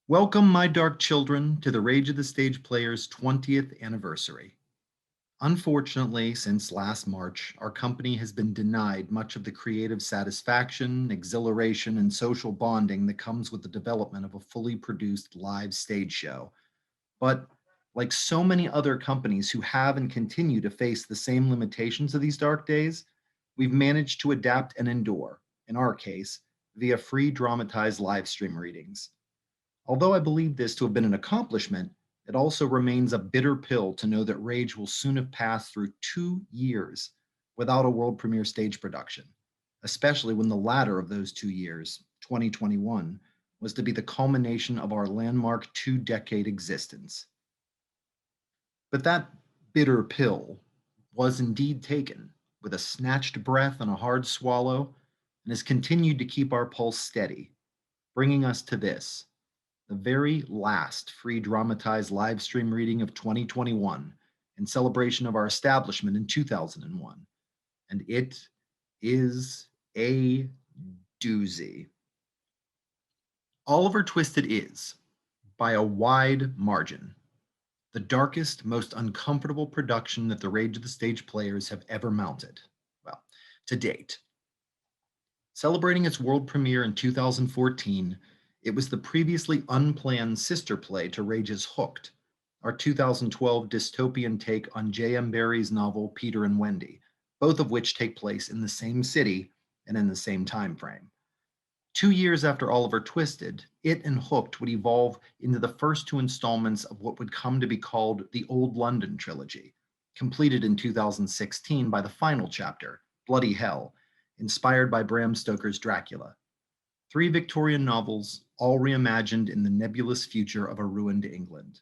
Welcome, my dark children, to the Rage of the Stage Player's 20th anniversary. Unfortunately, since last March, our company has been denied much of the creative satisfaction, exhilaration, and social bonding that comes with the development of a fully produced live stage show. But like so many other companies who have and continue to face the same limitations of these dark days, we've managed to adapt and endure, in our case, via free dramatized live stream readings. Although I believe this to have been an accomplishment, it also remains a bitter pill to know that Rage will soon have passed through 2 years without a world premiere stage production, especially when the latter of those 2 years, 2021, was to be the culmination of our landmark 2-decade existence. But that bitter pill was indeed taken with a snatched breath and a hard swallow, and has continued to keep our pulse steady, bringing us to this, the very last free dramatized live stream reading of 2021 in celebration of our establishment in 2001. And it is a doozy. Oliver Twisted is, by a wide margin, the darkest, most uncomfortable production that the Rage of the Stage Players have ever mounted. Well, to date. Celebrating its world premiere in 2014, it was the previously unplanned sister play to Rage's Hooked, our 2012 dystopian take on J.M. Barrie's novel Peter and Wendy, both of which take place in the same city and in the same time frame. 2 years after Oliver Twisted, it and Hooked would evolve into the first two installments of what would come to be called the Old London trilogy, completed in 2016 by the final chapter, Bloody Hell, inspired by Bram Stoker's Dracula. 3 Victorian novels, all reimagined in the nebulous future of a ruined England.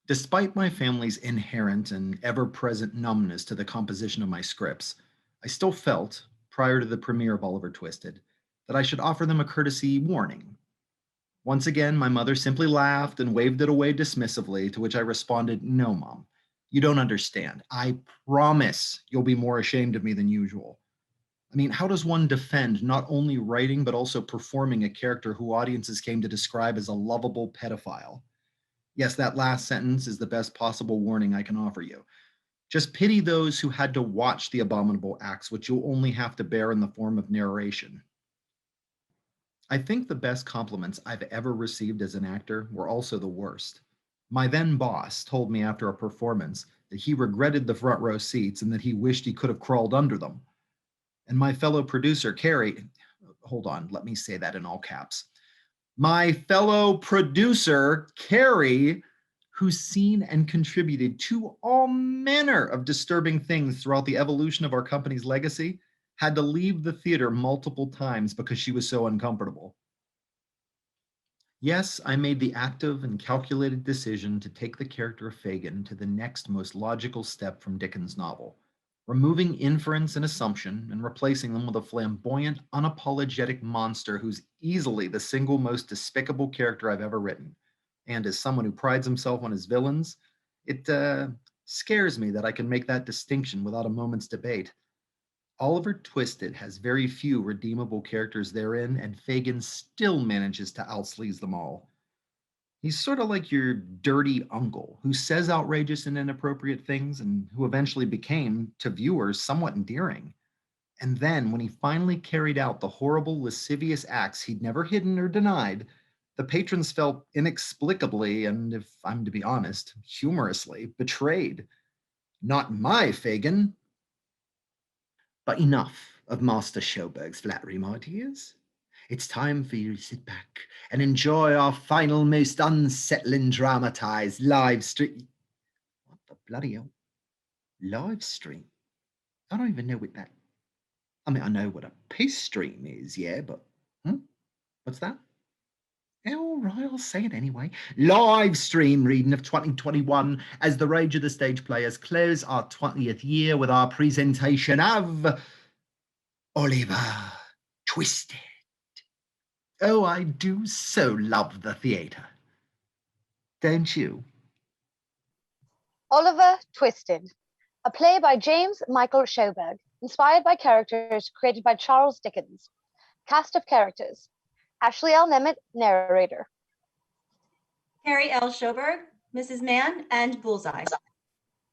Despite my family's inherent and ever-present numbness to the composition of my scripts, I still felt, prior to the premiere of Oliver Twisted, that I should offer them a courtesy warning. Once again, my mother simply laughed and waved it away dismissively, to which I responded, "No, Mom, you don't understand. I promise you'll be more ashamed of me than usual." I mean, how does one defend not only writing but also performing a character who audiences came to describe as a lovable pedophile? Yes, that last sentence is the best possible warning I can offer you. Just pity those who had to watch the abominable acts, which you'll only have to bear in the form of narration. I think the best compliments I've ever received as an actor were also the worst. My then boss told me after a performance that he regretted the front row seats and that he wished he could have crawled under them. And my fellow producer, Carrie, hold on, let me say that in all caps. My fellow producer, Carrie, who's seen and contributed to all manner of disturbing things throughout the evolution of our company's legacy, had to leave the theater multiple times because she was so uncomfortable. Yes, I made the active and calculated decision to take the character of Fagin to the next most logical step from Dickens' novel, removing inference and assumption and replacing them with a flamboyant, unapologetic monster who's easily the single most despicable character I've ever written. And as someone who prides himself on his villains, it scares me that I can make that distinction without a moment's debate. Oliver Twisted has very few redeemable characters therein, and Fagin still manages to outsleaze them all. He's sort of like your dirty uncle who says outrageous and inappropriate things and who eventually became, to viewers, somewhat endearing. And then, when he finally carried out the horrible, lascivious acts he'd never hidden or denied, the patrons felt inexplicably, and if I'm to be honest, humorously, betrayed. Not my Fagin. But enough of Master Schoberg's flattery, my dears. It's time for you to sit back and enjoy our final, most unsettling dramatized live stream. What the bloody hell? Live stream? I don't even know what that. I mean, I know what a peace stream is, yeah, but what's that? Yeah, all right, I'll say it anyway. Live stream reading of 2021 as the Rage of the Stage Players close our 20th year with our presentation of Oliver Twisted. Oh, I do so love the theatre. Don't you? Oliver Twisted, a play by James Michael Schoberg, inspired by characters created by Charles Dickens. Cast of characters: Ashley L. Nemeth, narrator; Harry L. Schoberg, Mrs. Mann, and Bullseye.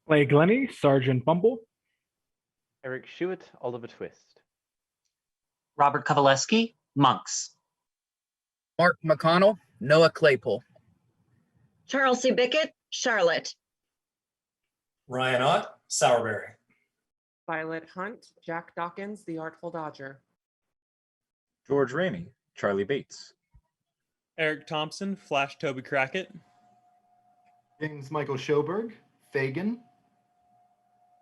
Clay Glennie, Sergeant Bumble. Eric Schuett, Oliver Twist. Robert Kovaleski, Monks. Mark McConnell, Noah Claypool. Charles C. Bickett, Charlotte. Ryan Ott, Sourberry. Violet Hunt, Jack Dawkins, The Artful Dodger. George Ramey, Charlie Bates. Eric Thompson, Flash Toby Crockett. James Michael Schoberg, Fagin.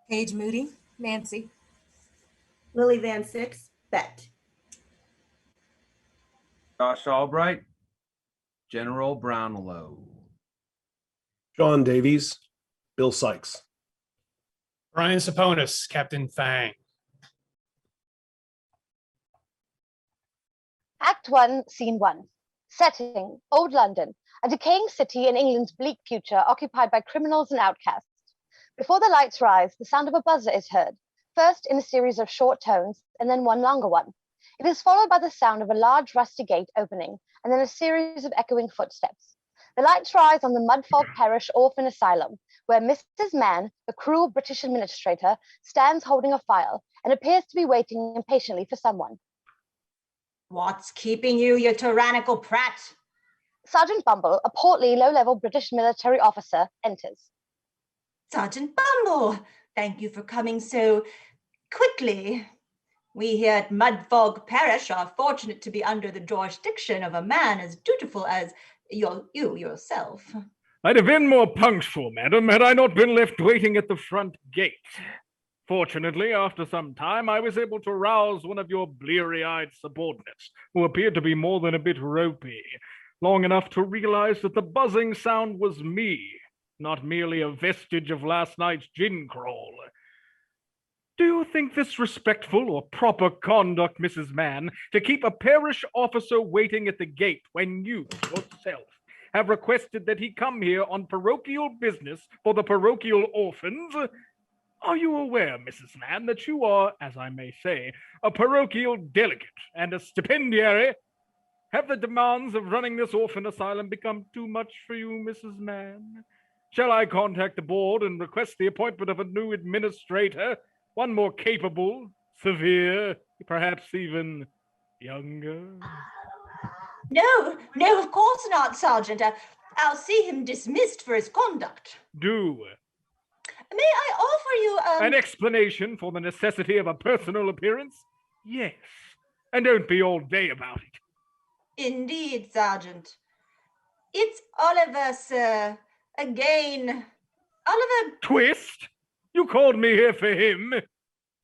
Paige Moody, Nancy. Lily Van Six, Bet. Josh Albright, General Brownlow. Sean Davies, Bill Sykes. Brian Saponis, Captain Fang. Act 1, Scene 1. Setting, Old London, a decaying city in England's bleak future occupied by criminals and outcasts. Before the lights rise, the sound of a buzzer is heard, first in a series of short tones and then one longer one. It is followed by the sound of a large rusty gate opening and then a series of echoing footsteps. The lights rise on the Mudfog Parish Orphan Asylum, where Mrs. Mann, the cruel British administrator, stands holding a file and appears to be waiting impatiently for someone. What's keeping you, you tyrannical prat? Sergeant Bumble, a portly, low-level British military officer, enters. Sergeant Bumble, thank you for coming so quickly. We here at Mudfog Parish are fortunate to be under the jurisdiction of a man as dutiful as you yourself. I'd have been more punctual, madam, had I not been left waiting at the front gate. Fortunately, after some time, I was able to rouse one of your bleary-eyed subordinates, who appeared to be more than a bit ropey, long enough to realize that the buzzing sound was me, not merely a vestige of last night's gin crawl. Do you think this respectful or proper conduct, Mrs. Mann, to keep a parish officer waiting at the gate when you, yourself, have requested that he come here on parochial business for the parochial orphans? Are you aware, Mrs. Mann, that you are, as I may say, a parochial delegate and a stipendiary? Have the demands of running this orphan asylum become too much for you, Mrs. Mann? Shall I contact the board and request the appointment of a new administrator, one more capable, severe, perhaps even younger? No, of course not, Sergeant. I'll see him dismissed for his conduct. Do. May I offer you an explanation for the necessity of a personal appearance? Yes. And don't be all day about it. Indeed, Sergeant. It's Oliver, sir. Again. Oliver Twist? You called me here for him.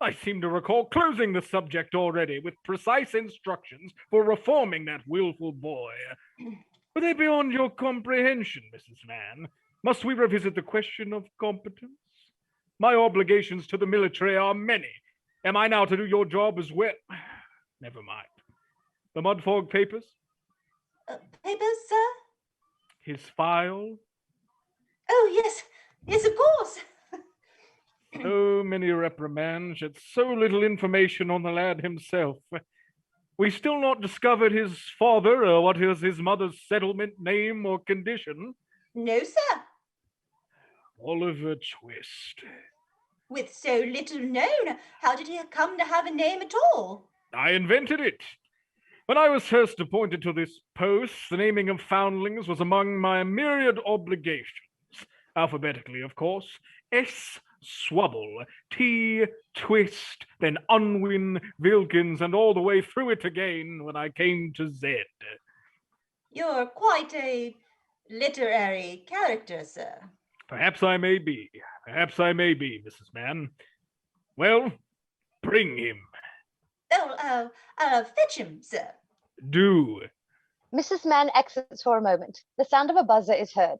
I seem to recall closing the subject already with precise instructions for reforming that willful boy. Were they beyond your comprehension, Mrs. Mann? Must we revisit the question of competence? My obligations to the military are many. Am I now to do your job as well? Never mind. The Mudfog papers? Papers, sir? His file? Oh, yes, of course. So many reprimands, yet so little information on the lad himself. We still not discovered his father or what is his mother's settlement name or condition. No, sir. Oliver Twist. With so little known, how did he come to have a name at all? I invented it. When I was first appointed to this post, the naming of foundlings was among my myriad obligations. Alphabetically, of course. S. Swubble, T. Twist, then Unwin, Wilkins, and all the way through it again when I came to Z. You're quite a literary character, sir. Perhaps I may be. Perhaps I may be, Mrs. Mann. Well, bring him. Oh, fetch him, sir. Do. Mrs. Mann exits for a moment. The sound of a buzzer is heard.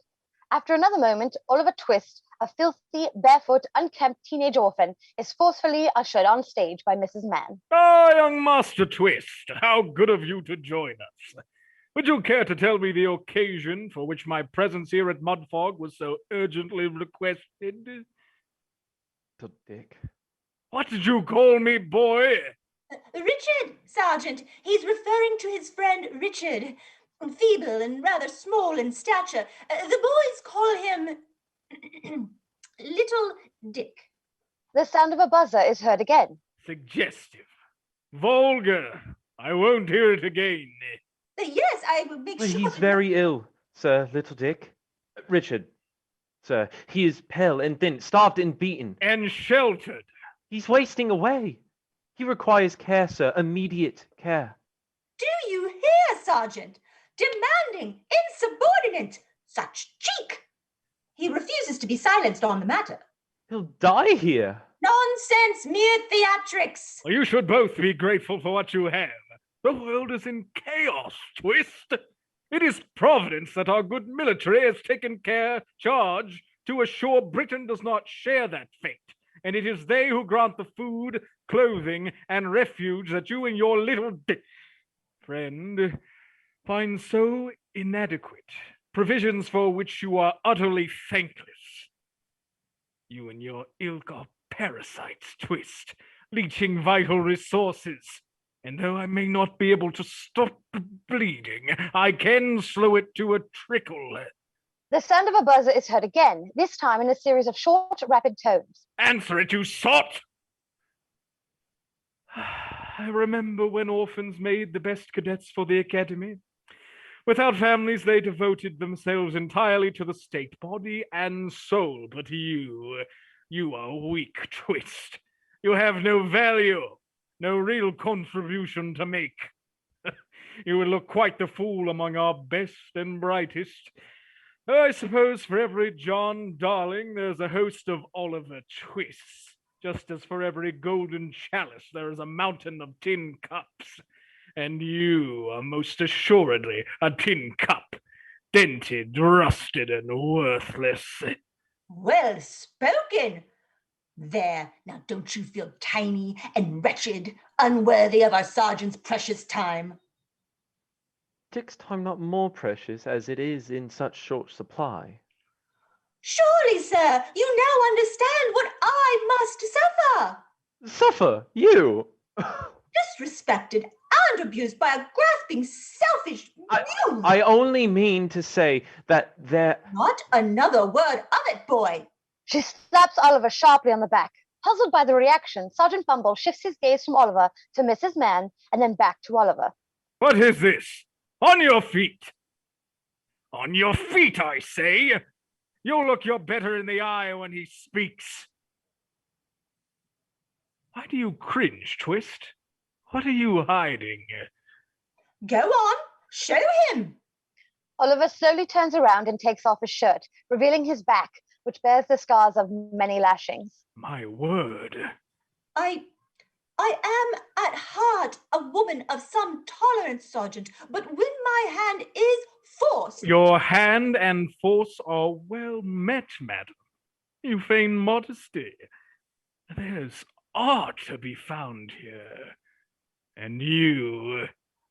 After another moment, Oliver Twist, a filthy, barefoot, unkempt teenage orphan, is forcefully ushered on stage by Mrs. Mann. Ah, young Master Twist, how good of you to join us. Would you care to tell me the occasion for which my presence here at Mudfog was so urgently requested? Dick. What did you call me, boy? Richard, Sergeant. He's referring to his friend Richard. feeble and rather small in stature. The boys call him Little Dick. The sound of a buzzer is heard again. Suggestive. Vulgar. I won't hear it again. Yes, I will make Well, sure. he's very ill, Sir Little Dick. Richard, sir, he is pale and thin, starved and beaten. And sheltered. He's wasting away. He requires care, sir, immediate care. Do you hear, Sergeant? Demanding, insubordinate, such cheek! He refuses to be silenced on the matter. He'll die here. Nonsense, mere theatrics. Well, you should both be grateful for what you have. The world is in chaos, Twist. It is Providence that our good military has taken charge to assure Britain does not share that fate. And it is they who grant the food, clothing, and refuge that you and your little friend find so inadequate, provisions for which you are utterly thankless. You and your ilk are parasites, Twist, leeching vital resources. And though I may not be able to stop the bleeding, I can slow it to a trickle. The sound of a buzzer is heard again, this time in a series of short, rapid tones. Answer it, you sot! I remember when orphans made the best cadets for the academy. Without families, they devoted themselves entirely to the state, body and soul. But you are weak, Twist. You have no value, no real contribution to make. You would look quite the fool among our best and brightest. I suppose for every John Darling, there's a host of Oliver Twists. Just as for every golden chalice, there is a mountain of tin cups. And you are most assuredly a tin cup, dented, rusted, and worthless. Well spoken. There, now don't you feel tiny and wretched, unworthy of our sergeant's precious time? Dick's time not more precious as it is in such short supply. Surely, sir, you now understand what I must suffer. Suffer? You? Disrespected and abused by a grasping, selfish mule. I only mean to say that there... Not another word of it, boy. She slaps Oliver sharply on the back. Puzzled by the reaction, Sergeant Bumble shifts his gaze from Oliver to Mrs. Mann and then back to Oliver. What is this? On your feet! On your feet, I say! You'll look your better in the eye when he speaks. Why do you cringe, Twist? What are you hiding? Go on, show him. Oliver slowly turns around and takes off his shirt, revealing his back, which bears the scars of many lashings. My word. I am at heart a woman of some tolerance, Sergeant, but when my hand is forced... Your hand and force are well met, madam. You feign modesty. There's art to be found here. And you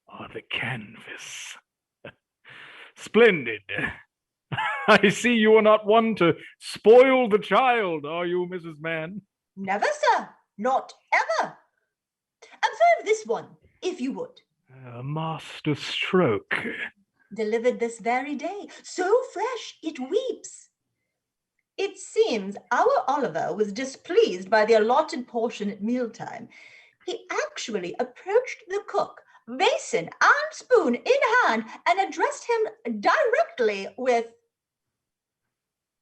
are the canvas. Splendid. I see you are not one to spoil the child, are you, Mrs. Mann? Never, sir. Not ever. Observe this one, if you would. A master stroke. Delivered this very day, so fresh it weeps. It seems our Oliver was displeased by the allotted portion at mealtime. He actually approached the cook, basin and spoon in hand, and addressed him directly with,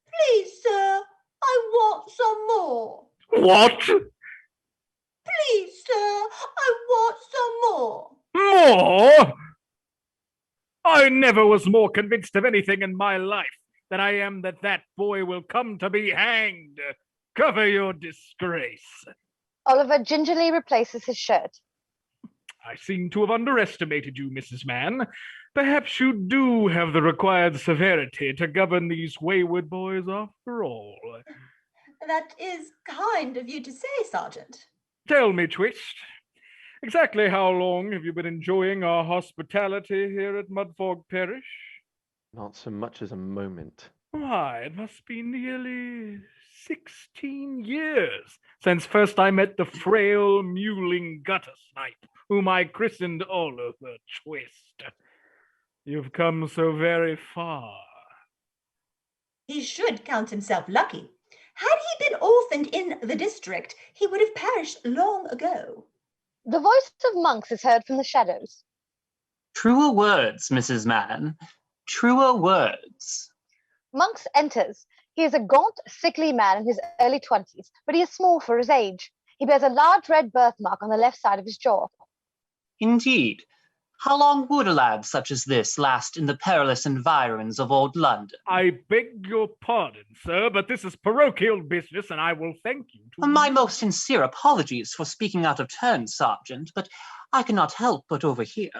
"Please, sir, I want some more." What? "Please, sir, I want some more." More? I never was more convinced of anything in my life than I am that boy will come to be hanged. Cover your disgrace. Oliver gingerly replaces his shirt. I seem to have underestimated you, Mrs. Mann. Perhaps you do have the required severity to govern these wayward boys after all. That is kind of you to say, Sergeant. Tell me, Twist, exactly how long have you been enjoying our hospitality here at Mudfog Parish? Not so much as a moment. Why, it must be nearly 16 years since first I met the frail, mewling gutter snipe, whom I christened Oliver Twist. You've come so very far. He should count himself lucky. Had he been orphaned in the district, he would have perished long ago. The voice of Monks is heard from the shadows. Truer words, Mrs. Mann. Truer words. Monks enters. He is a gaunt, sickly man in his early 20s, but he is small for his age. He bears a large red birthmark on the left side of his jaw. Indeed. How long would a lad such as this last in the perilous environs of old London? I beg your pardon, sir, but this is parochial business, and I will thank you to... My most sincere apologies for speaking out of turn, Sergeant, but I cannot help but overhear.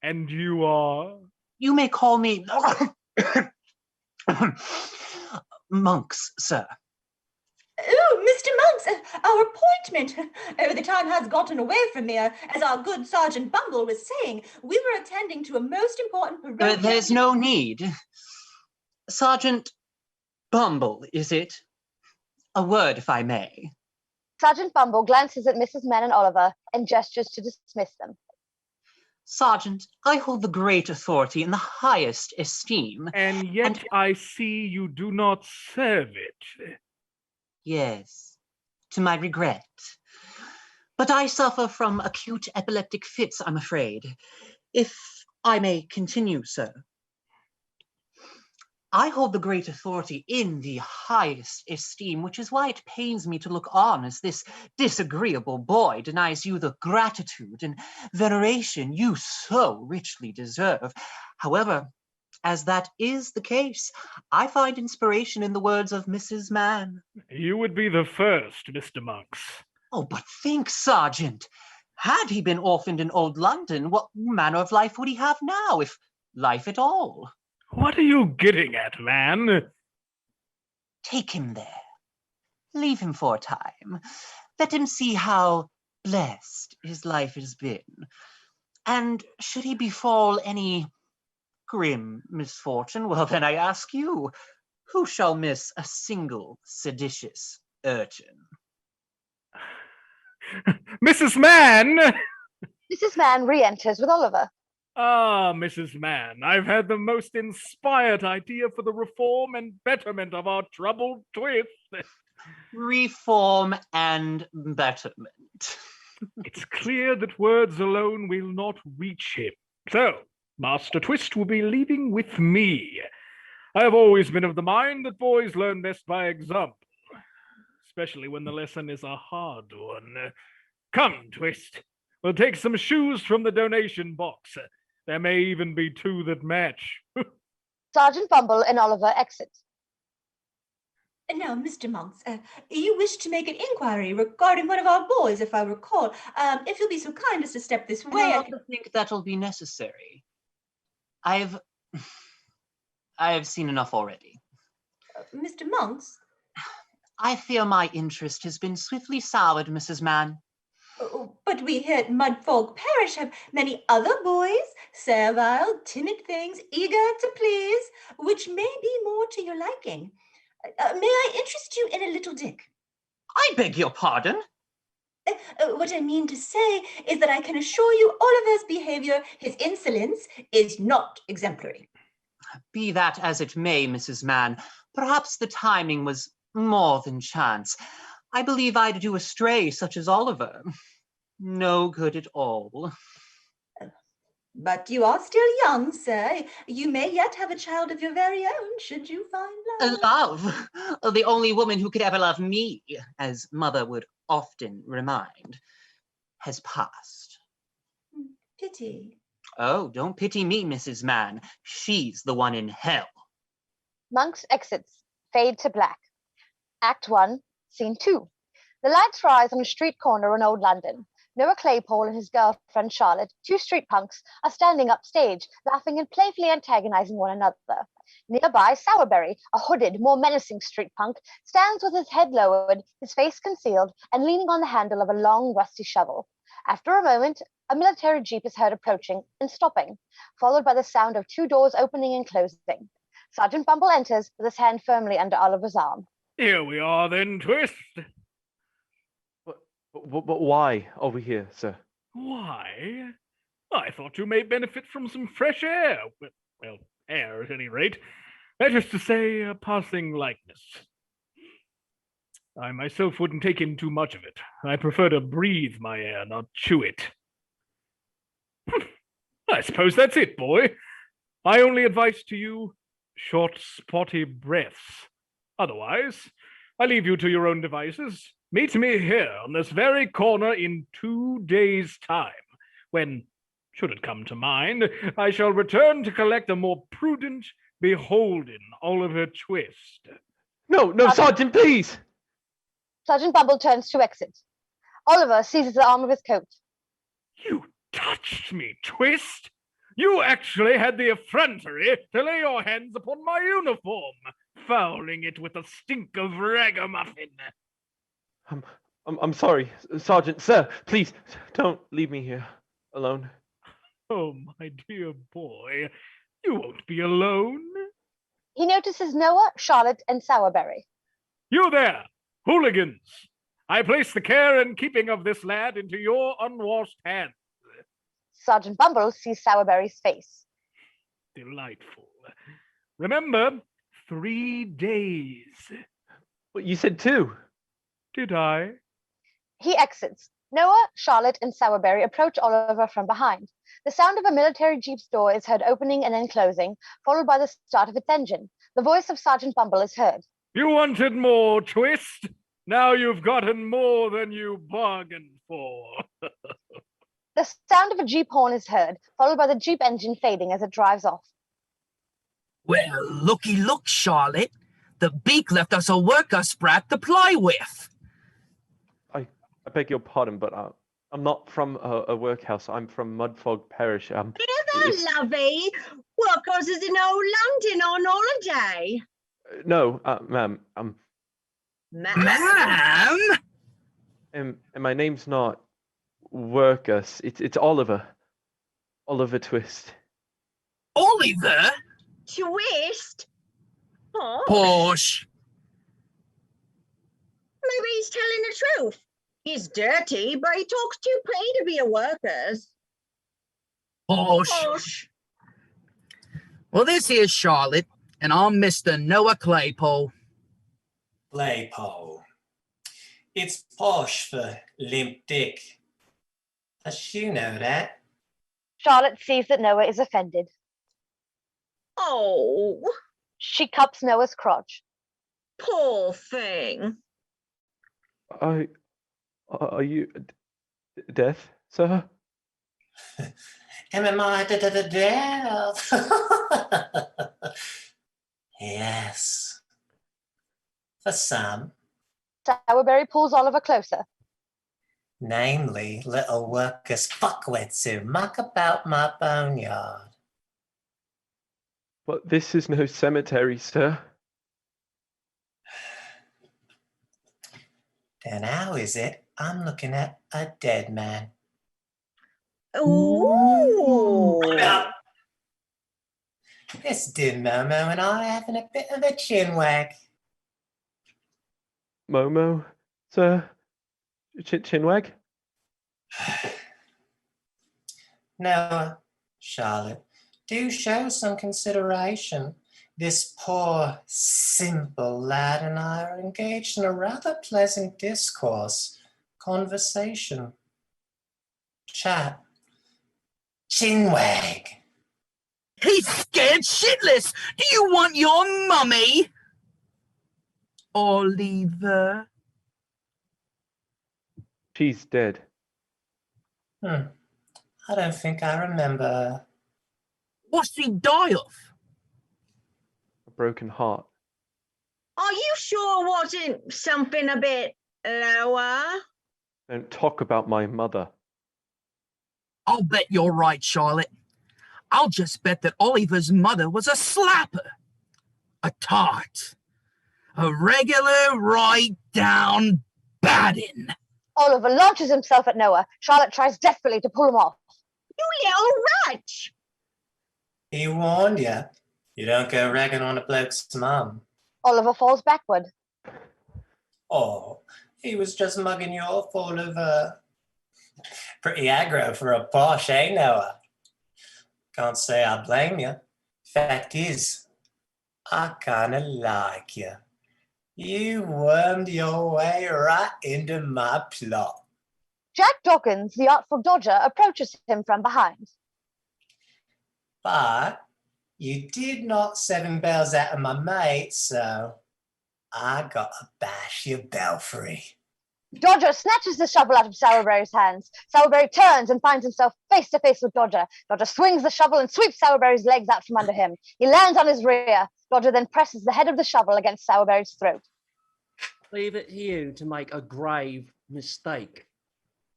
And you are? You may call me... Monks, sir. Oh, Mr. Monks, our appointment. Oh, the time has gotten away from me. As our good Sergeant Bumble was saying, we were attending to a most important parochial... There's no need. Sergeant Bumble, is it? A word, if I may. Sergeant Bumble glances at Mrs. Mann and Oliver and gestures to dismiss them. Sergeant, I hold the great authority in the highest esteem. And yet I see you do not serve it. Yes, to my regret. But I suffer from acute epileptic fits, I'm afraid. If I may continue, sir. I hold the great authority in the highest esteem, which is why it pains me to look on as this disagreeable boy denies you the gratitude and veneration you so richly deserve. However, as that is the case, I find inspiration in the words of Mrs. Mann. You would be the first, Mr. Monks. Oh, but think, Sergeant. Had he been orphaned in old London, what manner of life would he have now, if life at all? What are you getting at, man? Take him there. Leave him for a time. Let him see how blessed his life has been. And should he befall any grim misfortune, well, then I ask you, who shall miss a single seditious urchin? Mrs. Mann! Mrs. Mann re-enters with Oliver. Ah, Mrs. Mann, I've had the most inspired idea for the reform and betterment of our troubled twist. Reform and betterment. It's clear that words alone will not reach him. So, Master Twist will be leaving with me. I have always been of the mind that boys learn best by example, especially when the lesson is a hard one. Come, Twist. We'll take some shoes from the donation box. There may even be two that match. Sergeant Bumble and Oliver exit. Now, Mr. Monks, you wish to make an inquiry regarding one of our boys, if I recall. If you'll be so kind as to step this way... I don't think that'll be necessary. I have seen enough already. Mr. Monks? I fear my interest has been swiftly soured, Mrs. Mann. But we here at Mudfog Parish have many other boys, servile, timid things, eager to please, which may be more to your liking. May I interest you in a little Dick? I beg your pardon? What I mean to say is that I can assure you Oliver's behavior, his insolence, is not exemplary. Be that as it may, Mrs. Mann, perhaps the timing was more than chance. I believe I'd do astray such as Oliver. No good at all. But you are still young, sir. You may yet have a child of your very own, should you find love. Love? The only woman who could ever love me, as Mother would often remind, has passed. Pity. Oh, don't pity me, Mrs. Mann. She's the one in hell. Monks exits. Fade to black. Act 1, Scene 2. The lights rise on a street corner in Old London. Noah Claypole and his girlfriend Charlotte, two street punks, are standing upstage, laughing and playfully antagonizing one another. Nearby, Sourberry, a hooded, more menacing street punk, stands with his head lowered, his face concealed, and leaning on the handle of a long, rusty shovel. After a moment, a military jeep is heard approaching and stopping, followed by the sound of two doors opening and closing. Sergeant Bumble enters with his hand firmly under Oliver's arm. Here we are then, Twist. But why are we here, sir? Why? I thought you may benefit from some fresh air. Well, air at any rate. That is to say, a passing likeness. I myself wouldn't take in too much of it. I prefer to breathe my air, not chew it. I suppose that's it, boy. I only advise to you short, spotty breaths. Otherwise, I leave you to your own devices. Meet me here on this very corner in 2 days' time, when, should it come to mind, I shall return to collect a more prudent, beholden Oliver Twist. No, Sergeant, please! Sergeant Bumble turns to exit. Oliver seizes the arm of his coat. You touched me, Twist! You actually had the effrontery to lay your hands upon my uniform, fouling it with a stink of ragamuffin. I'm sorry, Sergeant. Sir, please, don't leave me here alone. Oh, my dear boy, you won't be alone. He notices Noah, Charlotte, and Sourberry. You there, hooligans! I place the care and keeping of this lad into your unwashed hands. Sergeant Bumble sees Sourberry's face. Delightful. Remember, 3 days. Well, you said 2. Did I? He exits. Noah, Charlotte, and Sourberry approach Oliver from behind. The sound of a military jeep's door is heard opening and then closing, followed by the start of its engine. The voice of Sergeant Bumble is heard. You wanted more, Twist? Now you've gotten more than you bargained for. The sound of a jeep horn is heard, followed by the jeep engine fading as it drives off. Well, looky look, Charlotte. The beak left us a worker sprat to play with. I beg your pardon, but I'm not from a workhouse. I'm from Mudfog Parish. Hello, lovey. Workers is in old London on holiday. No, ma'am. Ma'am? And my name's not Workus. It's Oliver. Oliver Twist. Oliver? Twist? Posh. Maybe he's telling the truth. He's dirty, but he talks too pretty to be a worker's. Posh. Well, this here's Charlotte, and I'm Mr. Noah Claypole. Claypole. It's posh for limp dick. Does you know that? Charlotte sees that Noah is offended. Oh. She cups Noah's crotch. Poor thing. Are you deaf, sir? Am I deaf? Yes. For some. Sourberry pulls Oliver closer. Namely, little workers fuckwits who muck about my boneyard. But this is no cemetery, sir. Then how is it I'm looking at a dead man? Ooh. This dear Momo and I are having a bit of a chinwag. Momo, sir? Chinwag? Noah, Charlotte, do show some consideration. This poor, simple lad and I are engaged in a rather pleasant discourse, conversation, chat, chinwag. He's scared shitless. Do you want your mummy? Oliver? She's dead. I don't think I remember her. What's he die of? A broken heart. Are you sure wasn't something a bit lower? Don't talk about my mother. I'll bet you're right, Charlotte. I'll just bet that Oliver's mother was a slapper. A tart. A regular right-down baddin'. Oliver launches himself at Noah. Charlotte tries desperately to pull him off. You little wretch! He warned you. You don't go ragging on a bloke's mum. Oliver falls backward. Oh, he was just mugging you off, Oliver. Pretty aggro for a posh, eh, Noah? Can't say I blame you. Fact is, I kinda like you. You wormed your way right into my plot. Jack Dawkins, the artful dodger, approaches him from behind. But you did knock 7 bells out of my mate, so I gotta bash your belfry. Dodger snatches the shovel out of Sourberry's hands. Sourberry turns and finds himself face to face with Dodger. Dodger swings the shovel and sweeps Sourberry's legs out from under him. He lands on his rear. Dodger then presses the head of the shovel against Sourberry's throat. Leave it to you to make a grave mistake.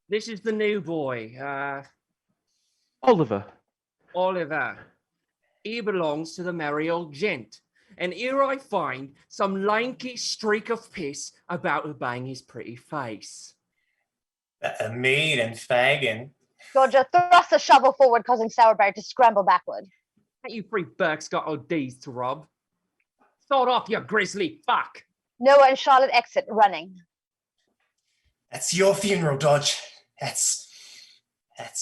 This is the new boy, Oliver. Oliver. He belongs to the merry old gent. And here I find some lanky streak of piss about to bang his pretty face. Better me than Fagin. Dodger thrusts the shovel forward, causing Sourberry to scramble backward. Ain't you three Burks got ODs to rob? Sort off, you grisly fuck! Noah and Charlotte exit, running. That's your funeral, Dodge. That's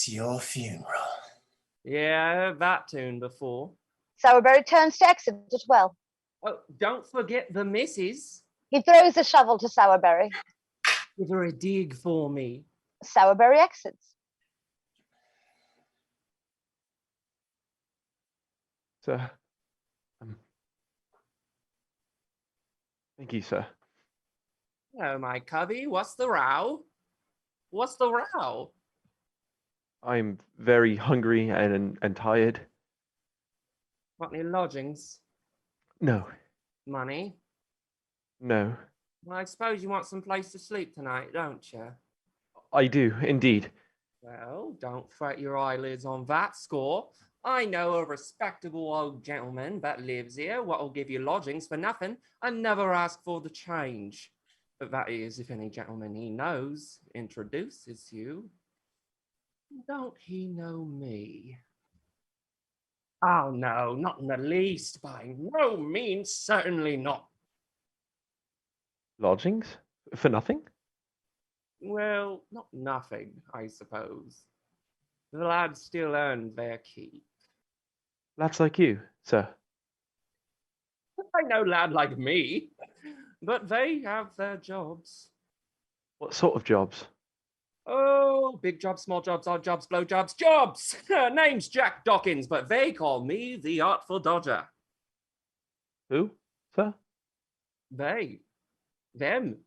your funeral. Yeah, I heard that tune before. Sourberry turns to exit as well. Oh, don't forget the missus. He throws the shovel to Sourberry. Give her a dig for me. Sourberry exits. Sir. Thank you, sir. Oh, my cubby, what's the row? What's the row? I'm very hungry and tired. Want any lodgings? No, Money? no, Well, I suppose you want some place to sleep tonight, don't you? I do indeed. Well, don't fret your eyelids on that score. I know a respectable old gentleman that lives here what'll give you lodgings for nothing and never ask for the change. But that is, if any gentleman he knows introduces you. Don't he know me? Oh, no, not in the least. By no means, certainly not. Lodgings? For nothing? Well, not nothing, I suppose. The lads still earn their keep. Lads like you, sir. I know lad like me, but they have their jobs. What sort of jobs? Oh, big jobs, small jobs, odd jobs, blow jobs, jobs! Name's Jack Dawkins, but they call me the Artful Dodger. Who, sir? They. Them.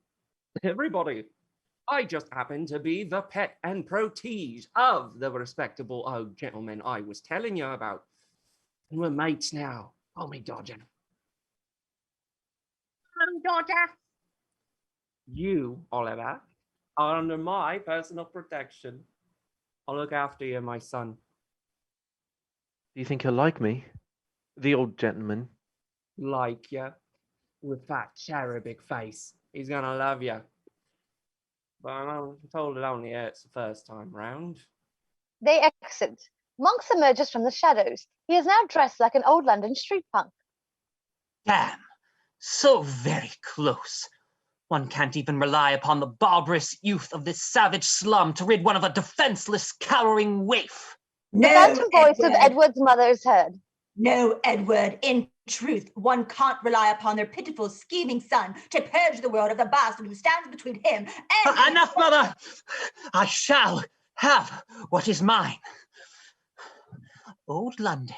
Everybody. I just happen to be the pet and protege of the respectable old gentleman I was telling you about. And we're mates now. Call me Dodger. Hello, Dodger. You, Oliver, are under my personal protection. I'll look after you, my son. Do you think he'll like me? The old gentleman. Like you. With that cherubic face. He's gonna love you. But I'm told it only hurts the first time round. They exit. Monks emerges from the shadows. He is now dressed like an old London street punk. Damn, so very close. One can't even rely upon the barbarous youth of this savage slum to rid one of a defenseless, cowering waif. The phantom voice of Edward's mother is heard. No, Edward, in truth, one can't rely upon their pitiful, scheming son to purge the world of the bastard who stands between him and... Enough, mother! I shall have what is mine. Old London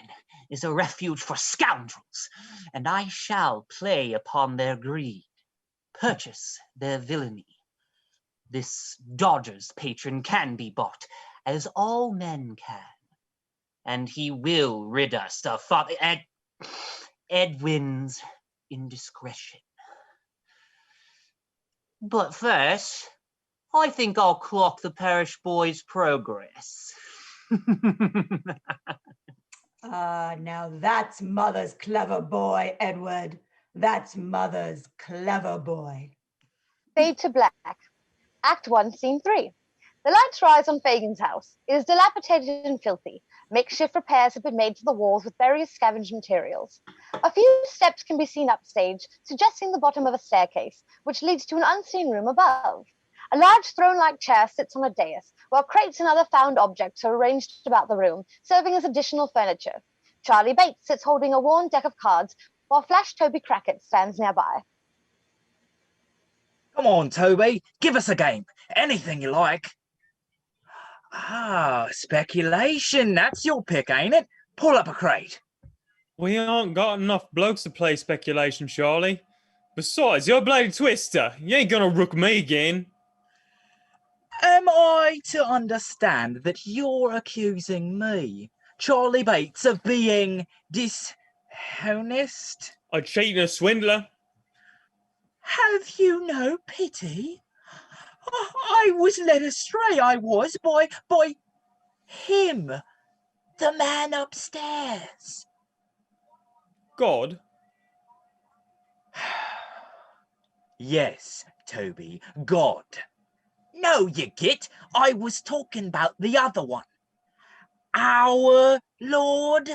is a refuge for scoundrels, and I shall play upon their greed, purchase their villainy. This Dodger's patron can be bought, as all men can, and he will rid us of Edwin's indiscretion. But first, I think I'll clock the parish boy's progress. Now that's mother's clever boy, Edward. That's mother's clever boy. Fade to black. Act 1, Scene 3. The lights rise on Fagin's house. It is dilapidated and filthy. Makeshift repairs have been made to the walls with various scavenged materials. A few steps can be seen upstage, suggesting the bottom of a staircase, which leads to an unseen room above. A large throne-like chair sits on a dais, while crates and other found objects are arranged about the room, serving as additional furniture. Charlie Bates sits holding a worn deck of cards, while Flash Toby Crackit stands nearby. Come on, Toby, give us a game. Anything you like. Ah, speculation. That's your pick, ain't it? Pull up a crate. We aren't got enough blokes to play speculation, Charlie. Besides, you're a bloody twister. You ain't gonna rook me again. Am I to understand that you're accusing me, Charlie Bates, of being dishonest? A cheat and a swindler. Have you no pity? I was led astray, I was, by him, the man upstairs. God? Yes, Toby, God. No, you git. I was talking about the other one. Our Lord.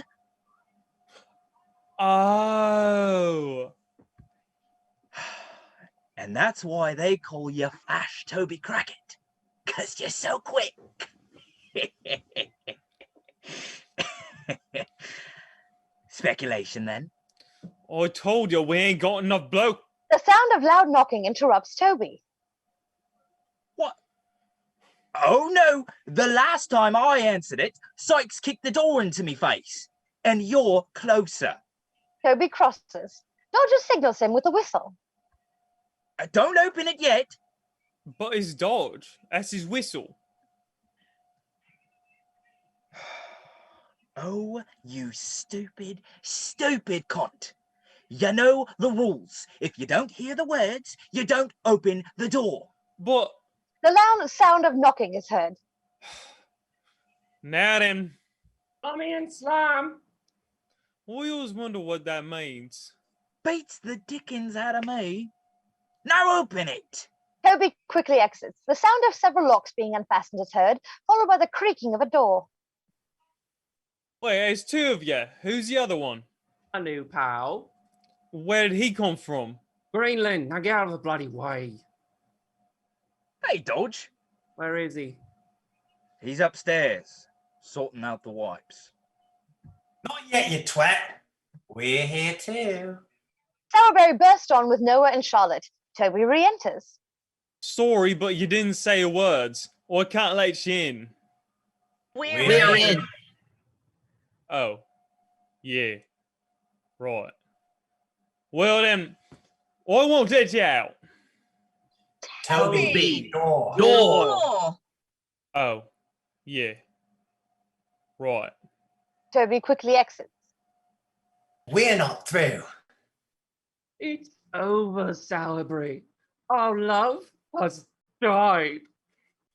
Oh. And that's why they call you Flash Toby Crackit, 'cause you're so quick. Speculation, then. I told you we ain't got enough bloke. The sound of loud knocking interrupts Toby. What? Oh, no. The last time I answered it, Sykes kicked the door into me face. And you're closer. Toby crosses. Dodger signals him with a whistle. Don't open it yet. But it's Dodge. That's his whistle. Oh, you stupid, stupid cunt. You know the rules. If you don't hear the words, you don't open the door. But... The loud sound of knocking is heard. Now then. Come in, Slam. I always wonder what that means. Beats the Dickens out of me. Now open it. Toby quickly exits. The sound of several locks being unfastened is heard, followed by the creaking of a door. Wait, there's two of you. Who's the other one? A new pal. Where did he come from? Greenland, now get out of the bloody way. Hey, Dodge. Where is he? He's upstairs, sorting out the wipes. Not yet, you twat. We're here too. Sourberry burst on with Noah and Charlotte. Toby re-enters. Sorry, but you didn't say words, or I can't let you in. We're in. Oh. Yeah. Right. Well then, I won't let you out. Toby, door. Door. Oh. Yeah. Right. Toby quickly exits. We're not through. It's over, Sourberry. Our love has died.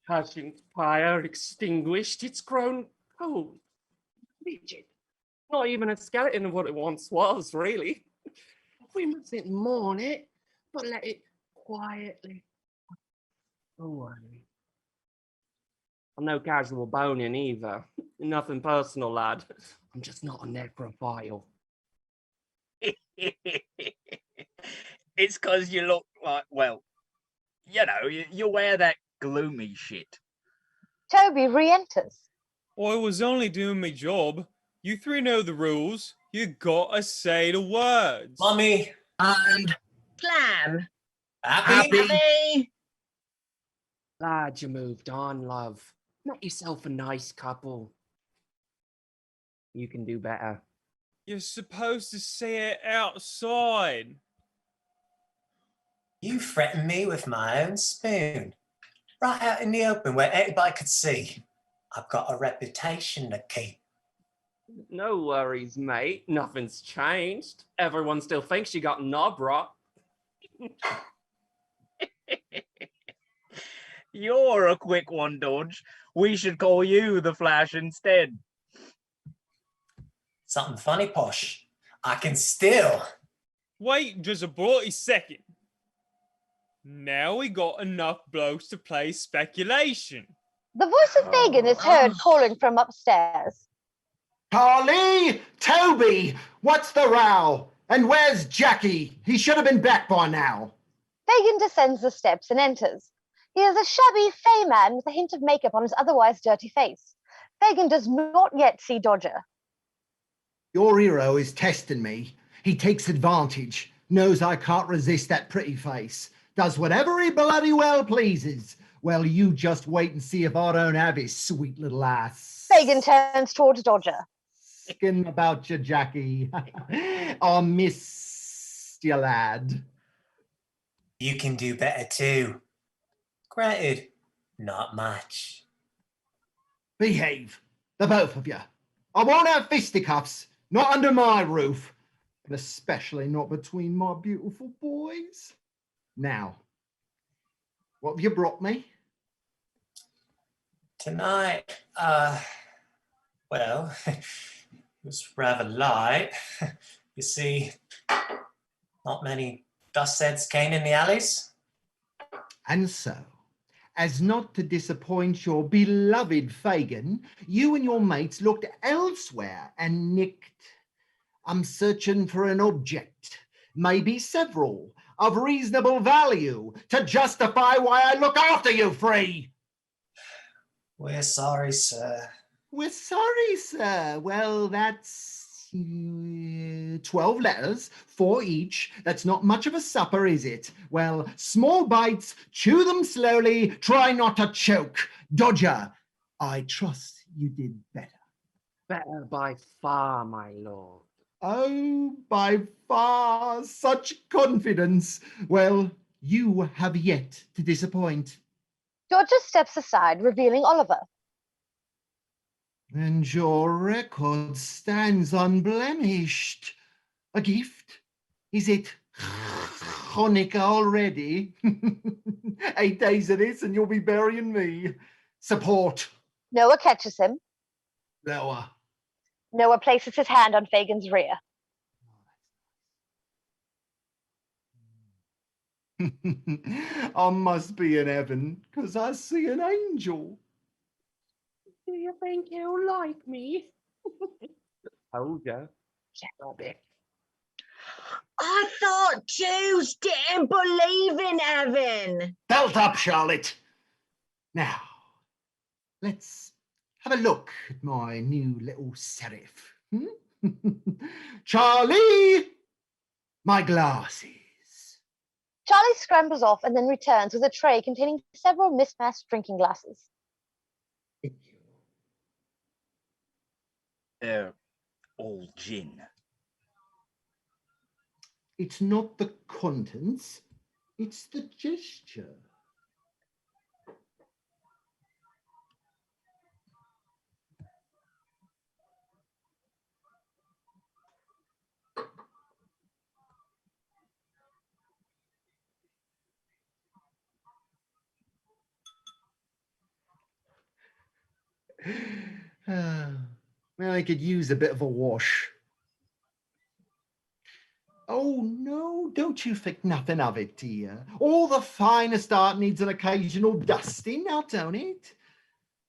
Passion's fire extinguished, it's grown cold. Rigid. Not even a skeleton of what it once was, really. We mustn't mourn it, but let it quietly away. I'm no casual boning either. Nothing personal, lad. I'm just not a necrophile. It's 'cause you look like, well, you know, you wear that gloomy shit. Toby re-enters. I was only doing my job. You three know the rules. You gotta say the words. Mummy. And Plan. Happy? Glad you moved on, love. Make yourself a nice couple. You can do better. You're supposed to say it outside. You threatened me with my own spoon. Right out in the open where everybody could see. I've got a reputation to keep. No worries, mate. Nothing's changed. Everyone still thinks you got knob rot. You're a quick one, Dodge. We should call you the Flash instead. Something funny, Posh. I can still. Wait just a bloody second. Now we got enough blokes to play speculation. The voice of Fagin is heard calling from upstairs. Charlie! Toby! What's the row? And where's Jackie? He should have been back by now. Fagin descends the steps and enters. He is a shabby, fey man with a hint of makeup on his otherwise dirty face. Fagin does not yet see Dodger. Your hero is testing me. He takes advantage, knows I can't resist that pretty face, does whatever he bloody well pleases. Well, you just wait and see if I don't have his sweet little ass. Fagin turns towards Dodger. Skin about you, Jackie. I missed you, lad. You can do better too. Granted, not much. Behave, the both of you. I won't have fisticuffs, not under my roof, and especially not between my beautiful boys. Now, what have you brought me? Tonight, well, it was rather light. You see, not many dust heads came in the alleys. And so, as not to disappoint your beloved Fagin, you and your mates looked elsewhere and nicked. I'm searching for an object, maybe several, of reasonable value to justify why I look after you free. We're sorry, sir. We're sorry, sir. Well, that's 12 letters, 4 each. That's not much of a supper, is it? Well, small bites, chew them slowly, try not to choke. Dodger, I trust you did better. Better by far, my lord. Oh, by far, such confidence. Well, you have yet to disappoint. Dodger steps aside, revealing Oliver. And your record stands unblemished. A gift? Is it Hanukkah already? 8 days of this and you'll be burying me. Support. Noah catches him. Lower. Noah places his hand on Fagin's rear. I must be in heaven because I see an angel. Do you think he'll like me? Hold ya. Rabbit. I thought Jews didn't believe in heaven. Belt up, Charlotte. Now, let's have a look at my new little serif. Charlie, my glasses. Charlie scrambles off and then returns with a tray containing several mismatched drinking glasses. They're all gin. It's not the contents, it's the gesture. Well, I could use a bit of a wash. Oh, no, don't you think nothing of it, dear. All the finest art needs an occasional dusting, now don't it?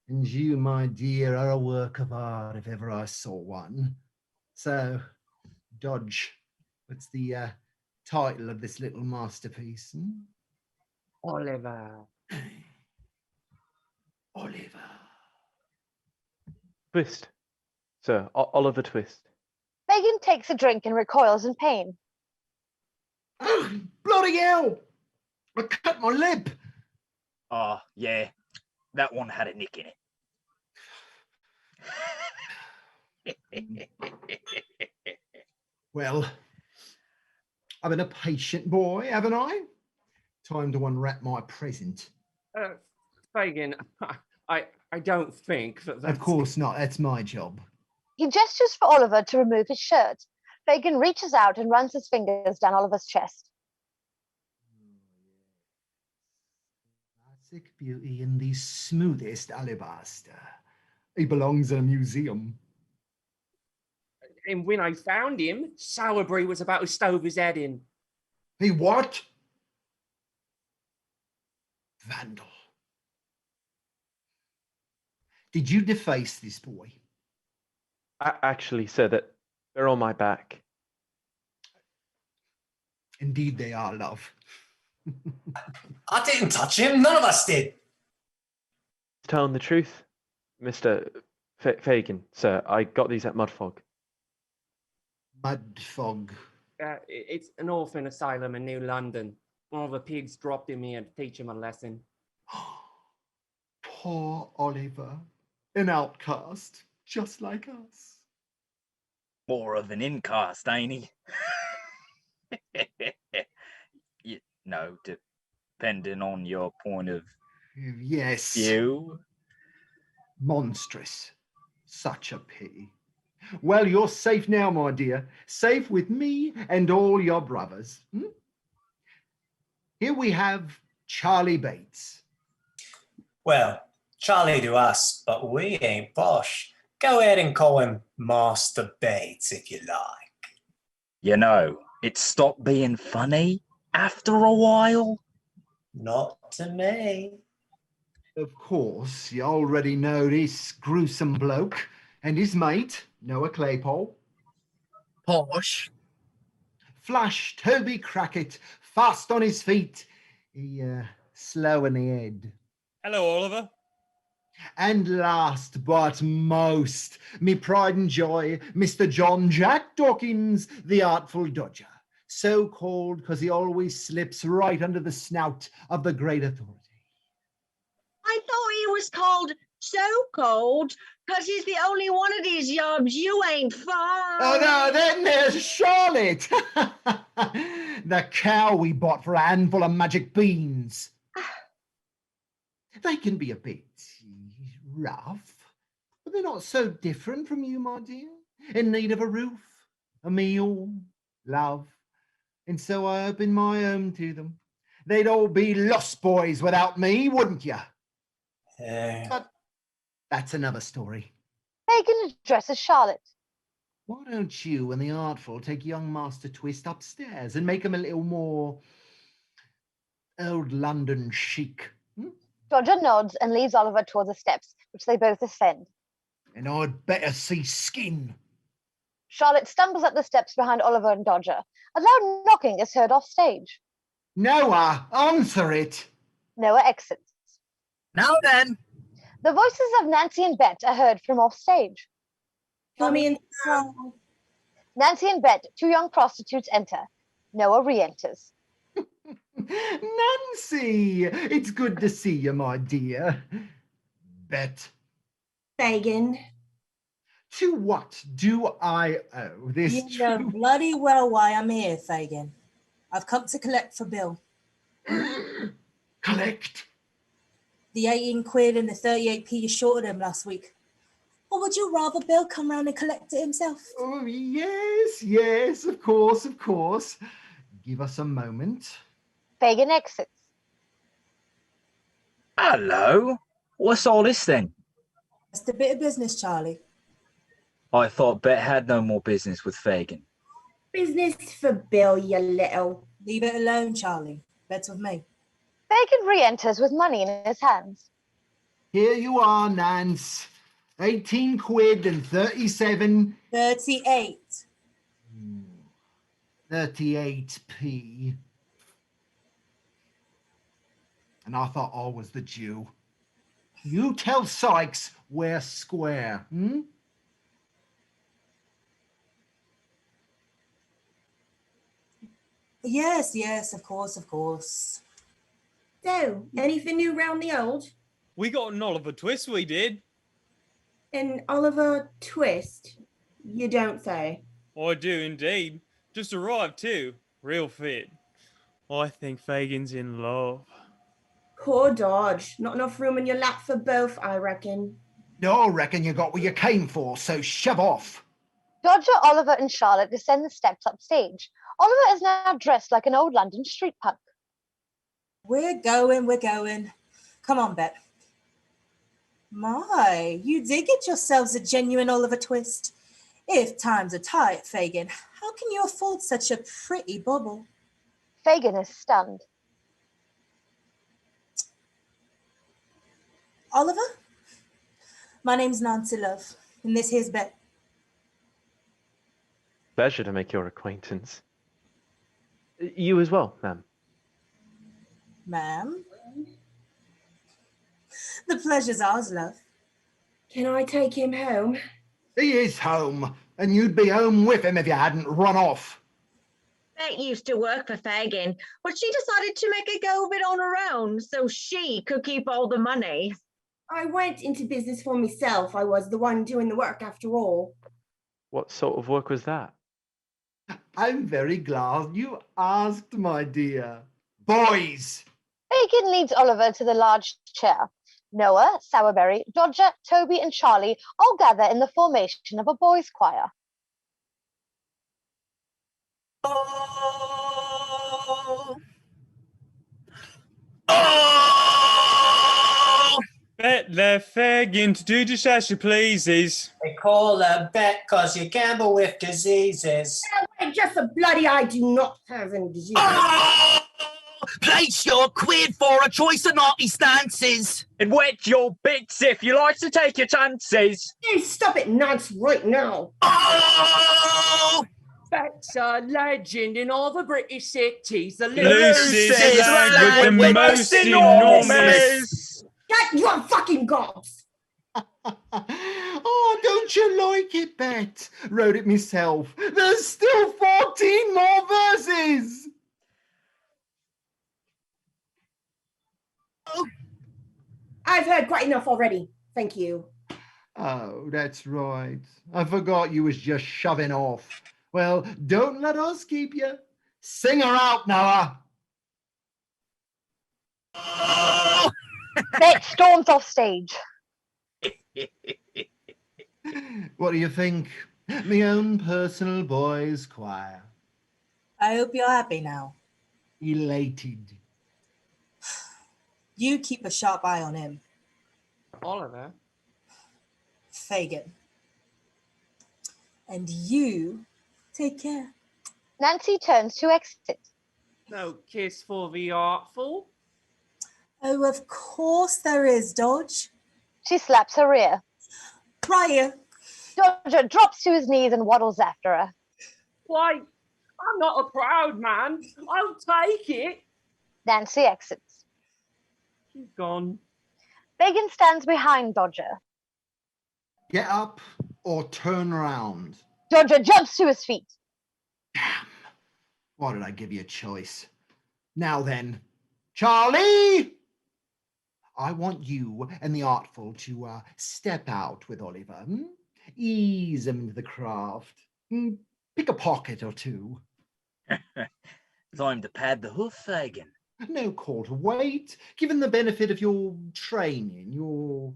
And you, my dear, are a work of art if ever I saw one. So, Dodge, what's the title of this little masterpiece? Oliver. Oliver. Twist. Sir, Oliver Twist. Fagin takes a drink and recoils in pain. Oh, bloody hell! I cut my lip. Oh, yeah. That one had a nick in it. Well, I've been a patient boy, haven't I? Time to unwrap my present. Fagin, I don't think that that's... Of course not. That's my job. He gestures for Oliver to remove his shirt. Fagin reaches out and runs his fingers down Oliver's chest. Classic beauty in the smoothest alabaster. He belongs in a museum. And when I found him, Sowerbury was about to stove his head in. He what? Vandal. Did you deface this boy? I actually said that they're on my back. Indeed they are, love. I didn't touch him. None of us did. Telling the truth, Mr. Fagin, sir. I got these at Mudfog. Mudfog. It's an orphan asylum in New London. One of the pigs dropped in here to teach him a lesson. Poor Oliver. An outcast, just like us. More of an incast, ain't he? You know, depending on your point of Yes. view. Monstrous. Such a pity. Well, you're safe now, my dear. Safe with me and all your brothers. Here we have Charlie Bates. Well, Charlie to us, but we ain't posh. Go ahead and call him Master Bates if you like. You know, it stopped being funny after a while. Not to me. Of course, you already know this gruesome bloke and his mate, Noah Claypole. Posh. Flash Toby Crackit, fast on his feet. He, slow in the head. Hello, Oliver. And last but most, me pride and joy, Mr. John Jack Dawkins, the Artful Dodger. So called because he always slips right under the snout of the great authority. I thought he was called So Cold because he's the only one of these yobs you ain't found. Oh no, then there's Charlotte, the cow we bought for a handful of magic beans. They can be a bit rough, but they're not so different from you, my dear. In need of a roof, a meal, love. And so I open my home to them. They'd all be lost boys without me, wouldn't you? But that's another story. Fagin addresses Charlotte. Why don't you and the Artful take young Master Twist upstairs and make him a little more old London chic? Dodger nods and leads Oliver towards the steps, which they both ascend. And I'd better see skin. Charlotte stumbles up the steps behind Oliver and Dodger. A loud knocking is heard off stage. Noah, answer it. Noah exits. Now then. The voices of Nancy and Bet are heard from off stage. Come in. Nancy and Bet, two young prostitutes, enter. Noah re-enters. Nancy, it's good to see you, my dear. Bet. Fagin. To what do I owe this You know bloody well why I'm here, Fagin. I've come to collect for Bill. Collect? The 18 quid and the 38p you shorted him last week. Or would you rather Bill come round and collect it himself? Oh, yes, of course. Give us a moment. Fagin exits. Hello. What's all this then? It's a bit of business, Charlie. I thought Bet had no more business with Fagin. Business for Bill, you little. Leave it alone, Charlie. Bet's with me. Fagin re-enters with money in his hands. Here you are, Nance. 18 quid and 37. 38. 38p. And I thought I was the Jew. You tell Sykes we're square, Yes, of course. So, anything new round the old? We got an Oliver Twist, we did. An Oliver Twist? You don't say. I do indeed. Just arrived too. Real fit. I think Fagin's in love. Poor Dodge. Not enough room in your lap for both, I reckon. No, I reckon you got what you came for, so shove off. Dodger, Oliver, and Charlotte descend the steps upstage. Oliver is now dressed like an old London street punk. We're going. Come on, Bet. My, you did get yourselves a genuine Oliver Twist. If times are tight, Fagin, how can you afford such a pretty bauble? Fagin is stunned. Oliver? My name's Nancy Love, and this here's Bet. Pleasure to make your acquaintance. You as well, ma'am. Ma'am? The pleasure's ours, love. Can I take him home? He is home, and you'd be home with him if you hadn't run off. Bet used to work for Fagin, but she decided to make a go of it on her own so she could keep all the money. I went into business for myself. I was the one doing the work after all. What sort of work was that? I'm very glad you asked, my dear. Boys! Fagin leads Oliver to the large chair. Noah, Sowerberry, Dodger, Toby, and Charlie all gather in the formation of a boys' choir. Oh! Bet they're fagging to do just as she pleases. They call a bet cause you gamble with diseases. Wait, just a bloody I do not have any disease. Oh! Place your quid for a choice of naughty stances. And wet your bits if you like to take your chances. You stop it, Nance, right now. Oh! That's a legend in all the British cities. The Lucy's lad with the most enormous. Get your fucking gobs. Oh, don't you like it, Bet? Wrote it myself. There's still 14 more verses. Oh. I've heard quite enough already. Thank you. Oh, that's right. I forgot you was just shoving off. Well, don't let us keep you. Sing her out, Noah. Oh! Bet storms off stage. What do you think? My own personal boys' choir. I hope you're happy now. Elated. You keep a sharp eye on him. Oliver. Fagin. And you take care. Nancy turns to exit. No kiss for the artful. Oh, of course there is, Dodge. She slaps her rear. Right here. Dodger drops to his knees and waddles after her. Why, I'm not a proud man. I'll take it. Nancy exits. She's gone. Fagin stands behind Dodger. Get up or turn around. Dodger jumps to his feet. Damn. Why did I give you a choice? Now then, Charlie! I want you and the Artful to step out with Oliver. Ease him into the craft. Pick a pocket or two. Time to pad the hoof, Fagin. No call to wait, given the benefit of your training, your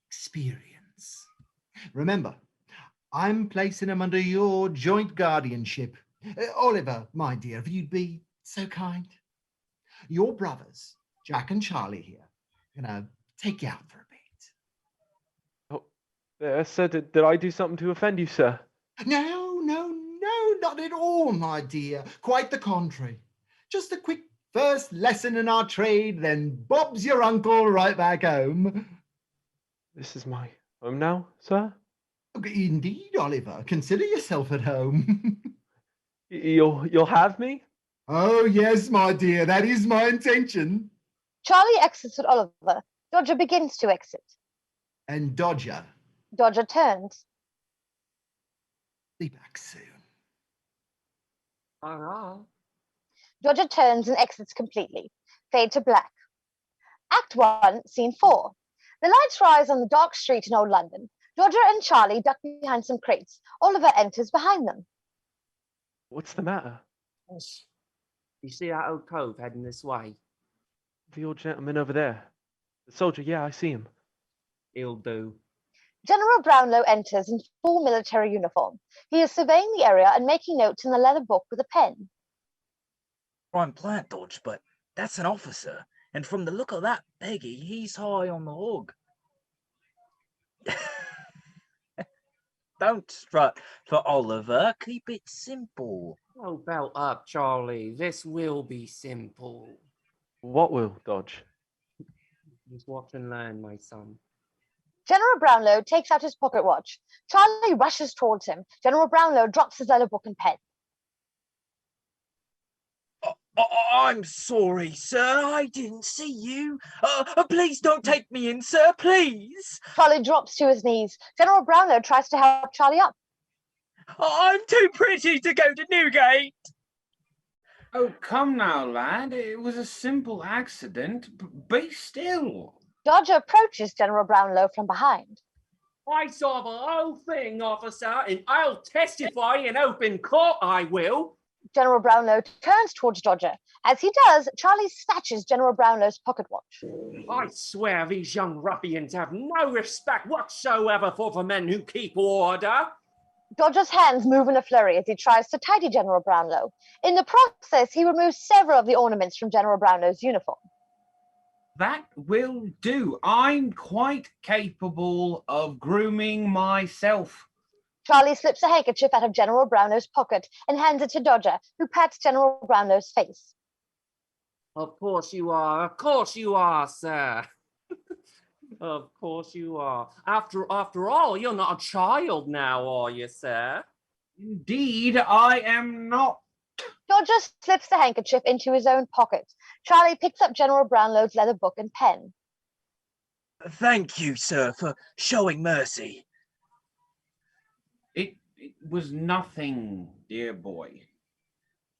experience. Remember, I'm placing him under your joint guardianship. Oliver, my dear, if you'd be so kind. Your brothers, Jack and Charlie here, gonna take you out for a bit. Oh, sir, did I do something to offend you, sir? No, not at all, my dear. Quite the contrary. Just a quick first lesson in our trade, then Bob's your uncle right back home. This is my home now, sir? Indeed, Oliver. Consider yourself at home. You'll have me? Oh, yes, my dear. That is my intention. Charlie exits with Oliver. Dodger begins to exit. And Dodger. Dodger turns. Be back soon. Dodger turns and exits completely. Fade to black. Act 1, Scene 4. The lights rise on the dark street in Old London. Dodger and Charlie duck behind some crates. Oliver enters behind them. What's the matter? You see that old cove heading this way? The old gentleman over there. The soldier, yeah, I see him. He'll do. General Brownlow enters in full military uniform. He is surveying the area and making notes in a leather book with a pen. Prime plant, Dodge, but that's an officer. And from the look of that Peggy, he's high on the hog. Don't strut for Oliver. Keep it simple. Oh, belt up, Charlie. This will be simple. What will, Dodge? Just watch and learn, my son. General Brownlow takes out his pocket watch. Charlie rushes towards him. General Brownlow drops his leather book and pen. I'm sorry, sir. I didn't see you. Please don't take me in, sir, please. Charlie drops to his knees. General Brownlow tries to help Charlie up. I'm too pretty to go to Newgate. Oh, come now, lad. It was a simple accident. Be still. Dodger approaches General Brownlow from behind. I saw the whole thing, officer, and I'll testify in open court, I will. General Brownlow turns towards Dodger. As he does, Charlie snatches General Brownlow's pocket watch. I swear these young ruffians have no respect whatsoever for the men who keep order. Dodger's hands move in a flurry as he tries to tidy General Brownlow. In the process, he removes several of the ornaments from General Brownlow's uniform. That will do. I'm quite capable of grooming myself. Charlie slips a handkerchief out of General Brownlow's pocket and hands it to Dodger, who pats General Brownlow's face. Of course you are, sir. Of course you are. After all, you're not a child now, are you, sir? Indeed, I am not. Dodger slips the handkerchief into his own pocket. Charlie picks up General Brownlow's leather book and pen. Thank you, sir, for showing mercy. It was nothing, dear boy.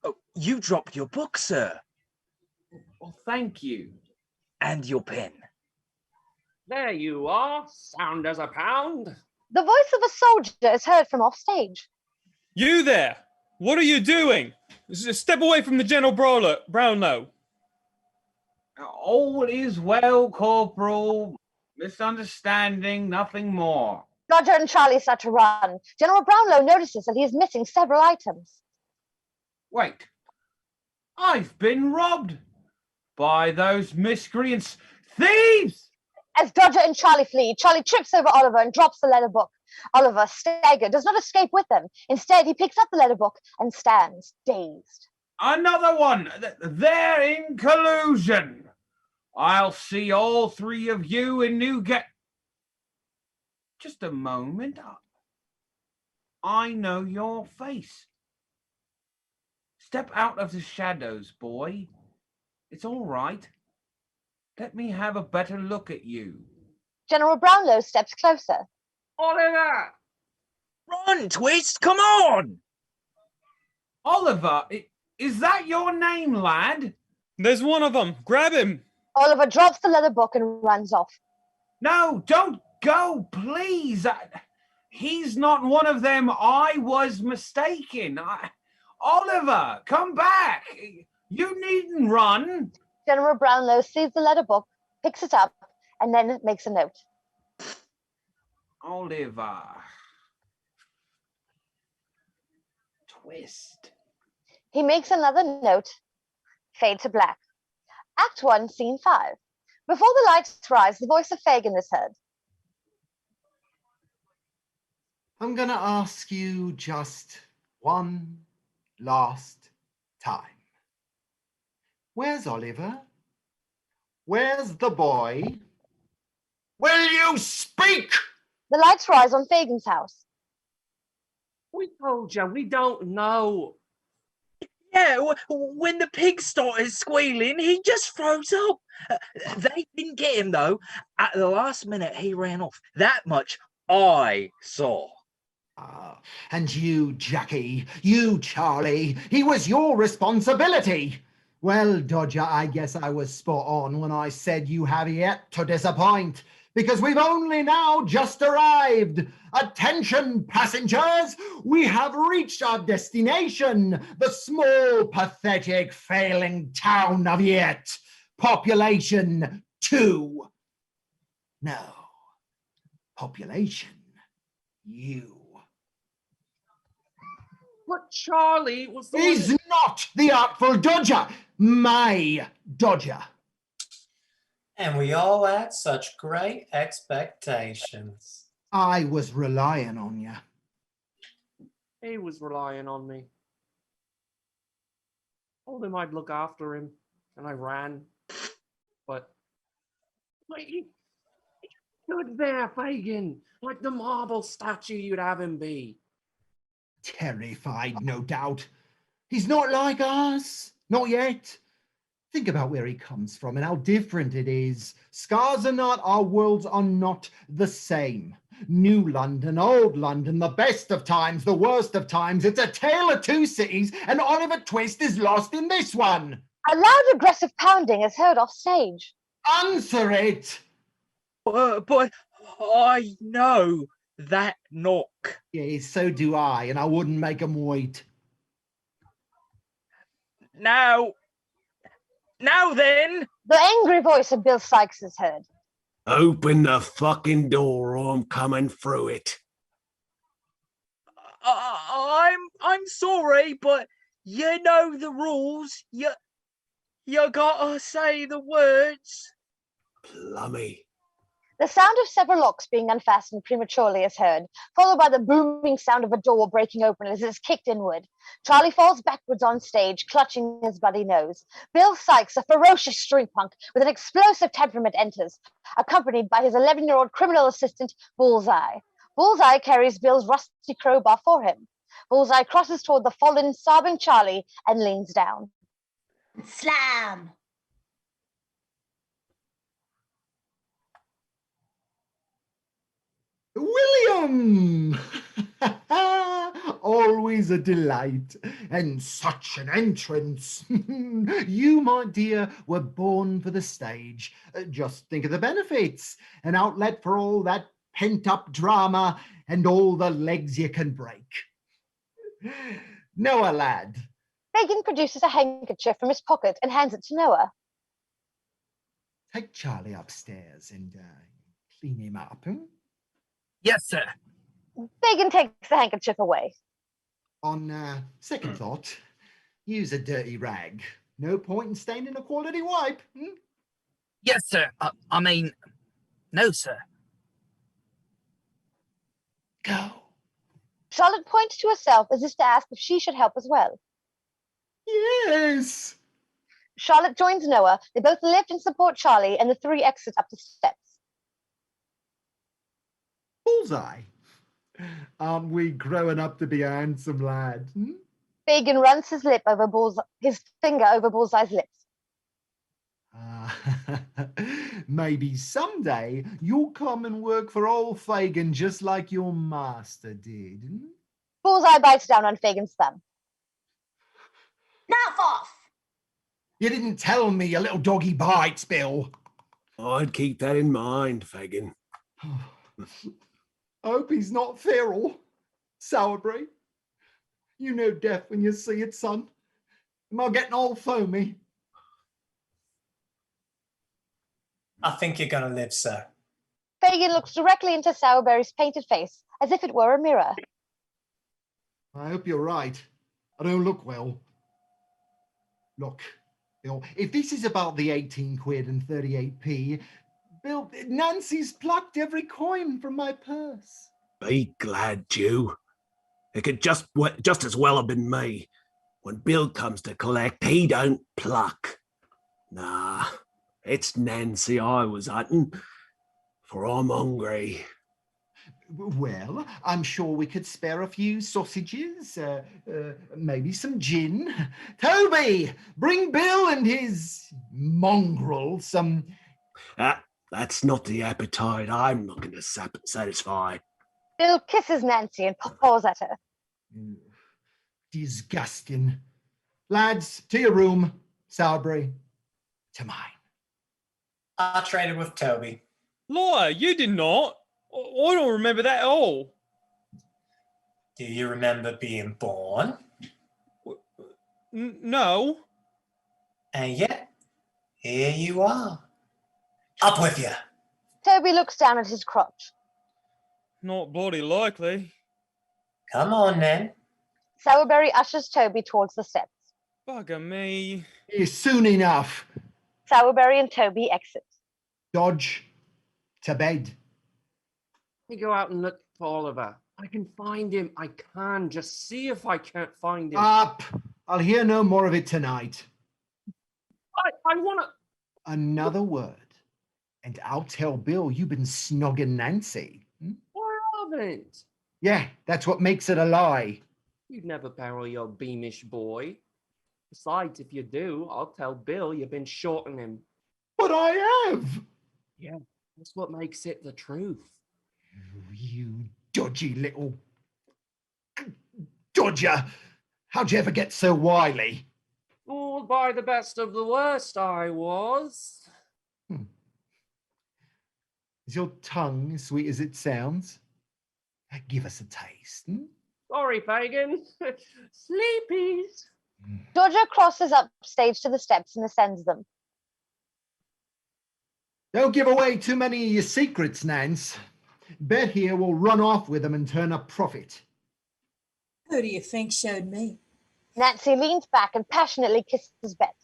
Oh, you dropped your book, sir. Well, thank you. And your pen. There you are, sound as a pound. The voice of a soldier is heard from off stage. You there! What are you doing? Step away from the General Brownlow. All is well, Corporal. Misunderstanding, nothing more. Dodger and Charlie start to run. General Brownlow notices that he is missing several items. Wait. I've been robbed by those miscreants. Thieves! As Dodger and Charlie flee, Charlie trips over Oliver and drops the letter book. Oliver, staggered, does not escape with them. Instead, he picks up the letter book and stands, dazed. Another one! They're in collusion! I'll see all three of you in Newgate. Just a moment. I know your face. Step out of the shadows, boy. It's all right. Let me have a better look at you. General Brownlow steps closer. Oliver! Run, Twist! Come on! Oliver, is that your name, lad? There's one of them. Grab him. Oliver drops the leather book and runs off. No, don't go, please. He's not one of them. I was mistaken. Oliver, come back. You needn't run. General Brownlow sees the letter book, picks it up, and then makes a note. Oliver. Twist. He makes another note. Fade to black. Act 1, Scene 5. Before the lights rise, the voice of Fagin is heard. I'm going to ask you just one last time. Where's Oliver? Where's the boy? Will you speak? The lights rise on Fagin's house. We told you, we don't know. Yeah, when the pig started squealing, he just froze up. They didn't get him, though. At the last minute, he ran off. That much I saw. And you, Jackie, you, Charlie, he was your responsibility. Well, Dodger, I guess I was spot on when I said you have yet to disappoint, because we've only now just arrived. Attention, passengers, we have reached our destination, the small, pathetic, failing town of Yet. Population 2. No, population you. But Charlie was the He's one... not the Artful Dodger, my Dodger. And we all had such great expectations. I was relying on you. He was relying on me. Told him I'd look after him, and I ran. But he stood there, Fagin, like the marble statue you'd have him be. Terrified, no doubt. He's not like us. Not yet. Think about where he comes from and how different it is. Scars are not, our worlds are not the same. New London, old London, the best of times, the worst of times. It's a tale of two cities, and Oliver Twist is lost in this one. A loud, aggressive pounding is heard off stage. Answer it! But I know that knock. Yes, so do I, and I wouldn't make 'em wait. Now then! The angry voice of Bill Sykes is heard. Open the fucking door or I'm coming through it. I'm sorry, but you know the rules. You gotta say the words. Plummy. The sound of several locks being unfastened prematurely is heard, followed by the booming sound of a door breaking open as it is kicked inward. Charlie falls backwards on stage, clutching his bloody nose. Bill Sykes, a ferocious string punk with an explosive temperament, enters, accompanied by his 11-year-old criminal assistant, Bullseye. Bullseye carries Bill's rusty crowbar for him. Bullseye crosses toward the fallen, sobbing Charlie and leans down. Slam! William! Always a delight, and such an entrance. You, my dear, were born for the stage. Just think of the benefits, an outlet for all that pent-up drama and all the legs you can break. Noah, lad. Fagin produces a handkerchief from his pocket and hands it to Noah. Take Charlie upstairs and clean him up. Yes, sir. Fagin takes the handkerchief away. On second thought, use a dirty rag. No point in staining a quality wipe. Yes, sir. I mean, no, sir. Go. Charlotte points to herself as if to ask if she should help as well. Yes. Charlotte joins Noah. They both lift and support Charlie, and the three exit up the steps. Bullseye. Aren't we growing up to be a handsome lad? Fagin runs his finger over Bullseye's lips. Maybe someday you'll come and work for old Fagin just like your master did. Bullseye bites down on Fagin's thumb. Knock off! You didn't tell me your little doggy bites, Bill. I'd keep that in mind, Fagin. I hope he's not feral. Sowerbury. You know death when you see it, son. Am I getting all foamy? I think you're gonna live, sir. Fagin looks directly into Sowerberry's painted face, as if it were a mirror. I hope you're right. I don't look well. Look, Bill, if this is about the 18 quid and 38p, Bill, Nancy's plucked every coin from my purse. Be glad, Jew. It could just as well have been me. When Bill comes to collect, he don't pluck. Nah, it's Nancy I was hunting, for I'm hungry. Well, I'm sure we could spare a few sausages, maybe some gin. Toby, bring Bill and his mongrel some... That's not the appetite I'm looking to satisfy. Bill kisses Nancy and paws at her. Disgusting. Lads, to your room. Sowerbury, to mine. I traded with Toby. Liar, you did not. I don't remember that at all. Do you remember being born? No. And yet, here you are. Up with you. Toby looks down at his crotch. Not bloody likely. Come on, then. Sowerberry ushers Toby towards the steps. Bugger me. Soon enough. Sowerberry and Toby exit. Dodge, to bed. I go out and look for Oliver. I can find him. I can. Just see if I can't find him. Up. I'll hear no more of it tonight. I want to... Another word, and I'll tell Bill you've been snogging Nancy. I haven't. Yeah, that's what makes it a lie. You'd never barrel your beamish boy. Besides, if you do, I'll tell Bill you've been shorting him. But I have! Yeah, that's what makes it the truth. You dodgy little dodger! How'd you ever get so wily? Fooled by the best of the worst, I was. Is your tongue as sweet as it sounds? Give us a taste. Sorry, Fagin. Sleepies. Dodger crosses up stage to the steps and ascends them. Don't give away too many of your secrets, Nance. Bet here will run off with them and turn a profit. Who do you think showed me? Nancy leans back and passionately kisses Bet.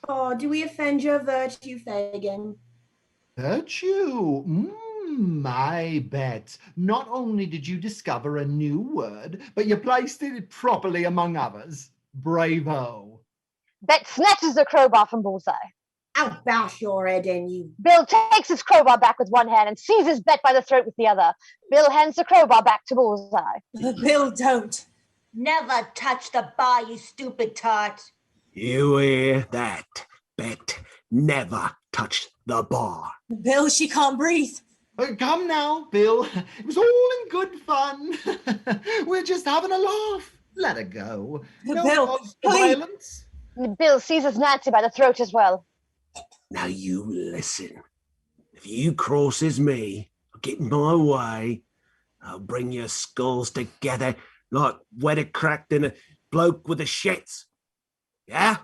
Oh, do we offend your virtue, Fagin? Virtue? I bet. Not only did you discover a new word, but you placed it properly among others. Bravo. Bet snatches the crowbar from Bullseye. I'll bash your head in, you. Bill takes his crowbar back with one hand and seizes Bet by the throat with the other. Bill hands the crowbar back to Bullseye. Bill, don't. Never touch the bar, you stupid tart. You hear that? Bet never touch the bar. Bill, she can't breathe. Come now, Bill. It was all in good fun. We're just having a laugh. Let her go. No Bill, cause for please. violence. Bill seizes Nancy by the throat as well. Now you listen. If you crosses me or get in my way, I'll bring your skulls together like weather cracked in a bloke with the shits. Yeah?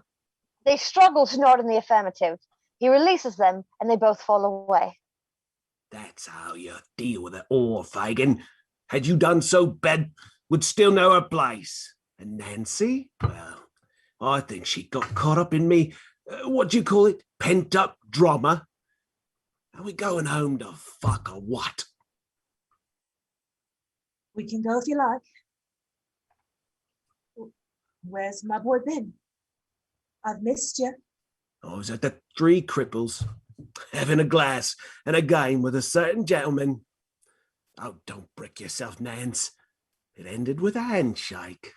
They struggle to nod in the affirmative. He releases them and they both fall away. That's how you deal with it all, Fagin. Had you done so, Ben would still know her place. And Nancy? Well, I think she got caught up in me, what do you call it? Pent-up drama. Are we going home to fuck or what? We can go if you like. Where's my boy Ben? I've missed you. I was at the Three Cripples, having a glass and a game with a certain gentleman. Oh, don't brick yourself, Nance. It ended with a handshake.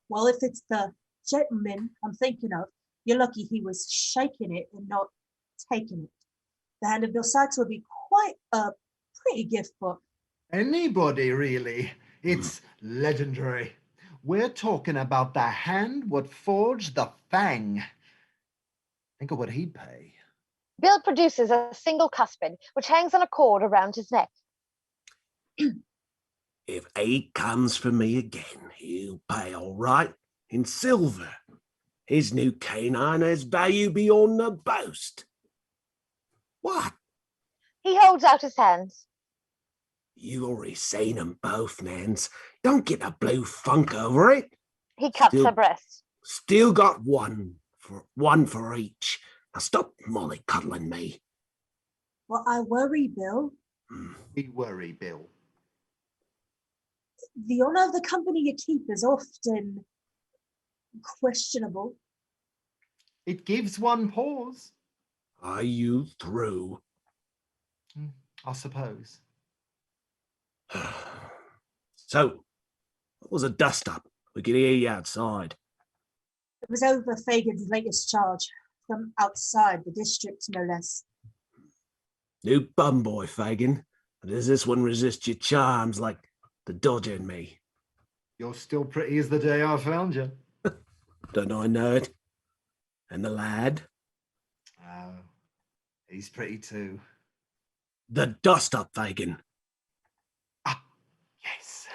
Well, if it's the gentleman I'm thinking of, you're lucky he was shaking it and not taking it. The hand of Bill Sykes would be quite a pretty gift book. Anybody, really. It's legendary. We're talking about the hand what forged the fang. Think of what he'd pay. Bill produces a single cuspid, which hangs on a cord around his neck. If he comes for me again, he'll pay all right, in silver. His new canine has value beyond the boast. What? He holds out his hands. You already seen them both, Nance. Don't get a blue funk over it. He cups her breast. Still got one for each. Now stop mollycoddling me. Well, I worry, Bill. We worry, Bill. The honor of the company you keep is often questionable. It gives one pause. Are you through? I suppose. So, what was a dust-up? We could hear you outside. It was over Fagin's latest charge, from outside the district, no less. New bum boy, Fagin. Does this one resist your charms like the Dodger and me? You're still pretty as the day I found you. Don't I know it? And the lad? Oh, he's pretty too. The dust-up, Fagin. Yes.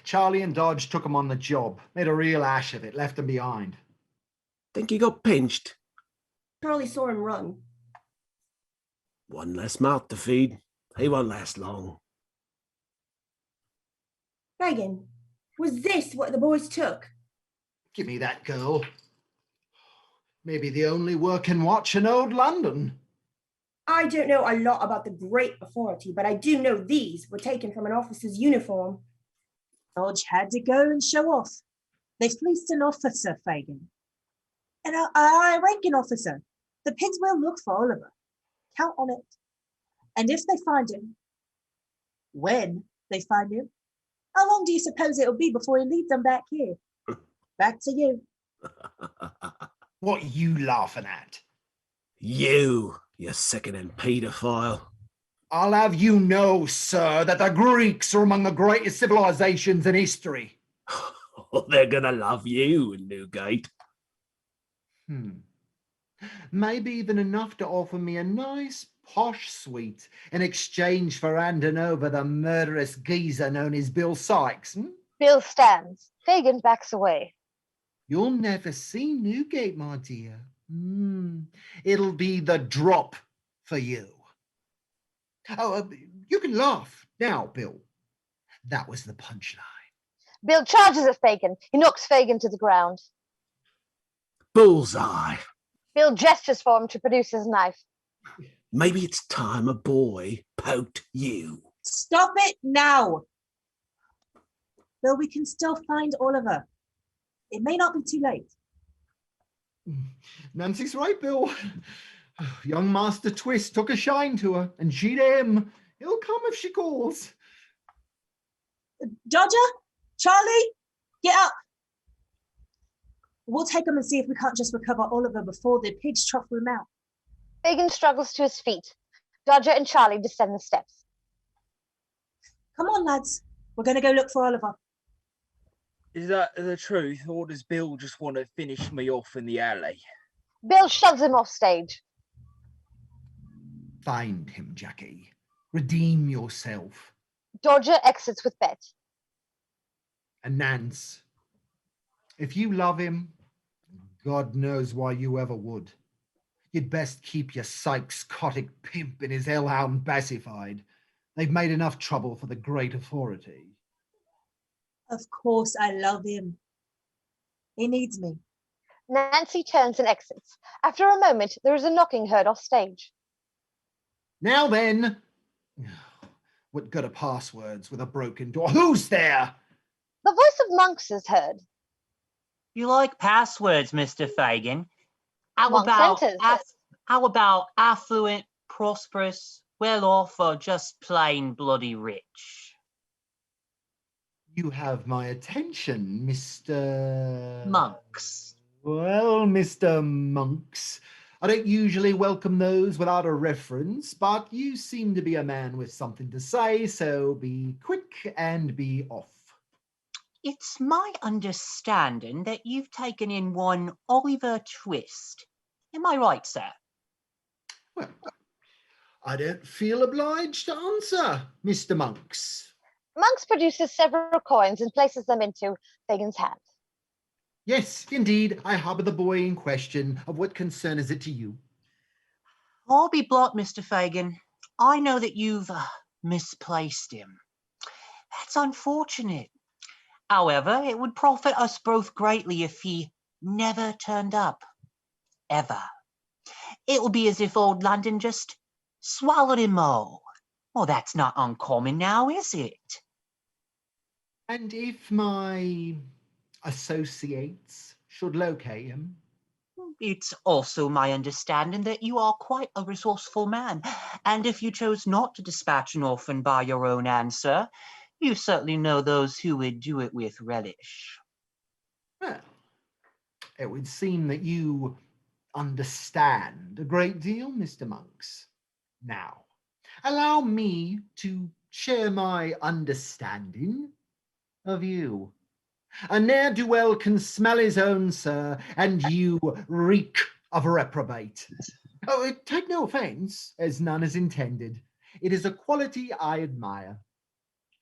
Charlie and Dodge took him on the job. Made a real ash of it, left him behind. Think he got pinched? Charlie saw him run. One less mouth to feed. He won't last long. Fagin, was this what the boys took? Give me that girl. Maybe the only working watch in old London. I don't know a lot about the Great Authority, but I do know these were taken from an officer's uniform. Dodge had to go and show off. They fleeced an officer, Fagin. And a ranking officer. The pigs will look for Oliver. Count on it. And if they find him, when they find him, how long do you suppose it'll be before he leads them back here? Back to you. What are you laughing at? You second-hand paedophile. I'll have you know, sir, that the Greeks are among the greatest civilizations in history. They're gonna love you in Newgate. Maybe even enough to offer me a nice posh suite in exchange for handing over the murderous geezer known as Bill Sykes. Bill stands. Fagin backs away. You'll never see Newgate, my dear. It'll be the drop for you. Oh, you can laugh now, Bill. That was the punchline. Bill charges at Fagin. He knocks Fagin to the ground. Bullseye. Bill gestures for him to produce his knife. Maybe it's time a boy poked you. Stop it now! Bill, we can still find Oliver. It may not be too late. Nancy's right, Bill. Young Master Twist took a shine to her, and she to him. He'll come if she calls. Dodger? Charlie? Get up! We'll take him and see if we can't just recover Oliver before the pigs truffle him out. Fagin struggles to his feet. Dodger and Charlie descend the steps. Come on, lads. We're going to go look for Oliver. Is that the truth, or does Bill just want to finish me off in the alley? Bill shoves him off stage. Find him, Jackie. Redeem yourself. Dodger exits with Bet. And Nance, if you love him, God knows why you ever would. You'd best keep your psychotic pimp and his hellhound pacified. They've made enough trouble for the great authority. Of course, I love him. He needs me. Nancy turns and exits. After a moment, there is a knocking heard off stage. Now then, what good are passwords with a broken door? Who's there? The voice of Monks is heard. You like passwords, Mr. Fagin? Monks enters. How about affluent, prosperous, well off, or just plain bloody rich? You have my attention, Mr. Monks. Well, Mr. Monks, I don't usually welcome those without a reference, but you seem to be a man with something to say, so be quick and be off. It's my understanding that you've taken in one Oliver Twist. Am I right, sir? Well, I don't feel obliged to answer, Mr. Monks. Monks produces several coins and places them into Fagin's hand. Yes, indeed, I harbour the boy in question. Of what concern is it to you? I'll be blunt, Mr. Fagin. I know that you've misplaced him. That's unfortunate. However, it would profit us both greatly if he never turned up. Ever. It will be as if old London just swallowed him all. Well, that's not uncommon now, is it? And if my associates should locate him? It's also my understanding that you are quite a resourceful man, and if you chose not to dispatch an orphan by your own hand, sir, you certainly know those who would do it with relish. Well, it would seem that you understand a great deal, Mr. Monks. Now, allow me to share my understanding of you. A ne'er-do-well can smell his own, sir, and you reek of a reprobate. Oh, take no offence, as none is intended. It is a quality I admire.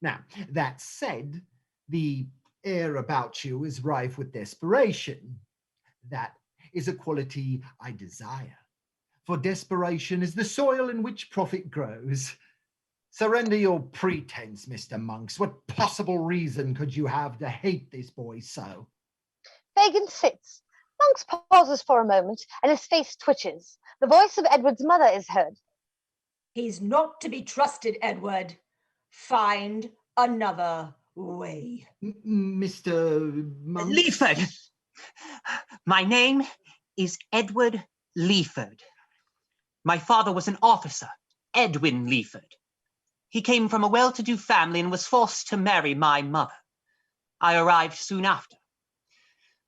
Now, that said, the air about you is rife with desperation. That is a quality I desire. For desperation is the soil in which profit grows. Surrender your pretense, Mr. Monks. What possible reason could you have to hate this boy so? Fagin sits. Monks pauses for a moment, and his face twitches. The voice of Edward's mother is heard. He's not to be trusted, Edward. Find another way. Mr. Monks? Leaford! My name is Edward Leaford. My father was an officer, Edwin Leaford. He came from a well-to-do family and was forced to marry my mother. I arrived soon after.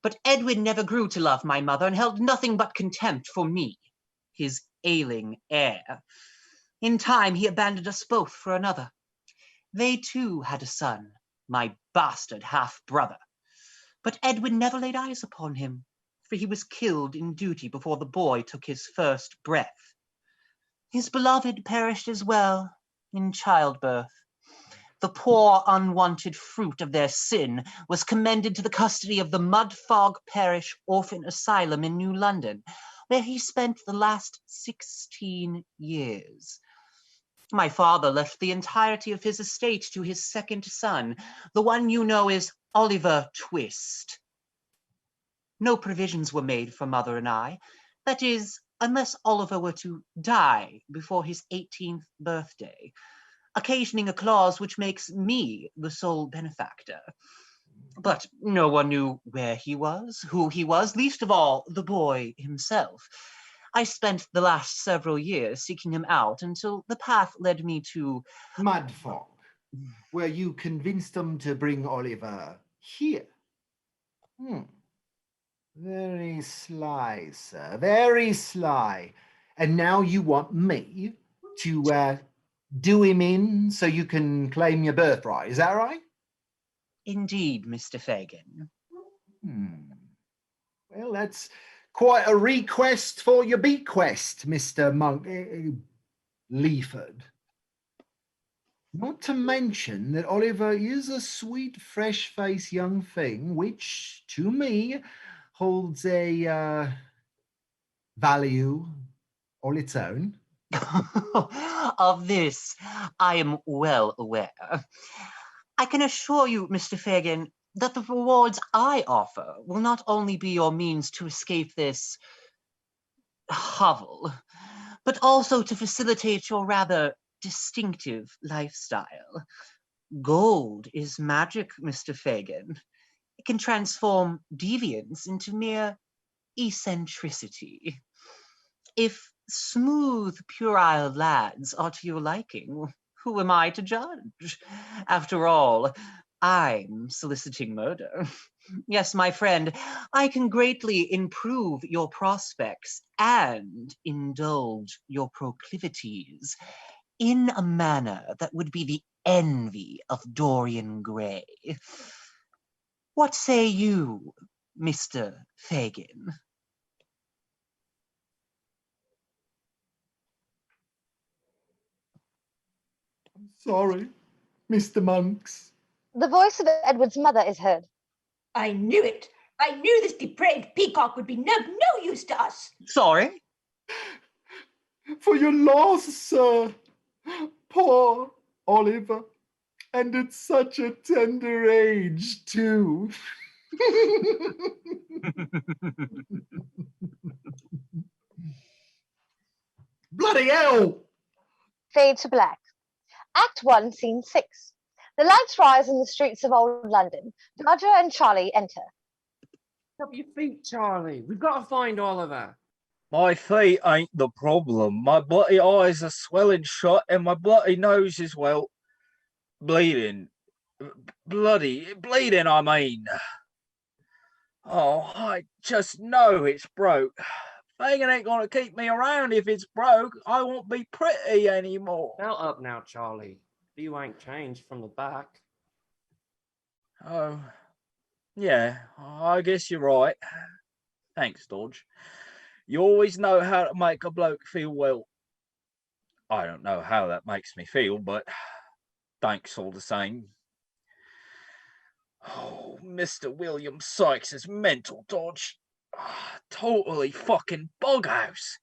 But Edwin never grew to love my mother and held nothing but contempt for me, his ailing heir. In time, he abandoned us both for another. They too had a son, my bastard half-brother. But Edwin never laid eyes upon him, for he was killed in duty before the boy took his first breath. His beloved perished as well in childbirth. The poor unwanted fruit of their sin was commended to the custody of the Mudfog Parish Orphan Asylum in New London, where he spent the last 16 years. My father left the entirety of his estate to his second son, the one you know as Oliver Twist. No provisions were made for Mother and I, that is, unless Oliver were to die before his 18th birthday, occasioning a clause which makes me the sole benefactor. But no one knew where he was, who he was, least of all the boy himself. I spent the last several years seeking him out until the path led me to Mudfog, where you convinced them to bring Oliver here. Very sly, sir, very sly. And now you want me to do him in so you can claim your birthright, is that right? Indeed, Mr. Fagin. Well, that's quite a request for your bequest, Mr. Leaford. Not to mention that Oliver is a sweet, fresh-faced young thing, which, to me, holds a value all its own. Of this, I am well aware. I can assure you, Mr. Fagin, that the rewards I offer will not only be your means to escape this hovel, but also to facilitate your rather distinctive lifestyle. Gold is magic, Mr. Fagin. It can transform deviance into mere eccentricity. If smooth, puerile lads are to your liking, who am I to judge? After all, I'm soliciting murder. Yes, my friend, I can greatly improve your prospects and indulge your proclivities in a manner that would be the envy of Dorian Gray. What say you, Mr. Fagin? Sorry, Mr. Monks. The voice of Edward's mother is heard. I knew it. I knew this depraved peacock would be no use to us. Sorry? For your loss, sir. Poor Oliver. And at such a tender age, too. Bloody hell! Fade to black. Act 1, Scene 6. The lights rise in the streets of old London. Dodger and Charlie enter. Up your feet, Charlie. We've got to find Oliver. My feet ain't the problem. My bloody eyes are swelling shut and my bloody nose is, well, bleeding. Bleeding, I mean. Oh, I just know it's broke. Fagin ain't gonna keep me around if it's broke. I won't be pretty anymore. Belt up now, Charlie. You ain't changed from the back. Oh, yeah, I guess you're right. Thanks, Dodge. You always know how to make a bloke feel well. I don't know how that makes me feel, but thanks all the same. Oh, Mr. William Sykes is mental, Dodge. Totally fucking boghouse.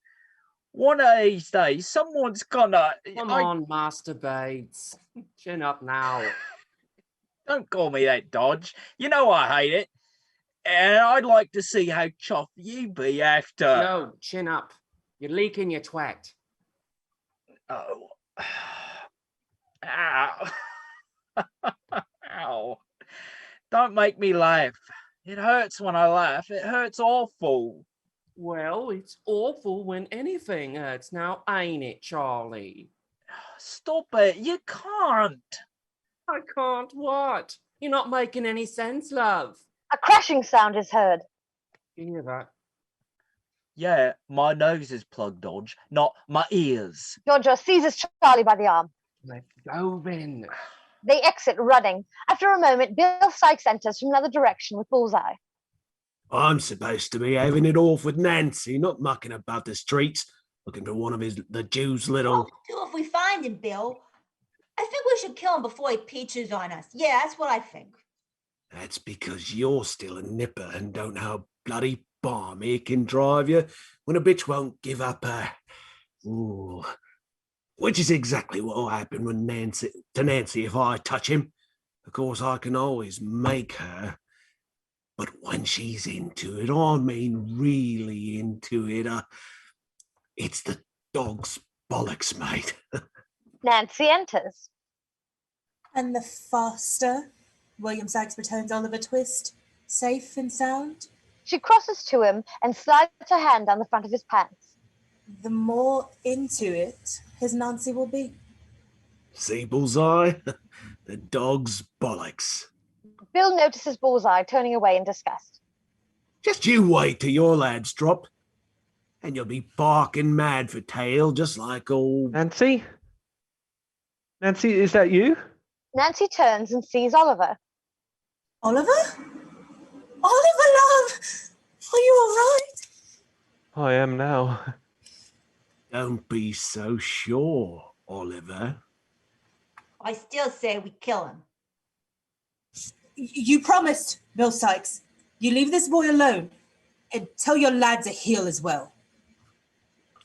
One of these days, someone's gonna... Come on, Master Bates. Chin up now. Don't call me that, Dodge. You know I hate it. And I'd like to see how chuffed you be after... No, chin up. You're leaking your twat. Oh. Ow. Ow. Don't make me laugh. It hurts when I laugh. It hurts awful. Well, it's awful when anything hurts now, ain't it, Charlie? Stop it. You can't. I can't what? You're not making any sense, love. A crashing sound is heard. You hear that? Yeah, my nose is plugged, Dodge, not my ears. Dodger seizes Charlie by the arm. Let's go then. They exit running. After a moment, Bill Sykes enters from another direction with Bullseye. I'm supposed to be having it off with Nancy, not mucking about the streets, looking for one of the Jew's little... Do if we find him, Bill. I think we should kill him before he peaches on us. Yeah, that's what I think. That's because you're still a nipper and don't know how bloody balmy it can drive you when a bitch won't give up her. Ooh. Which is exactly what will happen when Nancy if I touch him. Of course, I can always make her. But when she's into it, I mean really into it, it's the dog's bollocks, mate. Nancy enters. And the faster William Sykes returns Oliver Twist, safe and sound, She crosses to him and slides her hand down the front of his pants. the more into it his Nancy will be. See, Bullseye? The dog's bollocks. Bill notices Bullseye turning away in disgust. Just you wait till your lads drop, and you'll be barking mad for tail, just like old... Nancy? Nancy, is that you? Nancy turns and sees Oliver. Oliver? Oliver, love! Are you all right? I am now. Don't be so sure, Oliver. I still say we kill him. You promised, Bill Sykes. You leave this boy alone and tell your lads to heal as well.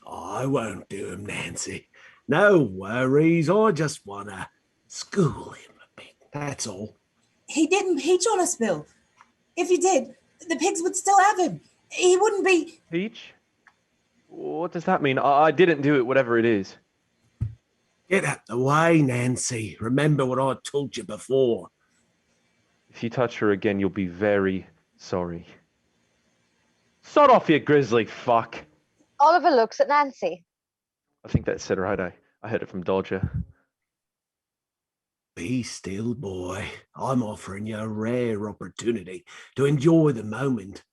I won't do him, Nancy. No worries. I just want to school him a bit, that's all. He didn't peach on us, Bill. If he did, the pigs would still have him. He wouldn't be... Peach? What does that mean? I didn't do it, whatever it is. Get out the way, Nancy. Remember what I told you before. If you touch her again, you'll be very sorry. Sod off, you grizzly fuck. Oliver looks at Nancy. I think that said right. I heard it from Dodger. Be still, boy. I'm offering you a rare opportunity to enjoy the moment.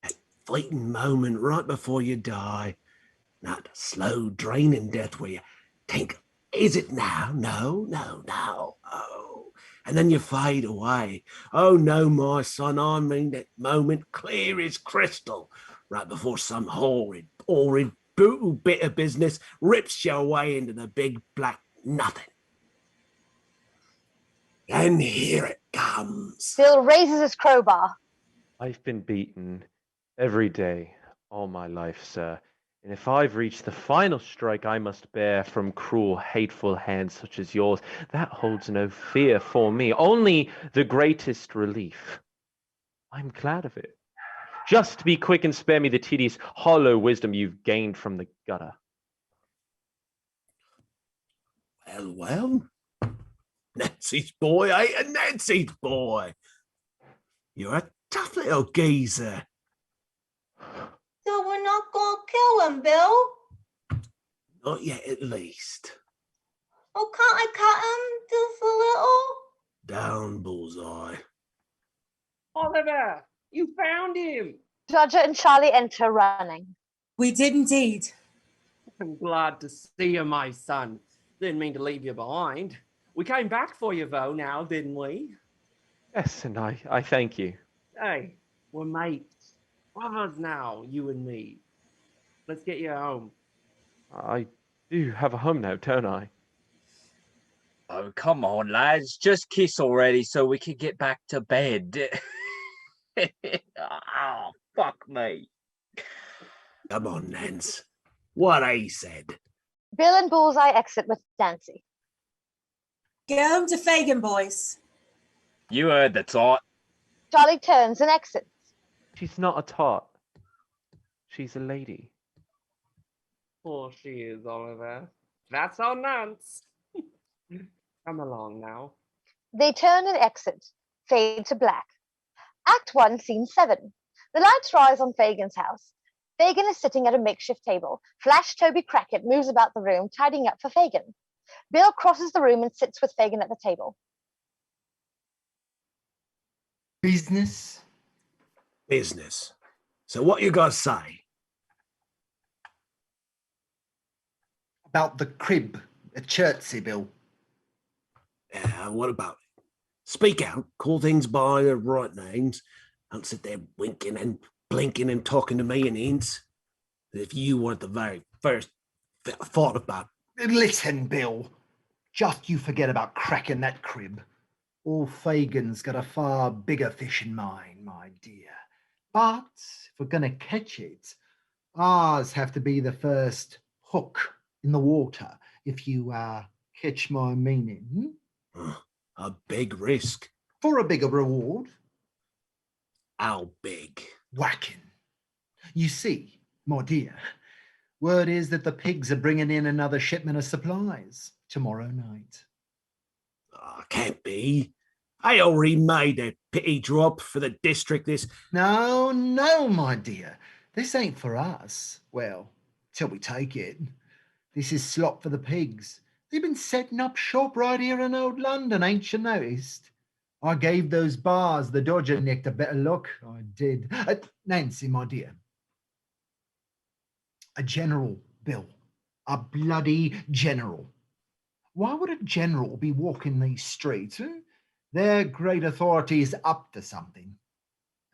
That fleeting moment right before you die. Not slow, draining death where you think, is it now? No. Oh. And then you fade away. Oh, no, my son, I mean that moment clear as crystal, right before some horrid, brutal bit of business rips you away into the big black nothing. And here it comes. Bill raises his crowbar. I've been beaten every day all my life, sir. And if I've reached the final strike I must bear from cruel, hateful hands such as yours, that holds no fear for me, only the greatest relief. I'm glad of it. Just be quick and spare me the tedious, hollow wisdom you've gained from the gutter. Well. Nancy's boy ain't a Nancy's boy. You're a tough little geezer. So we're not gonna kill him, Bill? Not yet, at least. Oh, can't I cut him just a little? Down, Bullseye. Oliver, you found him. Dodger and Charlie enter running. We did indeed. I'm glad to see you, my son. Didn't mean to leave you behind. We came back for you, though, now, didn't we? Yes, and I thank you. Hey, we're mates. Brothers now, you and me. Let's get you home. I do have a home now, don't I? Oh, come on, lads. Just kiss already so we can get back to bed. Oh, fuck me. Come on, Nance. What I said. Bill and Bullseye exit with Nancy. Get home to Fagin, boys. You heard the tot. Charlie turns and exits. She's not a tot. She's a lady. Poor she is, Oliver. That's our Nance. Come along now. They turn and exit. Fade to black. Act 1, Scene 7. The lights rise on Fagin's house. Fagin is sitting at a makeshift table. Flash Toby Crackett moves about the room, tidying up for Fagin. Bill crosses the room and sits with Fagin at the table. Business? Business. So what you got to say? About the crib at Chertsey, Bill. What about it? Speak out, call things by their right names. Don't sit there winking and blinking and talking to me in hints. If you weren't the very first thought about it. Listen, Bill. Just you forget about cracking that crib. Old Fagin's got a far bigger fish in mind, my dear. But if we're going to catch it, ours have to be the first hook in the water, if you catch my meaning. A big risk. For a bigger reward. How big? Whacking. You see, my dear, word is that the pigs are bringing in another shipment of supplies tomorrow night. Can't be. I already made a pity drop for the district this... No, my dear. This ain't for us. Well, till we take it. This is slop for the pigs. They've been setting up shop right here in old London, ain't you noticed? I gave those bars the Dodger nicked a better look. I did. Nancy, my dear. A general, Bill. A bloody general. Why would a general be walking these streets? Their great authority is up to something.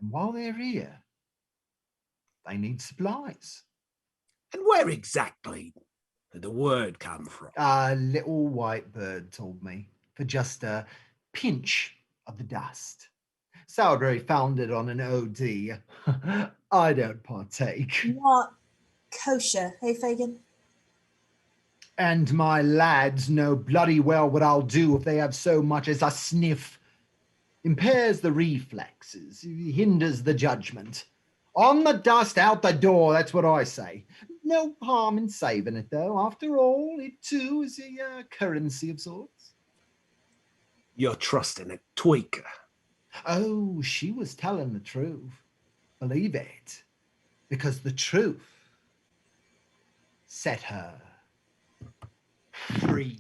And while they're here, they need supplies. And where exactly did the word come from? A little white bird told me, for just a pinch of the dust. Sourdough found it on an OD. I don't partake. Not kosher, hey Fagin? And my lads know bloody well what I'll do if they have so much as a sniff. Impairs the reflexes, hinders the judgment. On the dust, out the door, that's what I say. No harm in saving it, though. After all, it too is a currency of sorts. You're trusting a tweaker. Oh, she was telling the truth. Believe it. Because the truth set her free.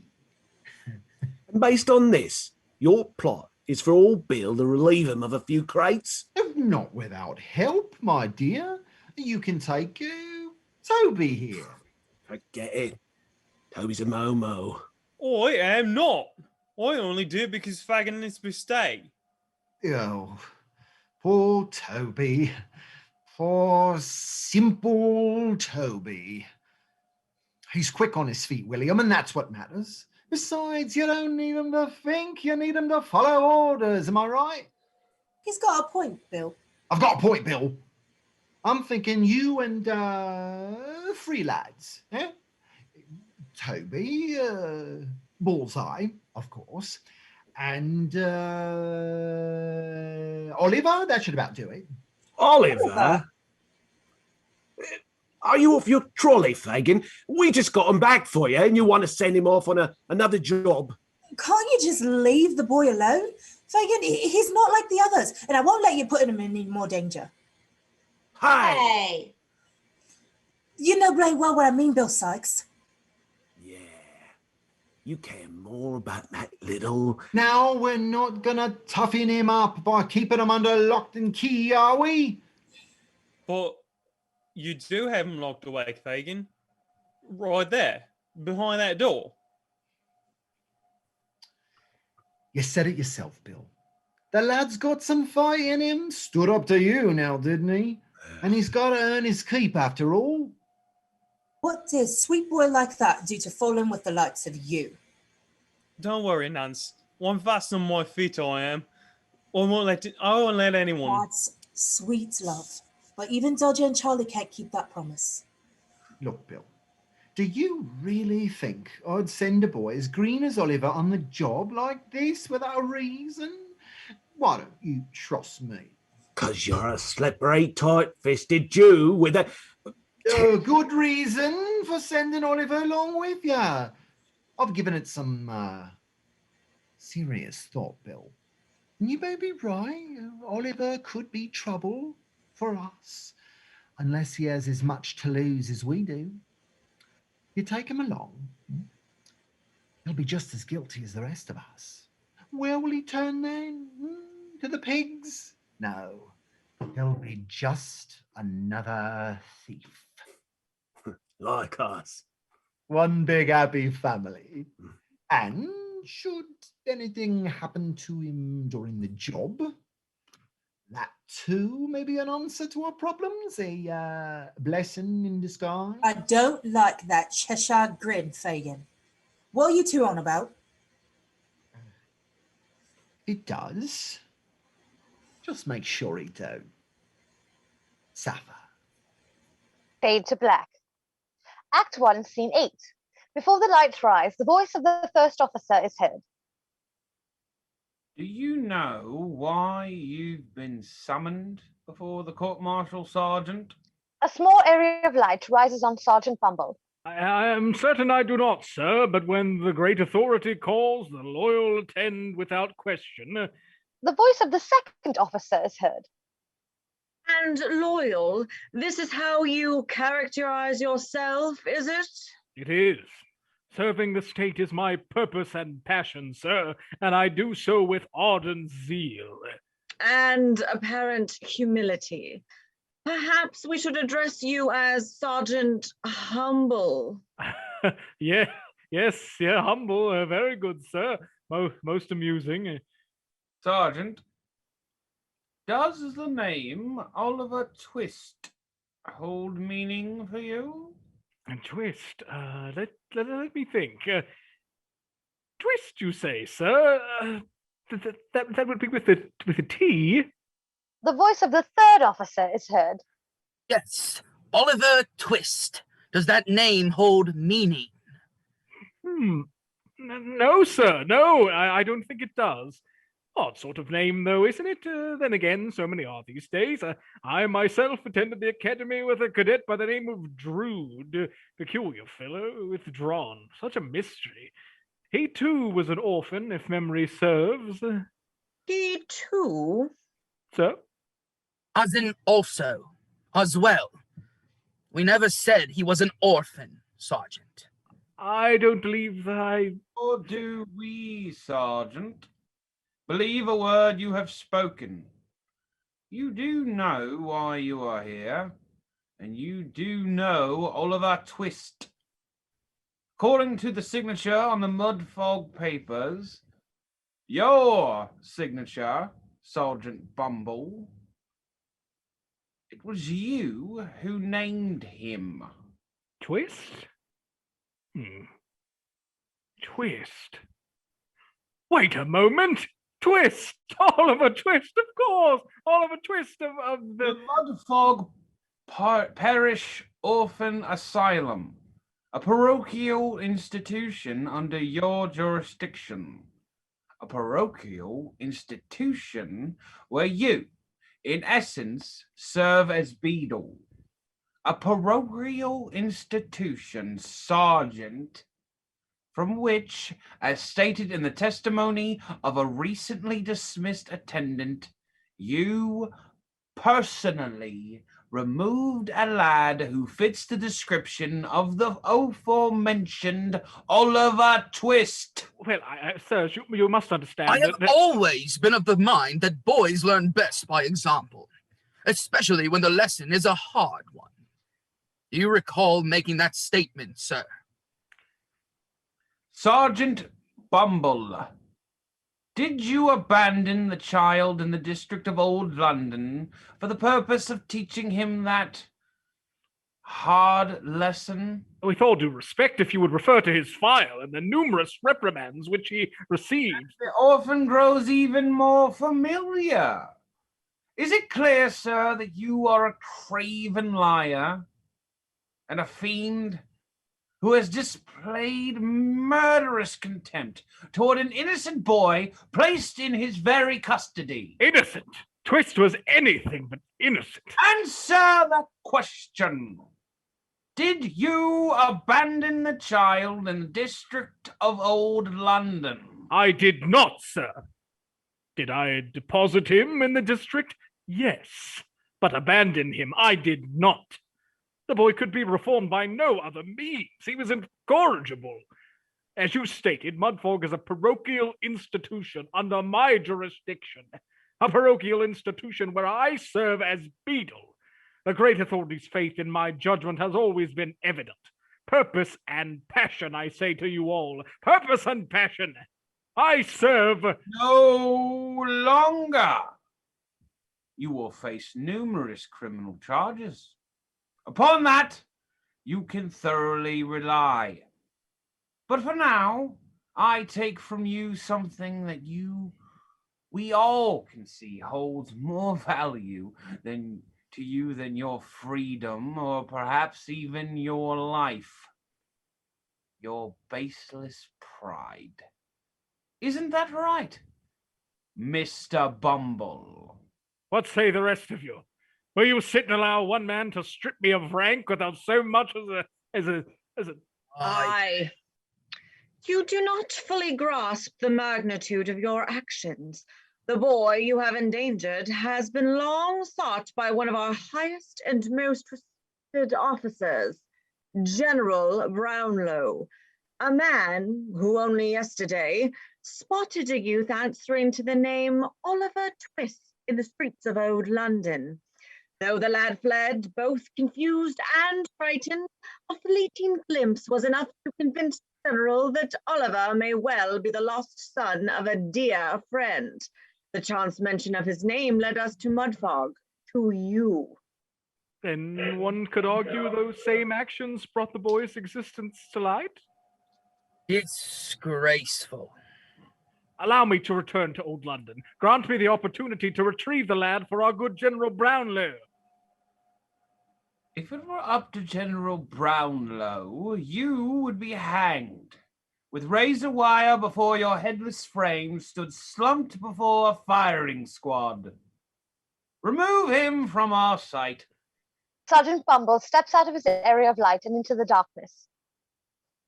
And based on this, your plot is for old Bill to relieve him of a few crates? Not without help, my dear. You can take Toby here. Forget it. Toby's a Momo. I am not. I only do it because Fagin needs to stay. Oh, poor Toby. Poor simple Toby. He's quick on his feet, William, and that's what matters. Besides, you don't need him to think, you need him to follow orders, am I right? He's got a point, Bill. I've got a point, Bill. I'm thinking you and three lads, eh? Toby, Bullseye, of course, and Oliver, that should about do it. Oliver? Are you off your trolley, Fagin? We just got him back for you and you want to send him off on another job? Can't you just leave the boy alone? Fagin, he's not like the others, and I won't let you put him in any more danger. Hey! You know very well what I mean, Bill Sykes. Yeah. You care more about that little... Now we're not gonna toughen him up by keeping him under lock and key, are we? But you do have him locked away, Fagin. Right there, behind that door. You said it yourself, Bill. The lad's got some fight in him. Stood up to you now, didn't he? And he's got to earn his keep after all. What did a sweet boy like that do to fall in with the likes of you? Don't worry, Nance. I'm fast on my feet, I am. I won't let anyone. That's sweet love. But even Dodger and Charlie can't keep that promise. Look, Bill, do you really think I'd send a boy as green as Oliver on the job like this without a reason? Why don't you trust me? 'Cause you're a slippery, tight-fisted Jew with a... Good reason for sending Oliver along with you. I've given it some serious thought, Bill. And you may be right. Oliver could be trouble for us, unless he has as much to lose as we do. You take him along, he'll be just as guilty as the rest of us. Where will he turn then? To the pigs? No, He'll be just another thief. Like us. One big happy family. And should anything happen to him during the job, that too may be an answer to our problems, a blessing in disguise. I don't like that Cheshire grin, Fagin. What are you two on about? It does. Just make sure he don't suffer. Fade to black. Act 1, Scene 8. Before the lights rise, the voice of the first officer is heard. Do you know why you've been summoned before the court-martial, Sergeant? A small area of light rises on Sergeant Bumble. I am certain I do not, sir, but when the great authority calls, the loyal attend without question. The voice of the second officer is heard. And loyal, this is how you characterize yourself, is it? It is. Serving the state is my purpose and passion, sir, and I do so with ardent zeal. And apparent humility. Perhaps we should address you as Sergeant Humble. Yes, humble, very good, sir. Most amusing. Sergeant, does the name Oliver Twist hold meaning for you? And Twist, let me think. Twist, you say, sir? That would be with a T. The voice of the third officer is heard. Yes, Oliver Twist. Does that name hold meaning? No, sir, no, I don't think it does. Odd sort of name, though, isn't it? Then again, so many are these days. I myself attended the academy with a cadet by the name of Drood. Peculiar fellow, withdrawn. Such a mystery. He, too, was an orphan, if memory serves. He, too? So? As in also, as well. We never said he was an orphan, Sergeant. I don't believe Or do we, Sergeant? Believe a word you have spoken. You do know why you are here, and you do know Oliver Twist. According to the signature on the Mudfog papers, your signature, Sergeant Bumble, it was you who named him. Twist? Twist. Wait a moment! Twist! Oliver Twist, of course! Oliver Twist of the Mudfog Parish Orphan Asylum, a parochial institution under your jurisdiction. A parochial institution where you, in essence, serve as beadle. A parochial institution, Sergeant, from which, as stated in the testimony of a recently dismissed attendant, you personally removed a lad who fits the description of the aforementioned Oliver Twist. Well, sir, you must understand I have always been of the mind that boys learn best by example, especially when the lesson is a hard one. Do you recall making that statement, sir? Sergeant Bumble, did you abandon the child in the district of Old London for the purpose of teaching him that hard lesson? With all due respect, if you would refer to his file and the numerous reprimands which he received. The orphan grows even more familiar. Is it clear, sir, that you are a craven liar and a fiend who has displayed murderous contempt toward an innocent boy placed in his very custody? Innocent? Twist was anything but innocent. Answer that question. Did you abandon the child in the district of Old London? I did not, sir. Did I deposit him in the district? Yes. But abandon him I did not. The boy could be reformed by no other means. He was incorrigible. As you stated, Mudfog is a parochial institution under my jurisdiction. a parochial institution where I serve as beadle. The great authority's faith in my judgment has always been evident. Purpose and passion, I say to you all. Purpose and passion. I serve. No longer. You will face numerous criminal charges. Upon that, you can thoroughly rely. But for now, I take from you something that we all can see holds more value than your freedom, or perhaps even your life. Your baseless pride. Isn't that right, Mr. Bumble? What say the rest of you? Will you sit and allow one man to strip me of rank without so much as a... Aye. You do not fully grasp the magnitude of your actions. The boy you have endangered has been long sought by one of our highest and most respected officers, General Brownlow, a man who only yesterday spotted a youth answering to the name Oliver Twist in the streets of Old London. Though the lad fled, both confused and frightened, a fleeting glimpse was enough to convince the General that Oliver may well be the lost son of a dear friend. The chance mention of his name led us to Mudfog, to you. Then one could argue those same actions brought the boy's existence to light? Disgraceful. Allow me to return to Old London. Grant me the opportunity to retrieve the lad for our good General Brownlow. If it were up to General Brownlow, you would be hanged, with razor wire before your headless frame stood slumped before a firing squad. Remove him from our sight. Sergeant Bumble steps out of his area of light and into the darkness.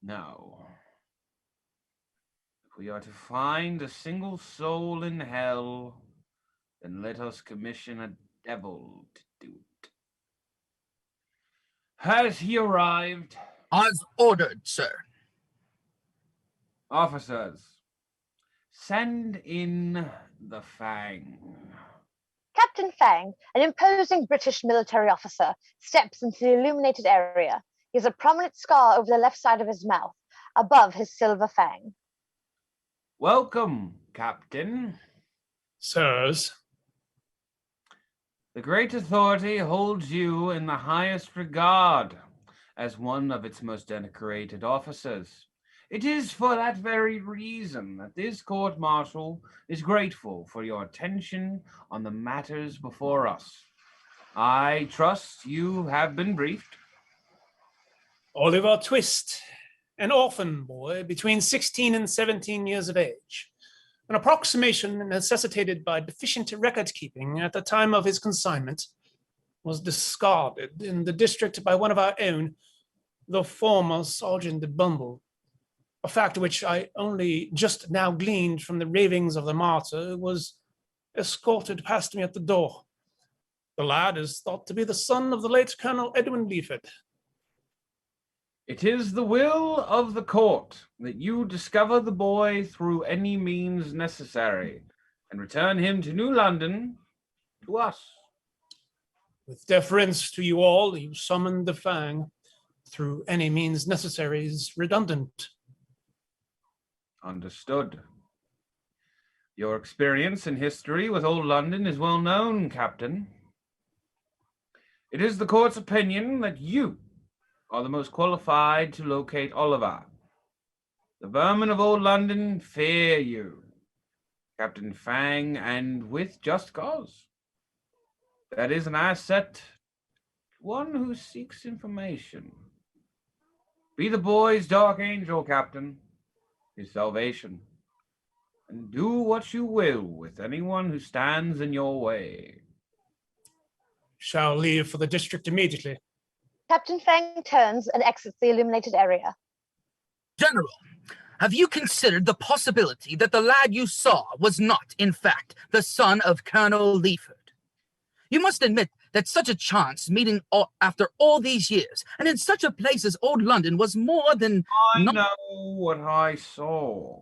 No. If we are to find a single soul in hell, then let us commission a devil to do it. Has he arrived? As ordered, sir. Officers, send in the Fang. Captain Fang, an imposing British military officer, steps into the illuminated area. He has a prominent scar over the left side of his mouth, above his silver fang. Welcome, Captain. Sirs. The great authority holds you in the highest regard as one of its most decorated officers. It is for that very reason that this court-martial is grateful for your attention on the matters before us. I trust you have been briefed. Oliver Twist, an orphan boy between 16 and 17 years of age. An approximation necessitated by deficient record-keeping at the time of his consignment, was discarded in the district by one of our own, the former Sergeant Bumble. A fact which I only just now gleaned from the ravings of the martyr, who was escorted past me at the door. The lad is thought to be the son of the late Colonel Edwin Leaford. It is the will of the court that you discover the boy through any means necessary and return him to New London, to us. With deference to you all, you summoned the Fang. Through any means necessary is redundant. Understood. Your experience in history with Old London is well known, Captain. It is the court's opinion that you are the most qualified to locate Oliver. The vermin of Old London fear you, Captain Fang, and with just cause. That is an asset to one who seeks information. Be the boy's dark angel, Captain, his salvation, and do what you will with anyone who stands in your way. Shall leave for the district immediately. Captain Fang turns and exits the illuminated area. General, have you considered the possibility that the lad you saw was not, in fact, the son of Colonel Leaford? You must admit that such a chance meeting after all these years, and in such a place as Old London, was more than... I know what I saw.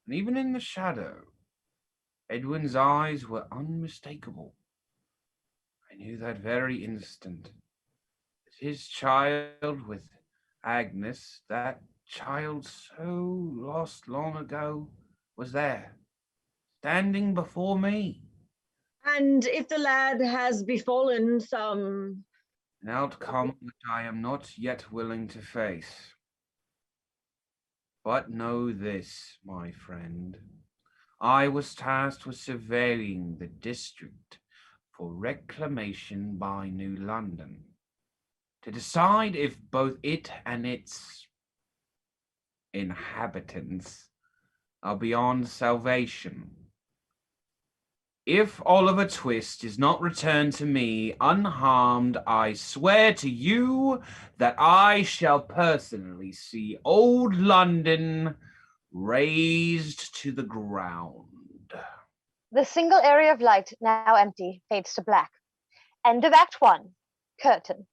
And even in the shadow, Edwin's eyes were unmistakable. I knew that very instant that his child with Agnes, that child so lost long ago, was there, standing before me. And if the lad has befallen some... An outcome which I am not yet willing to face. But know this, my friend. I was tasked with surveying the district for reclamation by New London, to decide if both it and its inhabitants are beyond salvation. If Oliver Twist is not returned to me unharmed, I swear to you that I shall personally see old London razed to the ground. The single area of light, now empty, fades to black. End of Act 1. Curtain.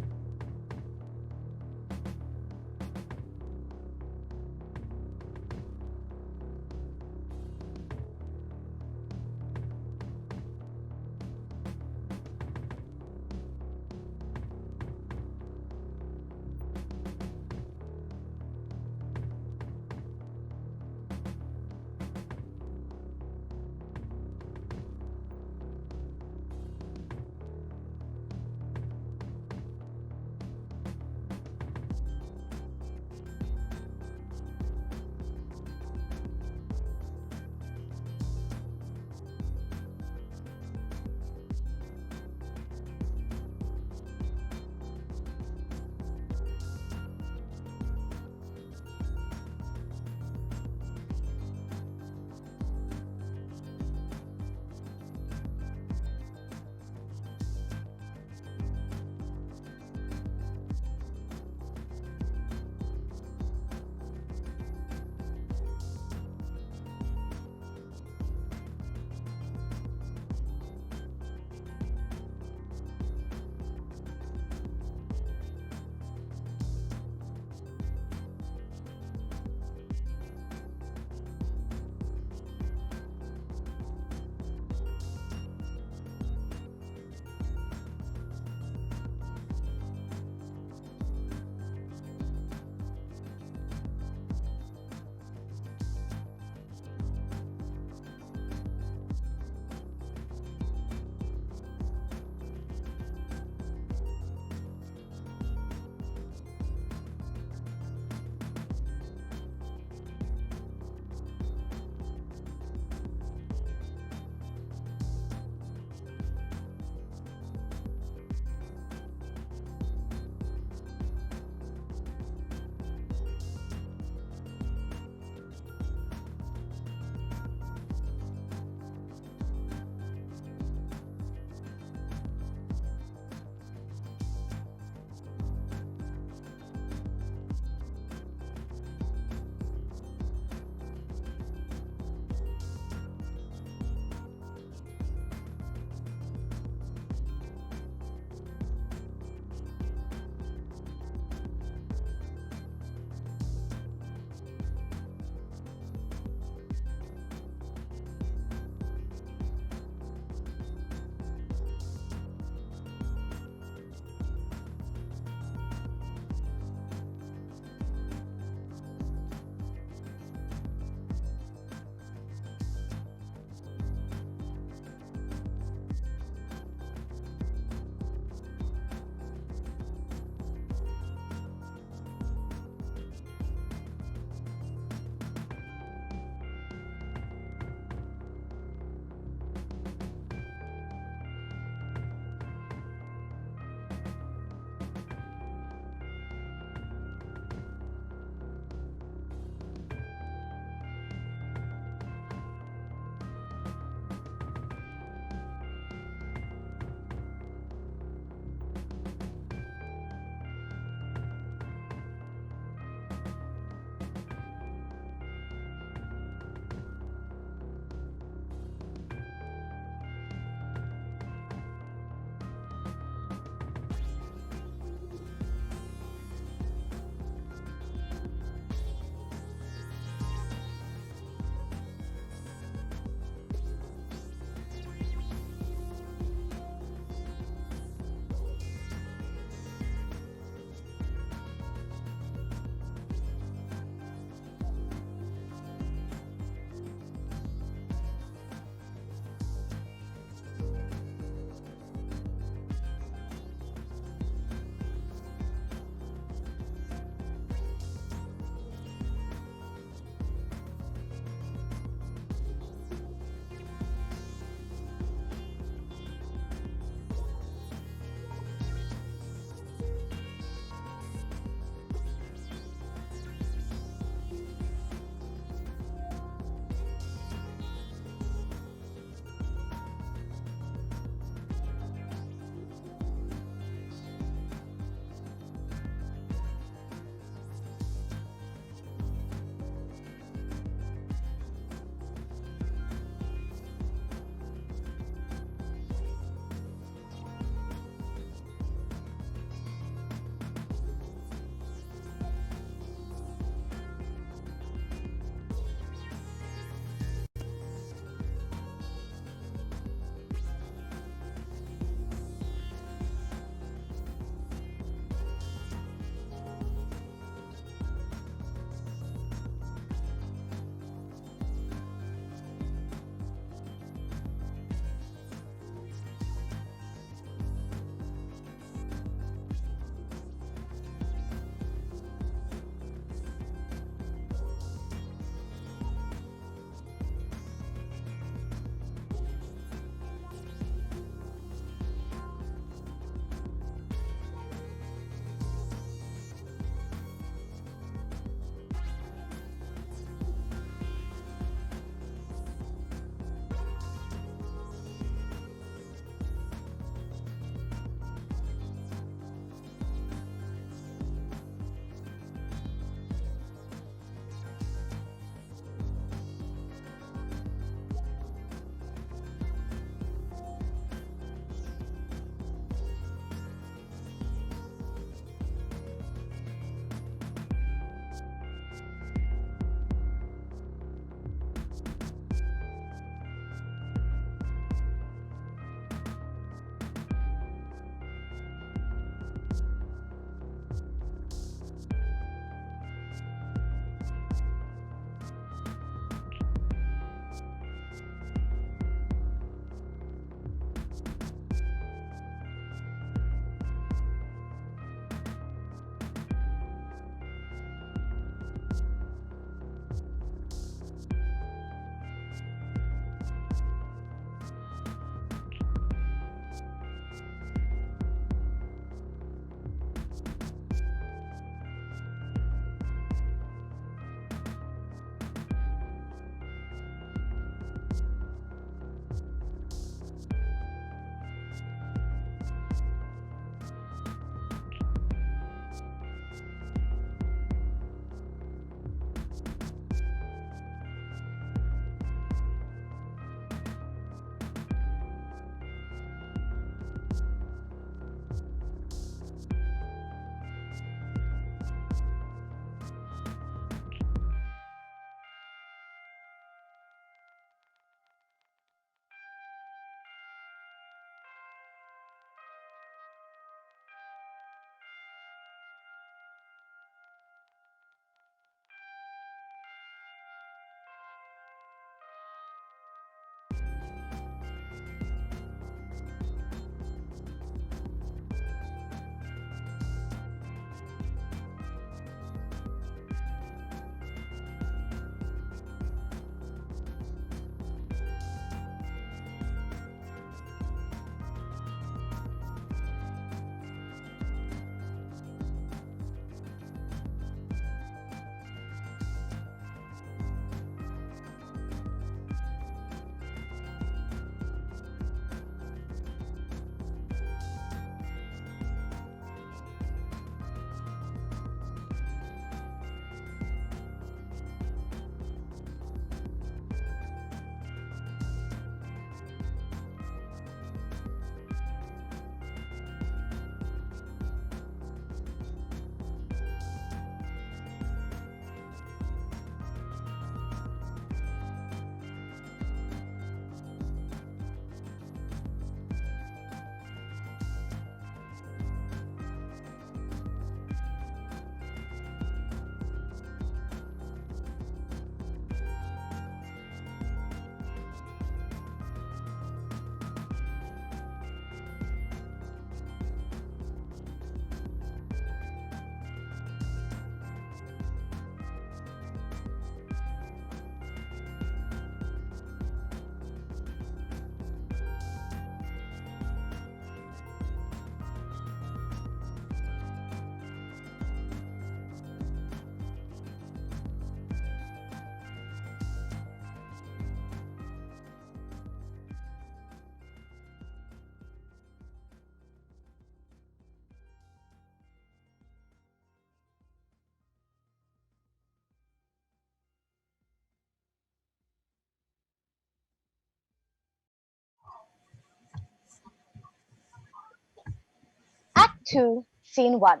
2, Scene 1.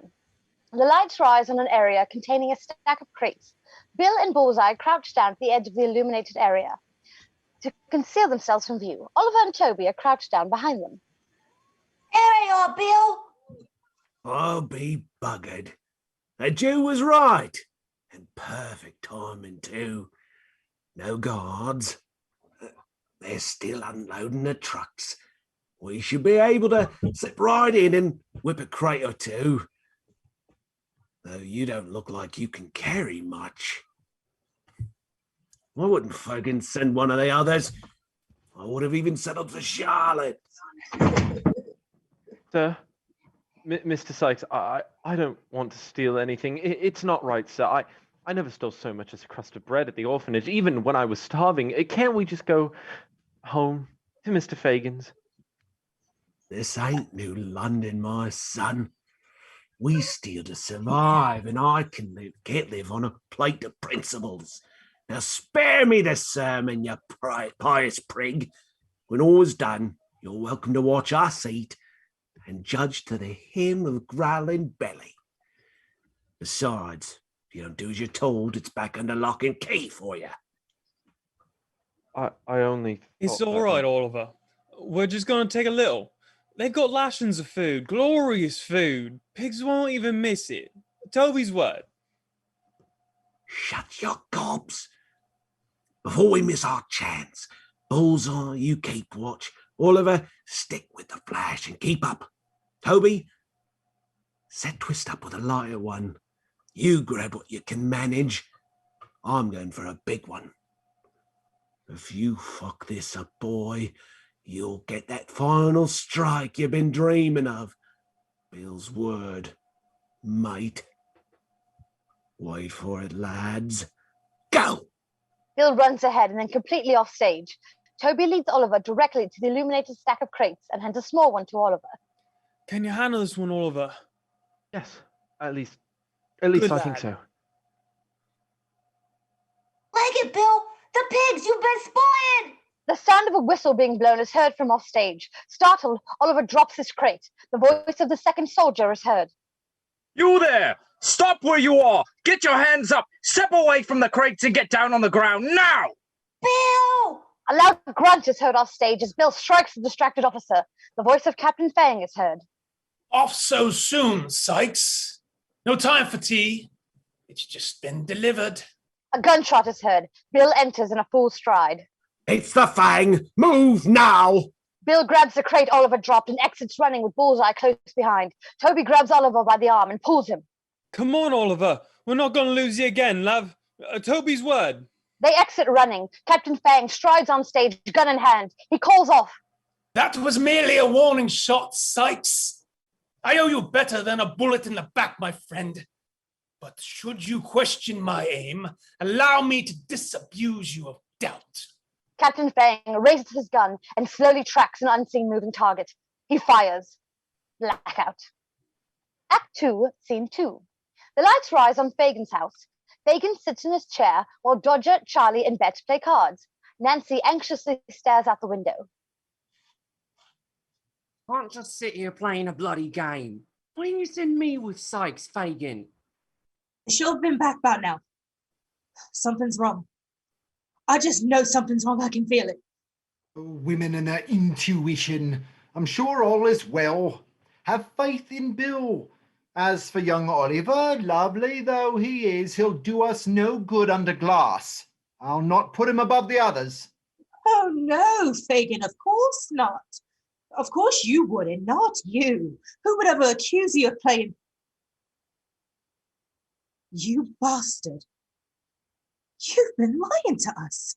The lights rise on an area containing a stack of crates. Bill and Bullseye crouch down at the edge of the illuminated area to conceal themselves from view. Oliver and Toby are crouched down behind them. Here they are, Bill. I'll be buggered. The Jew was right. And perfect timing, too. No guards. They're still unloading the trucks. We should be able to slip right in and whip a crate or two. Though you don't look like you can carry much. Why wouldn't Fogan send one of the others? I would have even settled for Charlotte. Sir, Mr. Sykes, I don't want to steal anything. It's not right, sir. I never stole so much as a crust of bread at the orphanage, even when I was starving. Can't we just go home to Mr. Fagan's? This ain't New London, my son. We steal to survive, and I can't live on a plate of principles. Now spare me the sermon, you pious prig. When all's done, you're welcome to watch us eat and judge to the hymn of growling belly. Besides, if you don't do as you're told, it's back under lock and key for you. I only... It's all right, Oliver. We're just going to take a little. They've got rations of food, glorious food. Pigs won't even miss it. Toby's word. Shut your gobs. Before we miss our chance, Bullseye, you keep watch. Oliver, stick with the flash and keep up. Toby, set Twist up with a lighter one. You grab what you can manage. I'm going for a big one. If you fuck this up, boy, you'll get that final strike you've been dreaming of. Bill's word, mate. Wait for it, lads. Go! Bill runs ahead and then completely off stage. Toby leads Oliver directly to the illuminated stack of crates and hands a small one to Oliver. Can you handle this one, Oliver? Yes, at least I think so. Leg it, Bill. The pigs, you've been spotted. The sound of a whistle being blown is heard from off stage. Startled, Oliver drops his crate. The voice of the second soldier is heard. You there! Stop where you are! Get your hands up! Step away from the crates and get down on the ground now! Bill! A loud grunt is heard off stage as Bill strikes the distracted officer. The voice of Captain Fang is heard. Off so soon, Sykes. No time for tea. It's just been delivered. A gunshot is heard. Bill enters in a full stride. It's the Fang! Move now! Bill grabs the crate Oliver dropped and exits running with Bullseye close behind. Toby grabs Oliver by the arm and pulls him. Come on, Oliver. We're not going to lose you again, love. Toby's word. They exit running. Captain Fang strides on stage, gun in hand. He calls off. That was merely a warning shot, Sykes. I owe you better than a bullet in the back, my friend. But should you question my aim, allow me to disabuse you of doubt. Captain Fang raises his gun and slowly tracks an unseen moving target. He fires. Blackout. Act 2, Scene 2. The lights rise on Fagan's house. Fagan sits in his chair while Dodger, Charlie, and Bet play cards. Nancy anxiously stares out the window. Can't just sit here playing a bloody game. Why didn't you send me with Sykes, Fagin? They should have been back by now. Something's wrong. I just know something's wrong. I can feel it. Oh, women and their intuition. I'm sure all is well. Have faith in Bill. As for young Oliver, lovely though he is, he'll do us no good under glass. I'll not put him above the others. Oh no, Fagin, of course not. Of course you wouldn't, not you. Who would ever accuse you of playing? You bastard. You've been lying to us.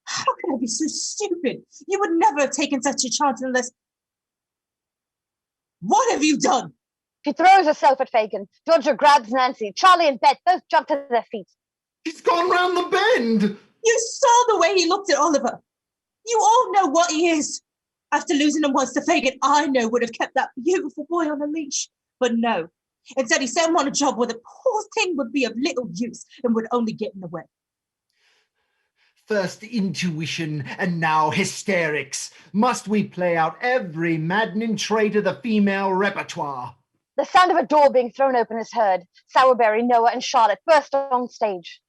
How could I be so stupid? You would never have taken such a chance unless... What have you done? She throws herself at Fagin. Dodger grabs Nancy. Charlie and Bet both jump to their feet. He's gone round the bend. You saw the way he looked at Oliver. You all know what he is. After losing him once to Fagin, I know would have kept that beautiful boy on a leash. But no. Instead, he sent him on a job where the poor thing would be of little use and would only get in the way. First intuition and now hysterics. Must we play out every maddening trait of the female repertoire? The sound of a door being thrown open is heard. Sourberry, Noah, and Charlotte burst on stage.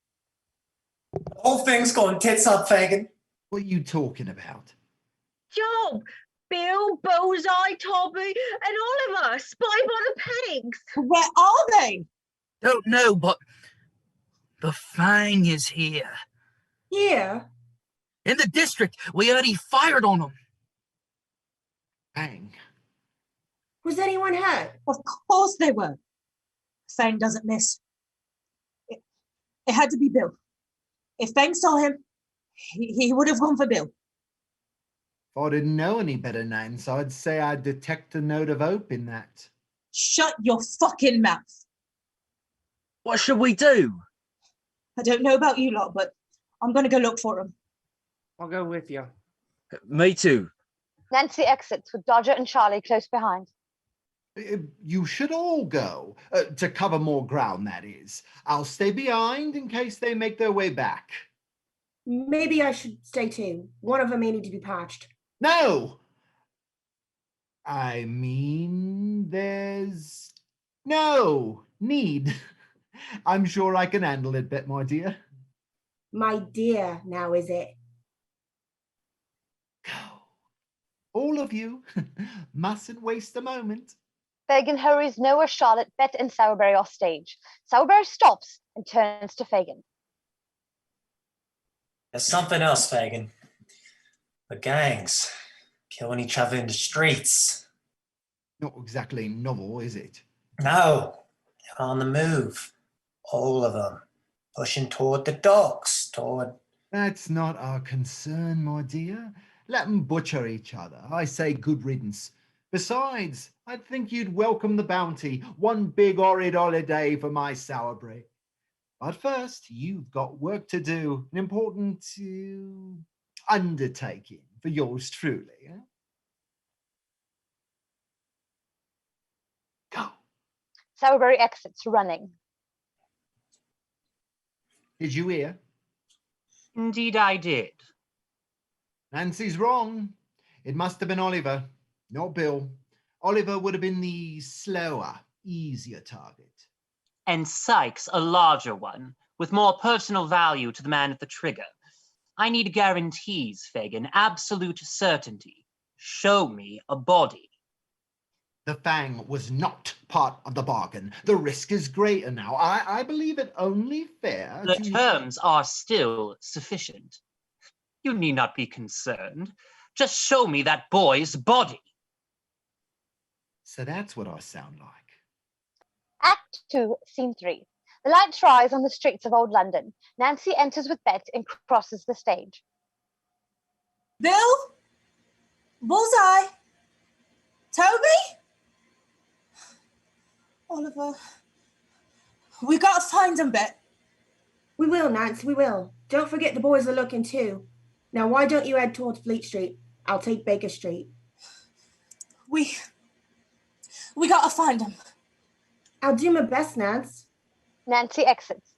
All things gone tits up, Fagin. What are you talking about? Job, Bill, Bullseye, Toby, and Oliver, spied by the pigs. Where are they? Don't know, but the Fang is here. Here? In the district. We heard he fired on them. Fang? Was anyone hurt? Of course they were. Fang doesn't miss. It had to be Bill. If Fang saw him, he would have gone for Bill. If I didn't know any better names, I'd say I detect a note of hope in that. Shut your fucking mouth. What should we do? I don't know about you lot, but I'm going to go look for him. I'll go with you. Me too. Nancy exits with Dodger and Charlie close behind. You should all go, to cover more ground, that is. I'll stay behind in case they make their way back. Maybe I should stay too. One of them may need to be patched. No! I mean, there's no need. I'm sure I can handle it, Bet, my dear. My dear, now is it? All of you mustn't waste a moment. Fagin hurries Noah, Charlotte, Bet, and Sourberry off stage. Sourberry stops and turns to Fagin. There's something else, Fagin. The gangs killing each other in the streets. Not exactly novel, is it? No, they're on the move. All of them. Pushing toward the docks, toward... That's not our concern, my dear. Let them butcher each other. I say good riddance. Besides, I think you'd welcome the bounty. One big horrid holiday for my Sourberry. But first, you've got work to do. An important undertaking for yours truly. Eh? Go. Sourberry exits, running. Did you hear? Indeed I did. Nancy's wrong. It must have been Oliver, not Bill. Oliver would have been the slower, easier target. And Sykes a larger one, with more personal value to the man at the trigger. I need guarantees, Fagin, absolute certainty. Show me a body. The Fang was not part of the bargain. The risk is greater now. I believe it only fair The to... terms are still sufficient. You need not be concerned. Just show me that boy's body. So that's what I sound like. Act 2, Scene 3. The lights rise on the streets of Old London. Nancy enters with Bet and crosses the stage. Bill? Bullseye? Toby? Oliver? We gotta find him, Bet. We will, Nance, we will. Don't forget the boys are looking too. Now, why don't you head towards Fleet Street? I'll take Baker Street. We gotta find him. I'll do my best, Nance. Nancy exits.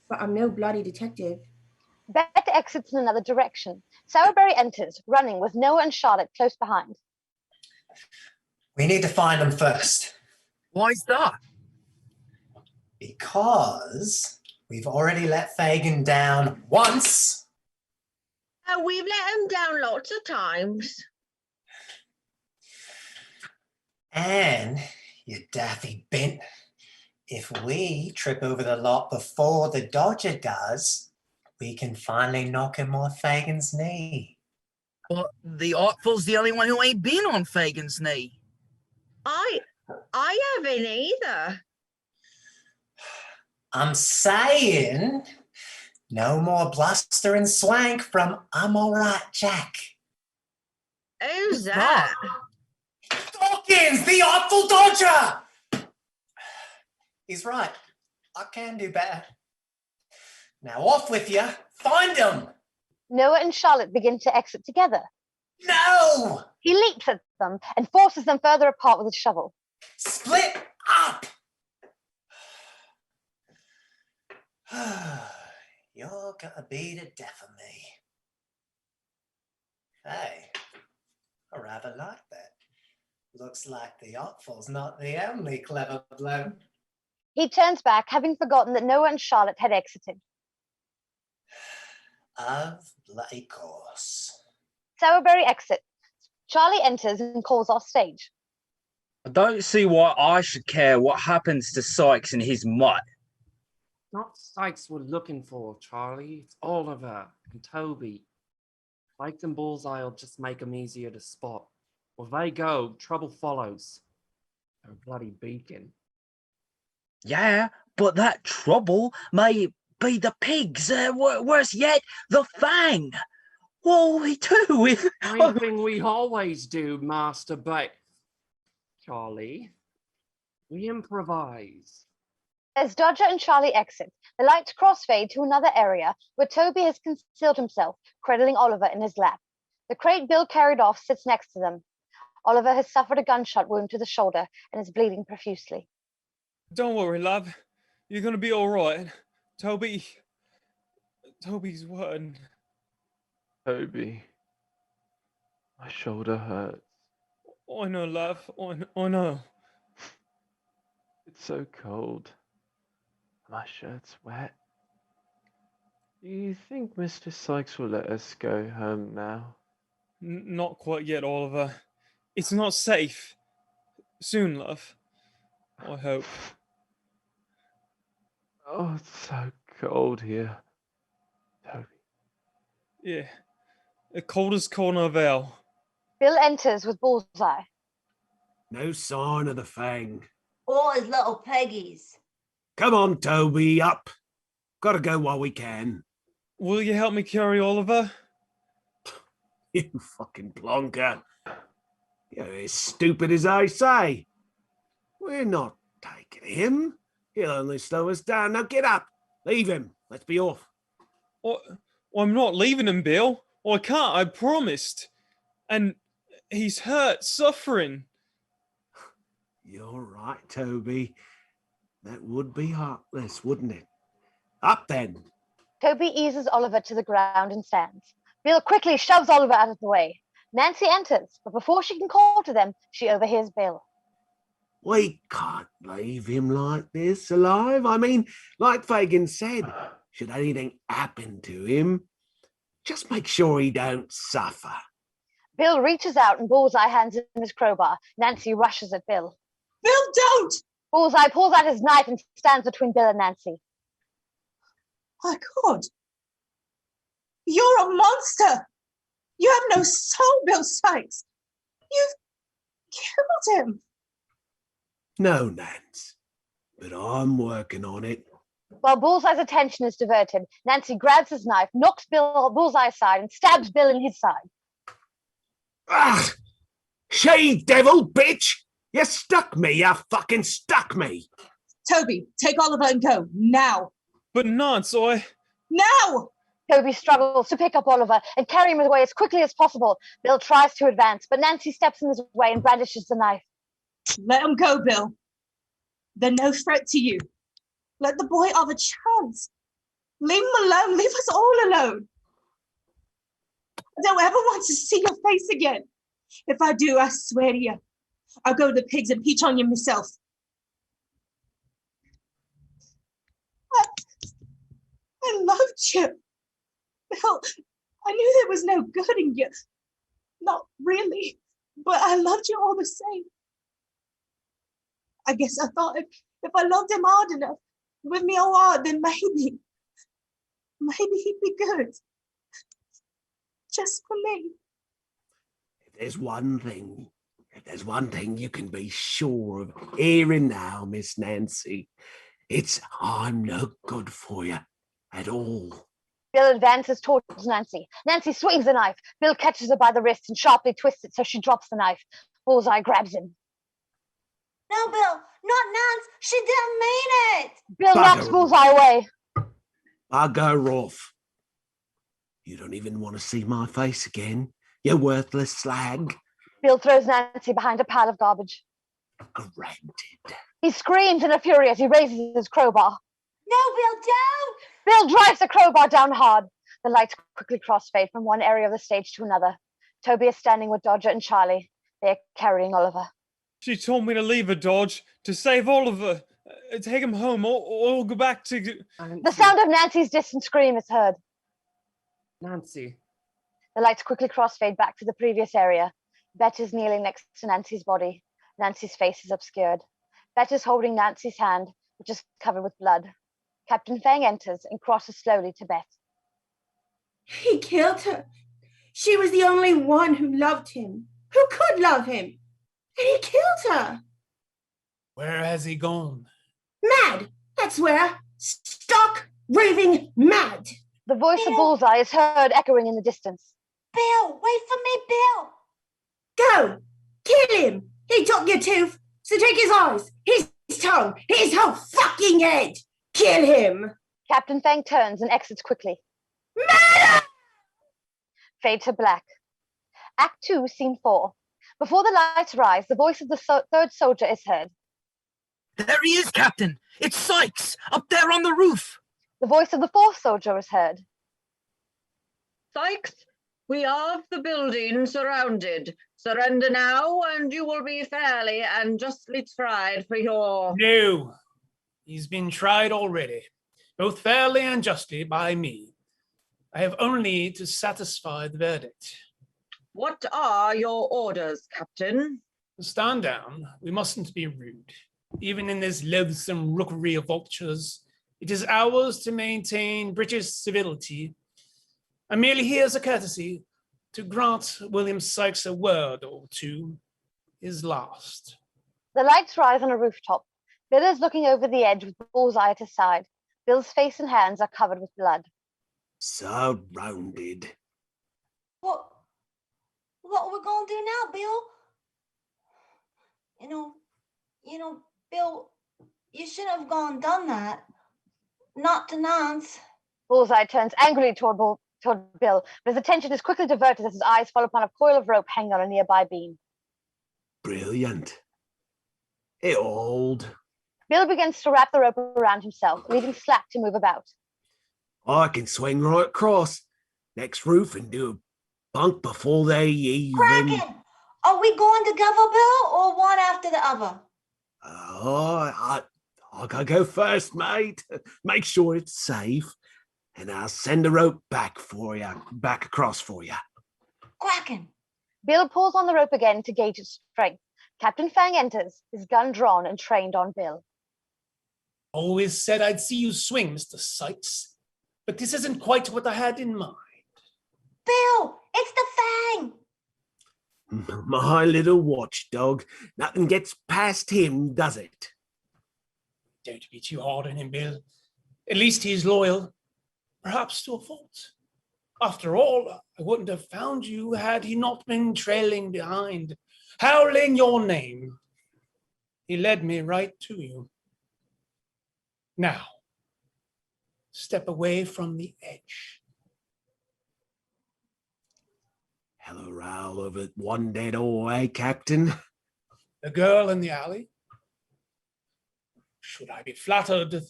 But I'm no bloody detective. Bet exits in another direction. Sourberry enters, running with Noah and Charlotte close behind. We need to find them first. Why's that? Because we've already let Fagin down once. Oh, we've let him down lots of times. And, you daffy bint, if we trip over the lot before the Dodger does, we can finally knock him off Fagin's knee. But the Artful's the only one who ain't been on Fagin's knee. I haven't either. I'm saying, no more bluster and swank from I'm all right, Jack. Who's that? Dawkins, the Artful Dodger! He's right. I can do better. Now off with you. Find him. Noah and Charlotte begin to exit together. No! He leaps at them and forces them further apart with his shovel. Split up! You're gonna be the death of me. Hey, I rather like that. Looks like the Artful's not the only clever bloke. He turns back, having forgotten that Noah and Charlotte had exited. Of bloody course. Sowerberry exits. Charlie enters and calls off stage. I don't see why I should care what happens to Sykes and his mutt. Not Sykes we're looking for, Charlie. It's Oliver and Toby. Sykes and Bullseye will just make them easier to spot. Where they go, trouble follows. They're a bloody beacon. Yeah, but that trouble may be the pigs. Worse yet, the Fang. What'll we do if... Same thing we always do, Master Charlie. We improvise. As Dodger and Charlie exit, the lights crossfade to another area where Toby has concealed himself, cradling Oliver in his lap. The crate Bill carried off sits next to them. Oliver has suffered a gunshot wound to the shoulder and is bleeding profusely. Don't worry, love. You're gonna be all right. Toby's one. Toby, my shoulder hurts. I know, love. I know. It's so cold. My shirt's wet. Do you think Mr. Sykes will let us go home now? Not quite yet, Oliver. It's not safe. Soon, love. I hope. Oh, it's so cold here. Toby. Yeah. The coldest corner of hell. Bill enters with Bullseye. No sign of the Fang. Or his little piggies. Come on, Toby, up. Gotta go while we can. Will you help me carry Oliver? You fucking plonker. You're as stupid as I say. We're not taking him. He'll only slow us down. Now get up. Leave him. Let's be off. I'm not leaving him, Bill. I can't, I promised. And he's hurt, suffering. You're right, Toby. That would be heartless, wouldn't it? Up then. Toby eases Oliver to the ground and stands. Bill quickly shoves Oliver out of the way. Nancy enters, but before she can call to them, she overhears Bill. We can't leave him like this alive. I mean, like Fagin said, should anything happen to him, just make sure he don't suffer. Bill reaches out and Bullseye hands him his crowbar. Nancy rushes at Bill. Bill, don't! Bullseye pulls out his knife and stands between Bill and Nancy. My God. You're a monster. You have no soul, Bill Sykes. You've killed him. No, Nance, but I'm working on it. While Bullseye's attention is diverted, Nancy grabs his knife, knocks Bullseye aside, and stabs Bill in his side. Ah! She-devil, bitch! You stuck me, you fucking stuck me! Toby, take Oliver and go, now! But Nance, Now! Toby struggles to pick up Oliver and carry him away as quickly as possible. Bill tries to advance, but Nancy steps in his way and brandishes the knife. Let him go, Bill. They're no threat to you. Let the boy have a chance. Leave him alone. Leave us all alone. I don't ever want to see your face again. If I do, I swear to you, I'll go to the pigs and peach on you myself. I loved you. Bill, I knew there was no good in you. Not really, but I loved you all the same. I guess I thought if I loved him hard enough, with me all hard, then maybe he'd be good. Just for me. If there's one thing you can be sure of hearing now, Miss Nancy, it's I'm no good for you at all. Bill advances towards Nancy. Nancy swings the knife. Bill catches her by the wrist and sharply twists it so she drops the knife. Bullseye grabs him. No, Bill, not Nance. She didn't mean it. Bill knocks Bullseye away. Bugger off. You don't even want to see my face again, you worthless slag. Bill throws Nancy behind a pile of garbage. Granted. He screams in a fury as he raises his crowbar. No, Bill, don't! Bill drives the crowbar down hard. The lights quickly crossfade from one area of the stage to another. Toby is standing with Dodger and Charlie. They are carrying Oliver. She told me to leave her, Dodge, to save Oliver. Take him home or go back to... The sound of Nancy's distant scream is heard. Nancy. The lights quickly crossfade back to the previous area. Bet is kneeling next to Nancy's body. Nancy's face is obscured. Bet is holding Nancy's hand, which is covered with blood. Captain Fang enters and crosses slowly to Bet. He killed her. She was the only one who loved him, who could love him. And he killed her. Where has he gone? Mad, that's where. Stark, raving mad. The voice of Bullseye is heard echoing in the distance. Bill, wait for me, Bill. Go, kill him. He took your tooth, so take his eyes, his tongue, his whole fucking head. Kill him. Captain Fang turns and exits quickly. Murder! Fade to black. Act 2, Scene 4. Before the lights rise, the voice of the third soldier is heard. There he is, Captain! It's Sykes, up there on the roof! The voice of the fourth soldier is heard. Sykes, we have the building surrounded. Surrender now, and you will be fairly and justly tried for your... No. He's been tried already, both fairly and justly by me. I have only to satisfy the verdict. What are your orders, Captain? Stand down. We mustn't be rude. Even in this loathsome rookery of vultures, it is ours to maintain British civility. I'm merely here as a courtesy to grant William Sykes a word or two, his last. The lights rise on a rooftop. Bill is looking over the edge with Bullseye at his side. Bill's face and hands are covered with blood. Surrounded. What are we gonna do now, Bill? You know, Bill, you shouldn't have gone and done that. Not to Nance. Bullseye turns angrily toward Bill, but his attention is quickly diverted as his eyes fall upon a coil of rope hanging on a nearby beam. Brilliant. It hold. Bill begins to wrap the rope around himself, leaving slack to move about. I can swing right across next roof and do a bunk before they even... Kraken! Are we going together, Bill, or one after the other? I gotta go first, mate. Make sure it's safe, and I'll send the rope back across for you. Kraken! Bill pulls on the rope again to gauge its strength. Captain Fang enters, his gun drawn and trained on Bill. Always said I'd see you swing, Mr. Sykes, but this isn't quite what I had in mind. Bill, it's the Fang! My little watchdog. Nothing gets past him, does it? Don't be too hard on him, Bill. At least he's loyal, perhaps to a fault. After all, I wouldn't have found you had he not been trailing behind, howling your name. He led me right to you. Now, step away from the edge. Hello, row over one dead old, eh, Captain? The girl in the alley? Should I be flattered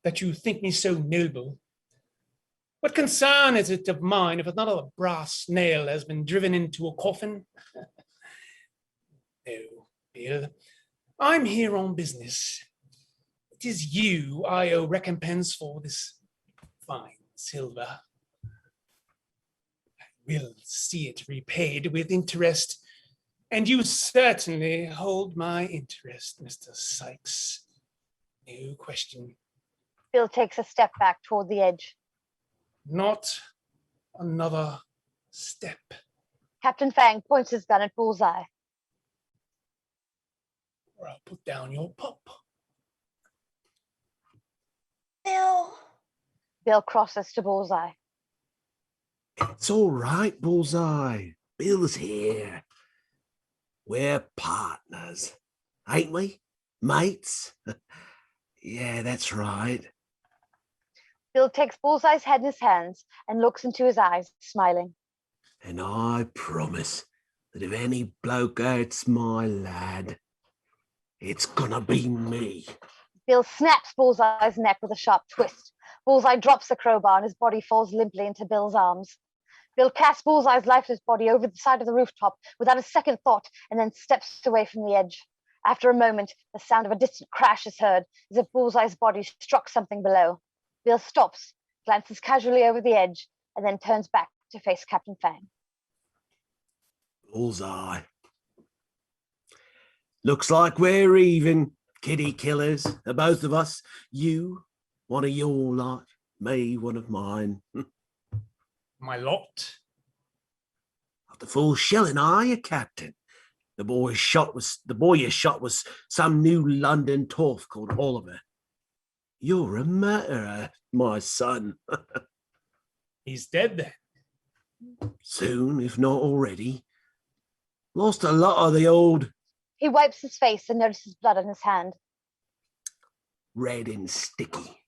that you think me so noble? What concern is it of mine if another brass nail has been driven into a coffin? No, Bill, I'm here on business. It is you I owe recompense for this fine silver. I will see it repaid with interest, and you certainly hold my interest, Mr. Sykes. No question. Bill takes a step back toward the edge. Not another step. Captain Fang points his gun at Bullseye. Or I'll put down your pup. Bill. Bill crosses to Bullseye. It's all right, Bullseye. Bill's here. We're partners, ain't we? Mates? Yeah, that's right. Bill takes Bullseye's head in his hands and looks into his eyes, smiling. And I promise that if any bloke hurts my lad, it's gonna be me. Bill snaps Bullseye's neck with a sharp twist. Bullseye drops the crowbar and his body falls limply into Bill's arms. Bill casts Bullseye's lifeless body over the side of the rooftop without a second thought and then steps away from the edge. After a moment, the sound of a distant crash is heard as if Bullseye's body struck something below. Bill stops, glances casually over the edge, and then turns back to face Captain Fang. Bullseye. Looks like we're even, kitty killers, the both of us. You, one of your lot, me, one of mine. My lot? Not the full shilling, are you, Captain? The boy you shot was some new London toff called Oliver. You're a murderer, my son. He's dead then. Soon, if not already. Lost a lot of the old He wipes his face and notices blood on his hand. red and sticky.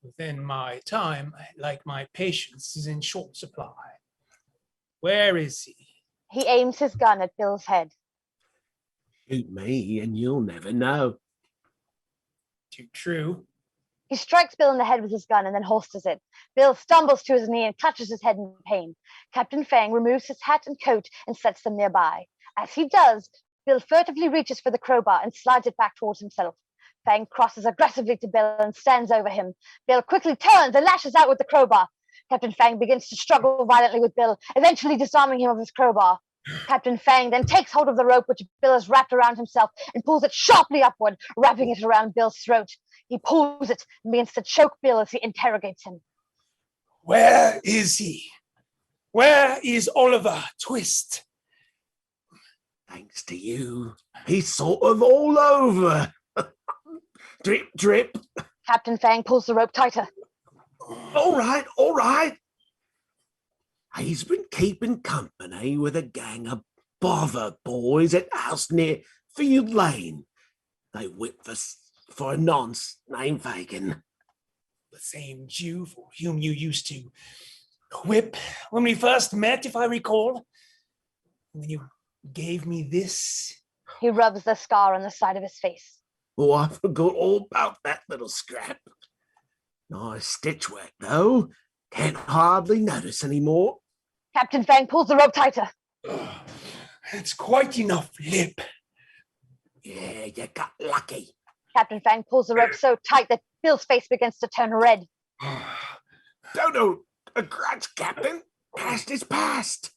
Within my time, like my patience, is in short supply. Where is he? He aims his gun at Bill's head. Shoot me and you'll never know. Too true. He strikes Bill in the head with his gun and then holsters it. Bill stumbles to his knee and clutches his head in pain. Captain Fang removes his hat and coat and sets them nearby. As he does, Bill furtively reaches for the crowbar and slides it back towards himself. Fang crosses aggressively to Bill and stands over him. Bill quickly turns and lashes out with the crowbar. Captain Fang begins to struggle violently with Bill, eventually disarming him of his crowbar. Captain Fang then takes hold of the rope which Bill has wrapped around himself and pulls it sharply upward, wrapping it around Bill's throat. He pulls it and begins to choke Bill as he interrogates him. Where is he? Where is Oliver Twist? Thanks to you, he's sort of all over. Drip, drip. Captain Fang pulls the rope tighter. All right, all right. He's been keeping company with a gang of bother boys at a house near Field Lane. They whip for a nonce named Fagin. The same Jew for whom you used to whip when we first met, if I recall. And then you gave me this. He rubs the scar on the side of his face. Oh, I forgot all about that little scrap. Nice stitch work, though. Can't hardly notice anymore. Captain Fang pulls the rope tighter. It's quite enough lip. Yeah, you got lucky. Captain Fang pulls the rope so tight that Bill's face begins to turn red. Don't know a grudge, Captain. Past is past.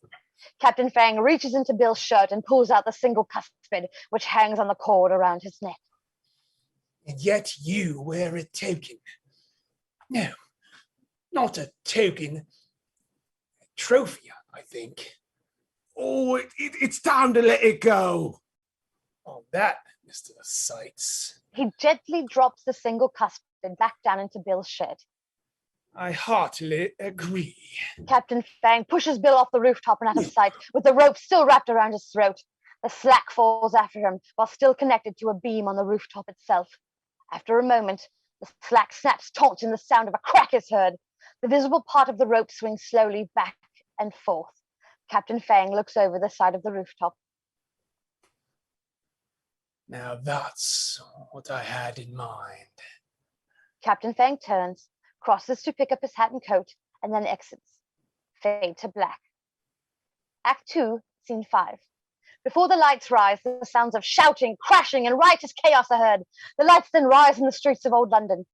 Captain Fang reaches into Bill's shirt and pulls out the single cuspid which hangs on the cord around his neck. And yet you wear a token. No, not a token. A trophy, I think. Oh, it's time to let it go. Oh, that, Mr. Sykes. He gently drops the single cuspid back down into Bill's shirt. I heartily agree. Captain Fang pushes Bill off the rooftop and out of sight, with the rope still wrapped around his throat. The slack falls after him, while still connected to a beam on the rooftop itself. After a moment, the slack snaps taut and the sound of a crack is heard. The visible part of the rope swings slowly back and forth. Captain Fang looks over the side of the rooftop. Now that's what I had in mind. Captain Fang turns, crosses to pick up his hat and coat, and then exits. Fade to black. Act 2, Scene 5. Before the lights rise, the sounds of shouting, crashing, and riotous chaos are heard. The lights then rise in the streets of Old London.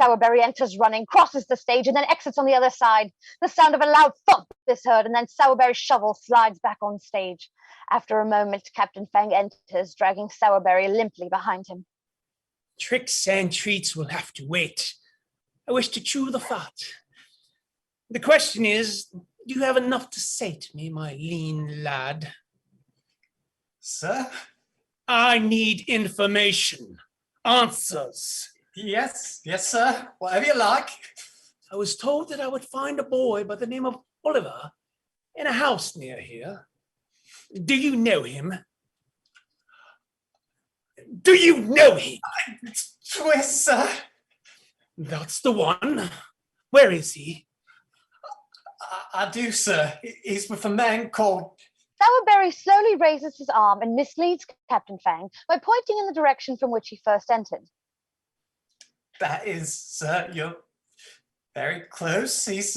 Sowerberry enters running, crosses the stage, and then exits on the other side. The sound of a loud thump is heard, and then Sowerberry's shovel slides back on stage. After a moment, Captain Fang enters, dragging Sowerberry limply behind him. Tricks and treats will have to wait. I wish to chew the fat. The question is, do you have enough to say to me, my lean lad? Sir? I need information. Answers. Yes, sir. Whatever you like. I was told that I would find a boy by the name of Oliver in a house near here. Do you know him? Do you know him? Twist, sir. That's the one. Where is he? I do, sir. He's with a man called... Sowerberry slowly raises his arm and misleads Captain Fang by pointing in the direction from which he first entered. That is, sir, you're very close. He's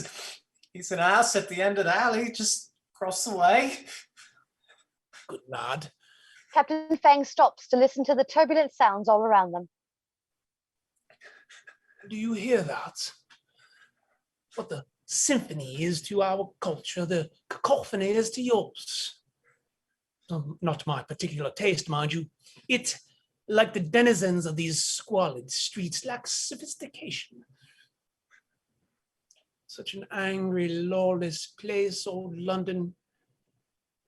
in a house at the end of the alley, just across the way. Good lad. Captain Fang stops to listen to the turbulent sounds all around them. Do you hear that? What the symphony is to our culture, the cacophony is to yours. Not my particular taste, mind you. It, like the denizens of these squalid streets, lacks sophistication. Such an angry, lawless place, old London,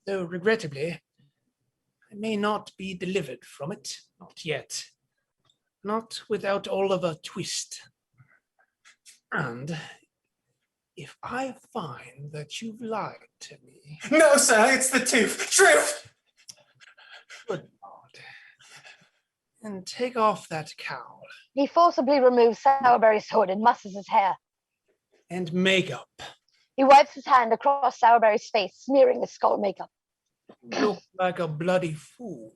though regrettably, I may not be delivered from it, not yet. Not without Oliver Twist. And if I find that you've lied to me... No, sir, it's the truth. Good Lord. And take off that cowl. He forcibly removes Sowerberry's hood and musses his hair. And makeup. He wipes his hand across Sowerberry's face, smearing his skull makeup. Look like a bloody fool.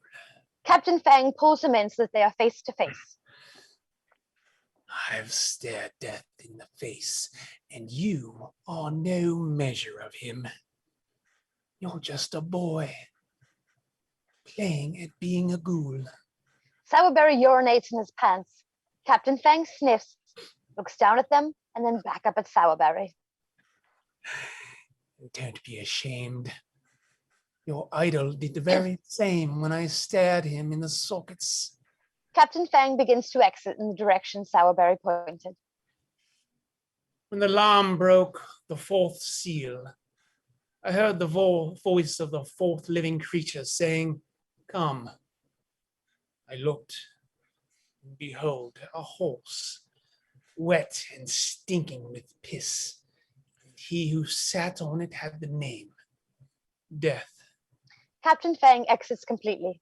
Captain Fang pulls him in so that they are face to face. I've stared death in the face, and you are no measure of him. You're just a boy, playing at being a ghoul. Sowerberry urinates in his pants. Captain Fang sniffs, looks down at them, and then back up at Sowerberry. Don't be ashamed. Your idol did the very same when I stared him in the sockets. Captain Fang begins to exit in the direction Sowerberry pointed. When the alarm broke the fourth seal, I heard the voice of the fourth living creature saying, "Come." I looked, and behold, a horse, wet and stinking with piss. And he who sat on it had the name, Death. Captain Fang exits completely.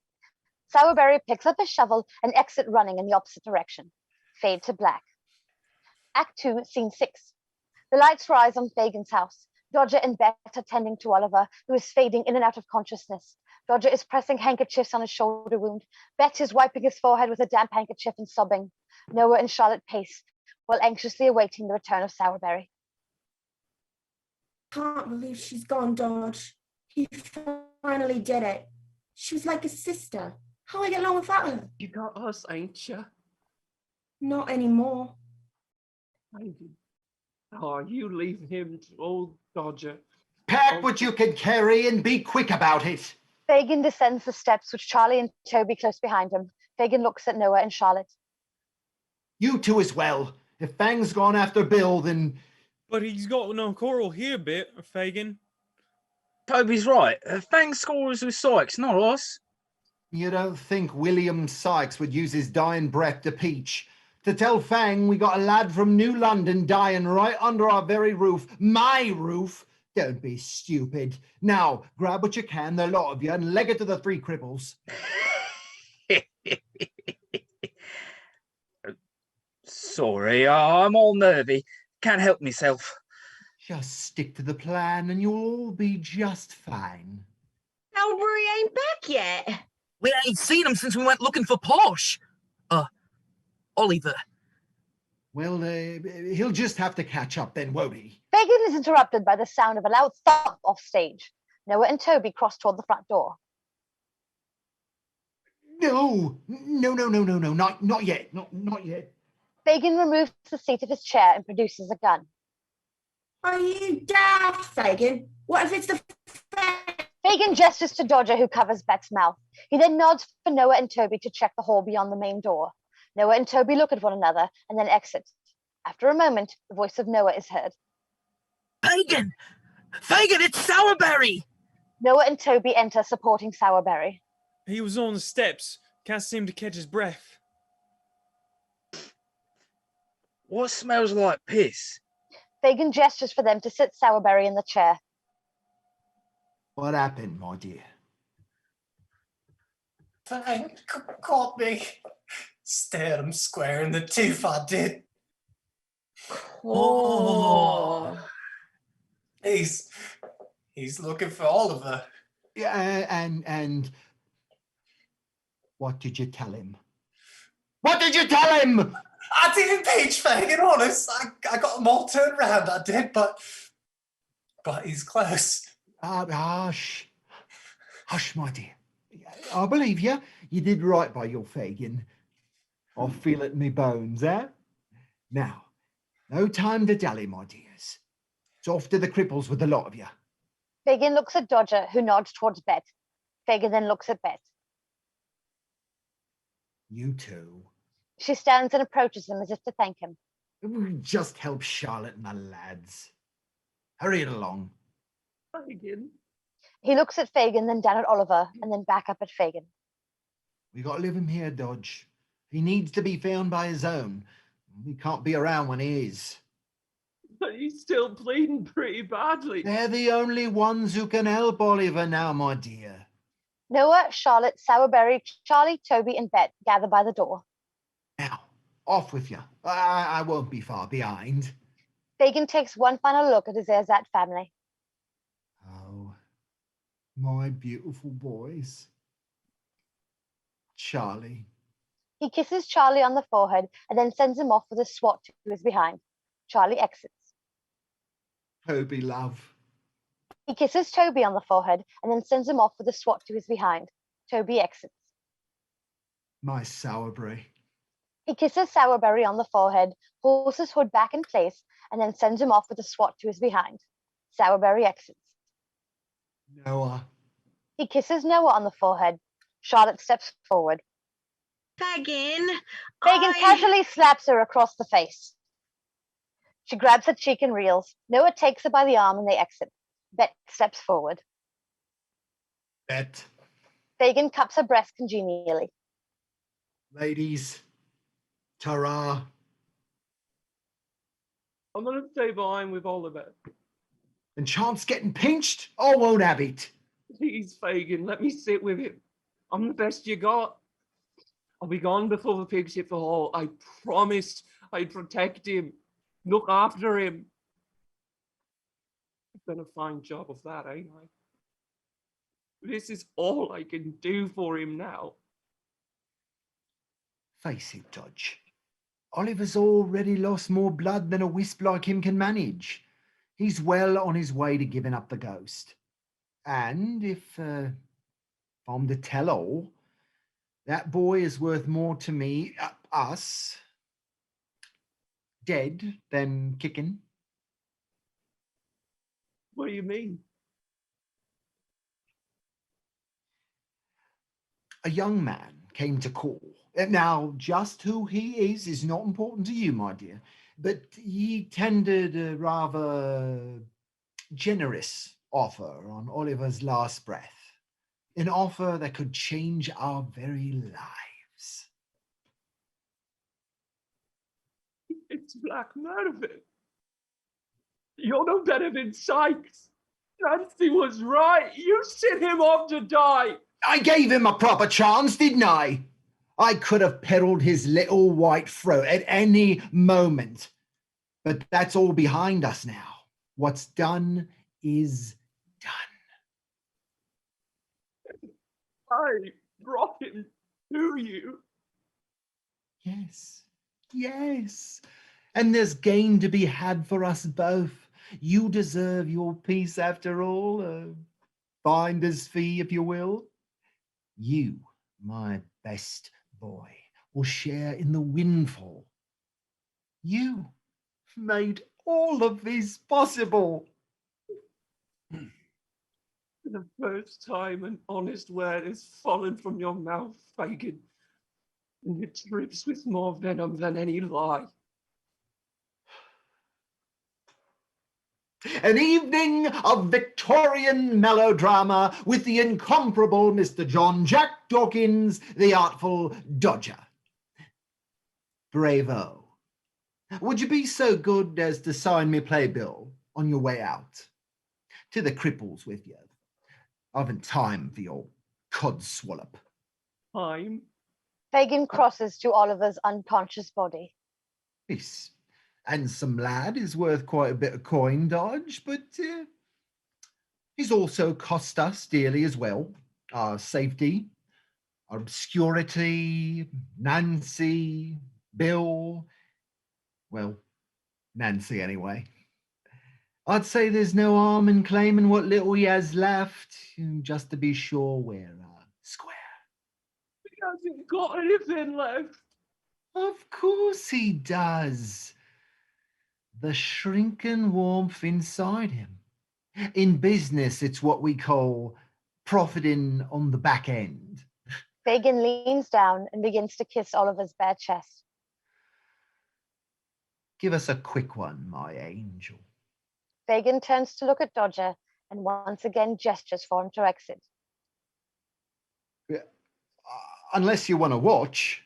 Sowerberry picks up his shovel and exits running in the opposite direction. Fade to black. Act 2, Scene 6. The lights rise on Fagin's house. Dodger and Bet are tending to Oliver, who is fading in and out of consciousness. Dodger is pressing handkerchiefs on his shoulder wound. Bet is wiping his forehead with a damp handkerchief and sobbing. Noah and Charlotte pace, while anxiously awaiting the return of Sowerberry. Can't believe she's gone, Dodge. He finally did it. She was like a sister. How I get along without her? You got us, ain't you? Not anymore. Oh, you leave him to old Dodger. Pack what you can carry and be quick about it. Fagin descends the steps with Charlie and Toby close behind him. Fagin looks at Noah and Charlotte. You two as well. If Fang's gone after Bill, then... But he's got no coral here, Fagin. Toby's right. Fang scores with Sykes, not us. You don't think William Sykes would use his dying breath to peach? To tell Fang we got a lad from New London dying right under our very roof. My roof? Don't be stupid. Now, grab what you can, the lot of you, and leg it to the three cripples. Sorry, I'm all nervy. Can't help myself. Just stick to the plan and you'll all be just fine. Sowerberry ain't back yet. We ain't seen him since we went looking for Posh. Oliver. Well, he'll just have to catch up then, won't he? Fagin is interrupted by the sound of a loud thump off stage. Noah and Toby cross toward the front door. No, not yet, not yet. Fagin removes the seat of his chair and produces a gun. Are you daft, Fagin? What if it's the... Fagin gestures to Dodger, who covers Bet's mouth. He then nods for Noah and Toby to check the hall beyond the main door. Noah and Toby look at one another and then exit. After a moment, the voice of Noah is heard. Fagin! Fagin, it's Sowerberry! Noah and Toby enter, supporting Sowerberry. He was on the steps. Can't seem to catch his breath. What smells like piss? Fagin gestures for them to sit Sowerberry in the chair. What happened, my dear? Fang caught me. Stared him square in the tooth, I did. Oh. He's looking for Oliver. Yeah, and what did you tell him? What did you tell him? I didn't peach Fagin, honest. I got them all turned around, I did, but he's close. Hush, my dear. I believe you. You did right by your Fagin. I feel it in me bones, eh? Now, no time to dally, my dears. It's off to the cripples with the lot of you. Fagin looks at Dodger, who nods towards Bet. Fagin then looks at Bet. You two. She stands and approaches him as if to thank him. Just help Charlotte and the lads. Hurry it along. Fagin. He looks at Fagin, then down at Oliver, and then back up at Fagin. We got to leave him here, Dodge. He needs to be found by his own. We can't be around when he is. But he's still bleeding pretty badly. They're the only ones who can help Oliver now, my dear. Noah, Charlotte, Sourberry, Charlie, Toby, and Bet gather by the door. Now, off with you. I won't be far behind. Fagin takes one final look at his Erzat family. Oh, my beautiful boys. Charlie. He kisses Charlie on the forehead and then sends him off with a swat to his behind. Charlie exits. Toby, love. He kisses Toby on the forehead and then sends him off with a swat to his behind. Toby exits. My Sourberry. He kisses Sourberry on the forehead, pulls his hood back in place, and then sends him off with a swat to his behind. Sourberry exits. Noah. He kisses Noah on the forehead. Charlotte steps forward. Fagin, Fagin casually slaps her across the face. She grabs her cheek and reels. Noah takes her by the arm and they exit. Bet steps forward. Bet. Fagin cups her breast congenially. Ladies. Ta-ra. I'm going to stay behind with Oliver. And Chance getting pinched? I won't have it. Please, Fagin, let me sit with him. I'm the best you got. I'll be gone before the pigs hit the hall. I promised I'd protect him, look after him. I've done a fine job of that, ain't I? This is all I can do for him now. Face it, Dodge. Oliver's already lost more blood than a wisp like him can manage. He's well on his way to giving up the ghost. And if I'm to tell all, that boy is worth more to me, us, dead than kicking. What do you mean? A young man came to call. Now, just who he is not important to you, my dear, but he tendered a rather generous offer on Oliver's last breath. An offer that could change our very lives. It's black murder. You're no better than Sykes. Nancy was right. You sent him off to die. I gave him a proper chance, didn't I? I could have peddled his little white throat at any moment. But that's all behind us now. What's done is done. I brought him to you. Yes, yes. And there's gain to be had for us both. You deserve your peace after all, a finder's fee, if you will. You, my best boy, will share in the windfall. You made all of this possible. For the first time, an honest word has fallen from your mouth, Fagin, and it drips with more venom than any lie. An evening of Victorian melodrama with the incomparable Mr. John Jack Dawkins, the artful Dodger. Bravo. Would you be so good as to sign me playbill on your way out? To the cripples with you. I haven't time for your codswallop. Time? Fagin crosses to Oliver's unconscious body. This handsome lad is worth quite a bit of coin, Dodge, but he's also cost us dearly as well. Our safety, our obscurity, Nancy, Bill. Well, Nancy anyway. I'd say there's no harm in claiming what little he has left, just to be sure we're square. He hasn't got anything left. Of course he does. The shrinking warmth inside him. In business, it's what we call profiting on the back end. Fagin leans down and begins to kiss Oliver's bare chest. Give us a quick one, my angel. Fagin turns to look at Dodger and once again gestures for him to exit. Unless you want to watch,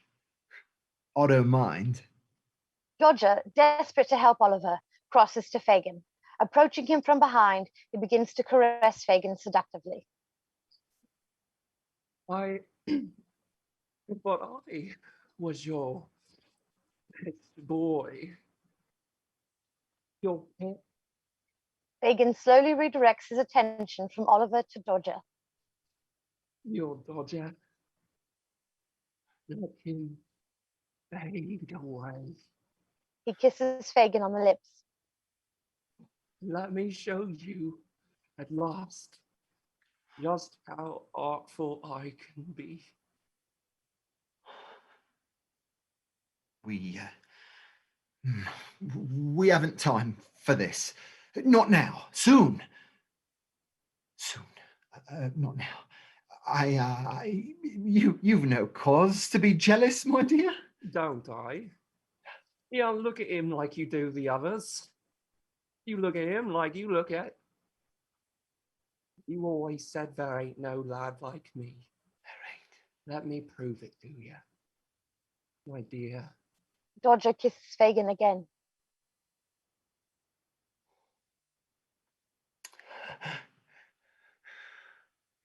I don't mind. Dodger, desperate to help Oliver, crosses to Fagin. Approaching him from behind, he begins to caress Fagin seductively. But I was your best boy. Your pet. Fagin slowly redirects his attention from Oliver to Dodger. Your Dodger. Let him fade away. He kisses Fagin on the lips. Let me show you at last just how artful I can be. We haven't time for this. Not now. Soon. Not now. You've no cause to be jealous, my dear. Don't I? You don't look at him like you do the others. You look at him like you look at... You always said there ain't no lad like me. There ain't. Let me prove it to you, my dear. Dodger kisses Fagin again.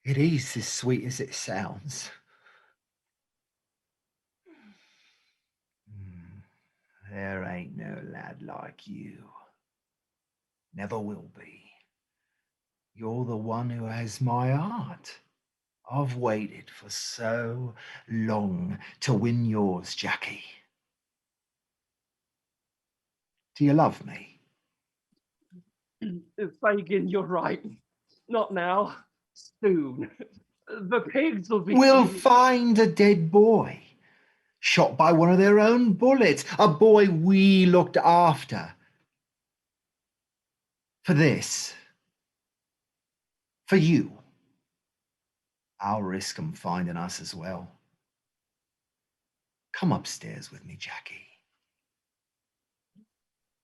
It is as sweet as it sounds. There ain't no lad like you. Never will be. You're the one who has my heart. I've waited for so long to win yours, Jackie. Do you love me? Fagin, you're right. Not now. Soon. The pigs will be... We'll find a dead boy, shot by one of their own bullets, a boy we looked after. For this. For you. I'll risk them finding us as well. Come upstairs with me, Jackie.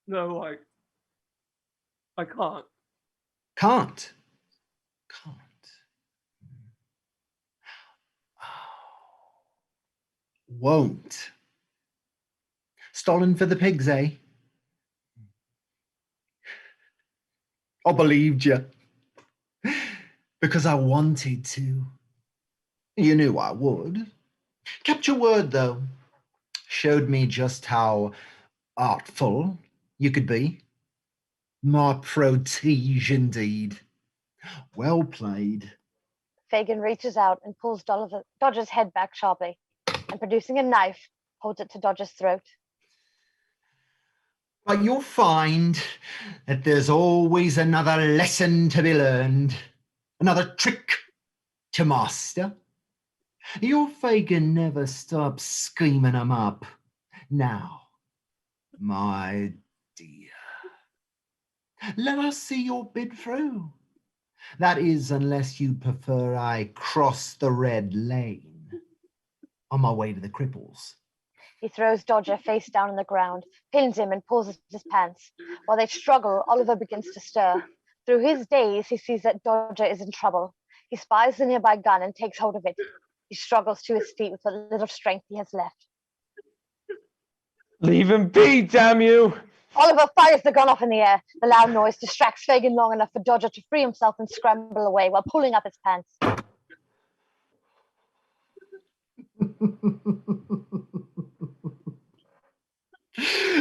No, I can't. Can't. Won't. Stolen for the pigs, eh? I believed you. Because I wanted to. You knew I would. Kept your word, though. Showed me just how artful you could be. My protege, indeed. Well played. Fagin reaches out and pulls Dodger's head back sharply, and producing a knife, holds it to Dodger's throat. But you'll find that there's always another lesson to be learned, another trick to master. Your Fagin never stops scheming them up. Now, my dear, let us see your bid through. That is, unless you prefer I cross the red lane on my way to the cripples. He throws Dodger face down on the ground, pins him and pulls at his pants. While they struggle, Oliver begins to stir. Through his daze, he sees that Dodger is in trouble. He spies the nearby gun and takes hold of it. He struggles to his feet with what little strength he has left. Leave him be, damn you! Oliver fires the gun off in the air. The loud noise distracts Fagin long enough for Dodger to free himself and scramble away while pulling up his pants.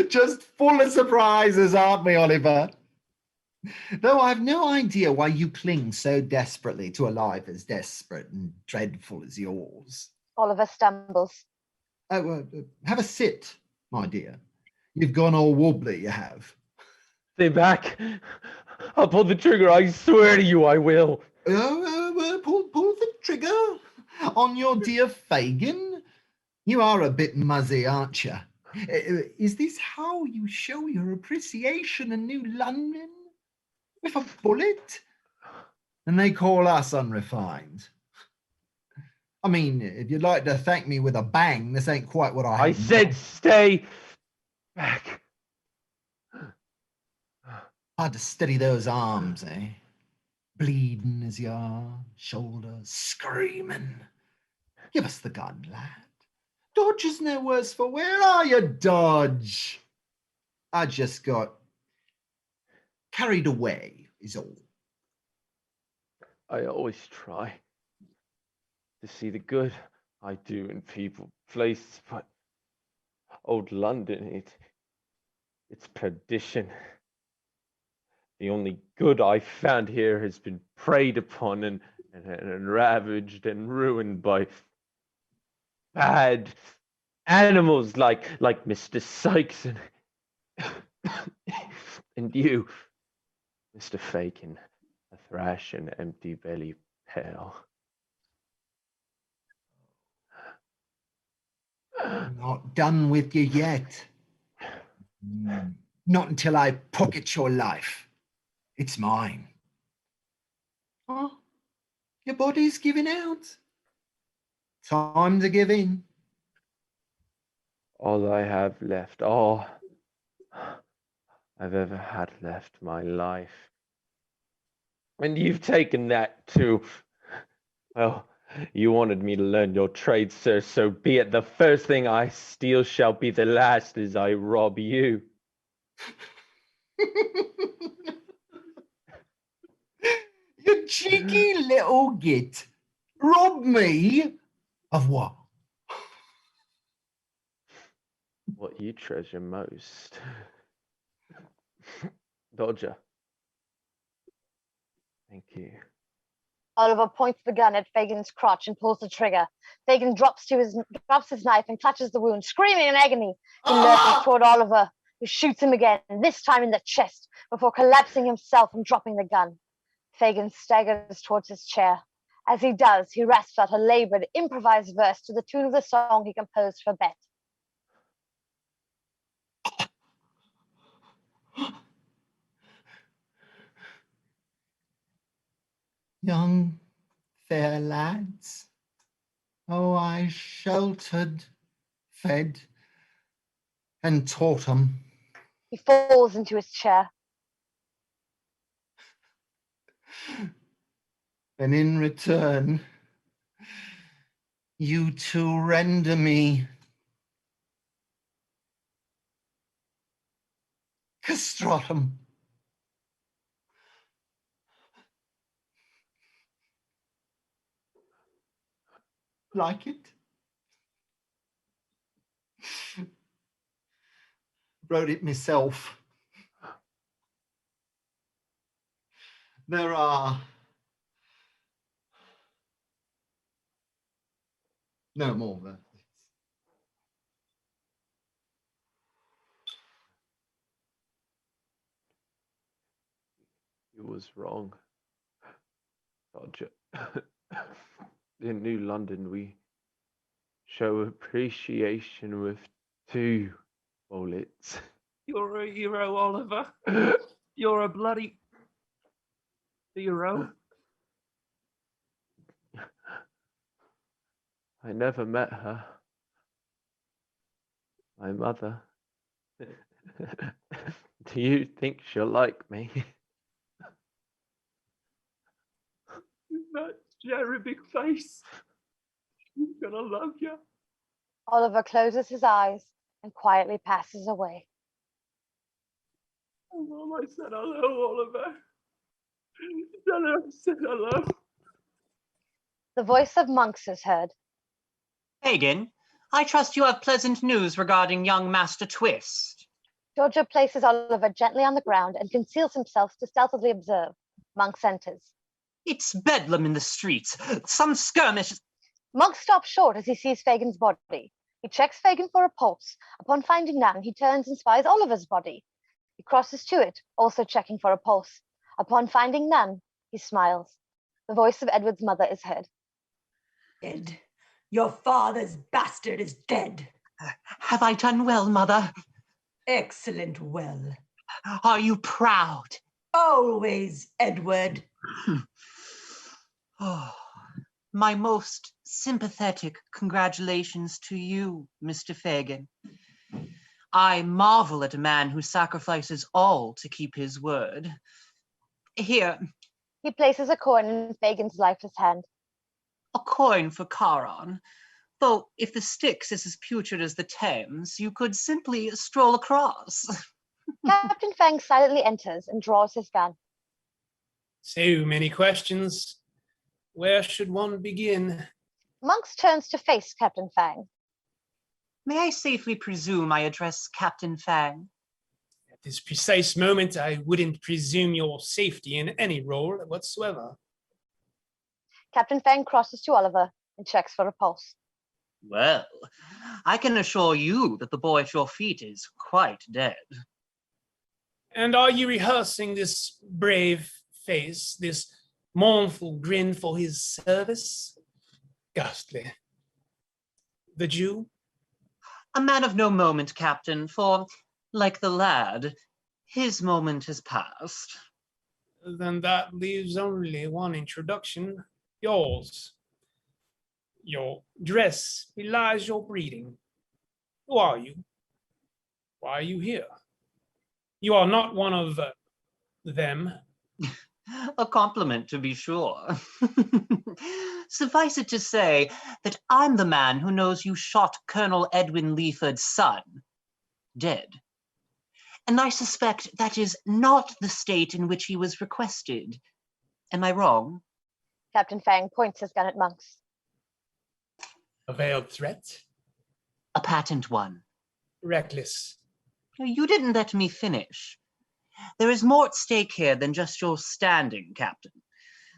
Just full of surprises, aren't we, Oliver? Though I've no idea why you cling so desperately to a life as desperate and dreadful as yours. Oliver stumbles. Have a sit, my dear. You've gone all wobbly, you have. Stay back. I'll pull the trigger. I swear to you I will. Pull the trigger. On your dear Fagin? You are a bit muzzy, aren't you? Is this how you show your appreciation in New London? With a bullet? And they call us unrefined. I mean, if you'd like to thank me with a bang, this ain't quite what I said stay back. Hard to steady those arms, eh? Bleeding as you are, shoulders screaming. Give us the gun, lad. Dodge is no worse for wear, are you, Dodge? I just got carried away, is all. I always try to see the good I do in people, places, but old London, it's perdition. The only good I found here has been preyed upon and ravaged and ruined by bad animals like Mr. Sykes and you, Mr. Fagin, a thrash and empty belly pale. Not done with you yet. Not until I pocket your life. It's mine. Oh, your body's giving out. Time to give in. All I have left, all I've ever had left, my life. And you've taken that too. Well, you wanted me to learn your trade, sir, so be it. The first thing I steal shall be the last as I rob you. You cheeky little git. Rob me? Of what? What you treasure most. Dodger. Thank you. Oliver points the gun at Fagin's crotch and pulls the trigger. Fagin drops his knife and clutches the wound, screaming in agony. He lurches toward Oliver, who shoots him again, this time in the chest, before collapsing himself and dropping the gun. Fagin staggers towards his chair. As he does, he rasps out a labored, improvised verse to the tune of the song he composed for Bet. Young, fair lads, oh, I sheltered, fed, and taught 'em. He falls into his chair. And in return, you two render me castratum. Like it? Wrote it myself. There are no more verses. You was wrong, Dodger. In New London, we show appreciation with 2 bullets. You're a hero, Oliver. You're a bloody hero. I never met her. My mother. Do you think she'll like me? That Jeremy face. She's gonna love you. Oliver closes his eyes and quietly passes away. Oh, Mom, I said hello, Oliver. Tell her I said hello. The voice of Monks is heard. Fagin, I trust you have pleasant news regarding young Master Twist. Georgia places Oliver gently on the ground and conceals himself to stealthily observe. Monks enters. It's bedlam in the streets. Some skirmish. Monk stops short as he sees Fagin's body. He checks Fagin for a pulse. Upon finding none, he turns and spies Oliver's body. He crosses to it, also checking for a pulse. Upon finding none, he smiles. The voice of Edward's mother is heard. Dead. Your father's bastard is dead. Have I done well, Mother? Excellent well. Are you proud? Always, Edward. Oh, my most sympathetic congratulations to you, Mr. Fagin. I marvel at a man who sacrifices all to keep his word. Here. He places a coin in Fagin's lifeless hand. A coin for Charon. Though, if the Styx is as putrid as the Thames, you could simply stroll across. Captain Fang silently enters and draws his gun. So many questions. Where should one begin? Monks turns to face Captain Fang. May I safely presume I address Captain Fang? At this precise moment, I wouldn't presume your safety in any role whatsoever. Captain Fang crosses to Oliver and checks for a pulse. Well, I can assure you that the boy at your feet is quite dead. And are you rehearsing this brave face, this mournful grin for his service? Ghastly. The Jew? A man of no moment, Captain, for, like the lad, his moment has passed. Then that leaves only one introduction, yours. Your dress belies your breeding. Who are you? Why are you here? You are not one of them. A compliment, to be sure. Suffice it to say that I'm the man who knows you shot Colonel Edwin Leaford's son, dead. And I suspect that is not the state in which he was requested. Am I wrong? Captain Fang points his gun at Monks. A veiled threat? A patent one. Reckless. You didn't let me finish. There is more at stake here than just your standing, Captain.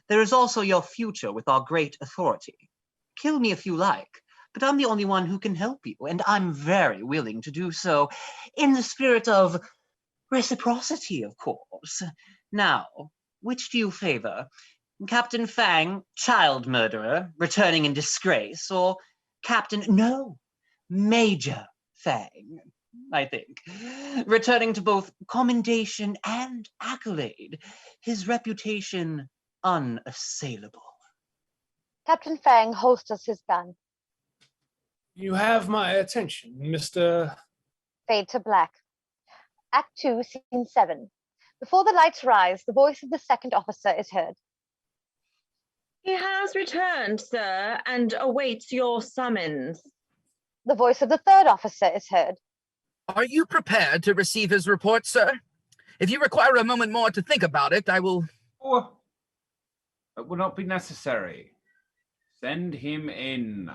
There is also your future with our great authority. Kill me if you like, but I'm the only one who can help you, and I'm very willing to do so in the spirit of reciprocity, of course. Now, which do you favor? Captain Fang, child murderer, returning in disgrace, or Major Fang, I think, returning to both commendation and accolade, his reputation unassailable. Captain Fang holsters his gun. You have my attention, Mr. Fade to black. Act 2, Scene 7. Before the lights rise, the voice of the second officer is heard. He has returned, sir, and awaits your summons. The voice of the third officer is heard. Are you prepared to receive his report, sir? If you require a moment more to think about it, I will... Oh, it will not be necessary. Send him in.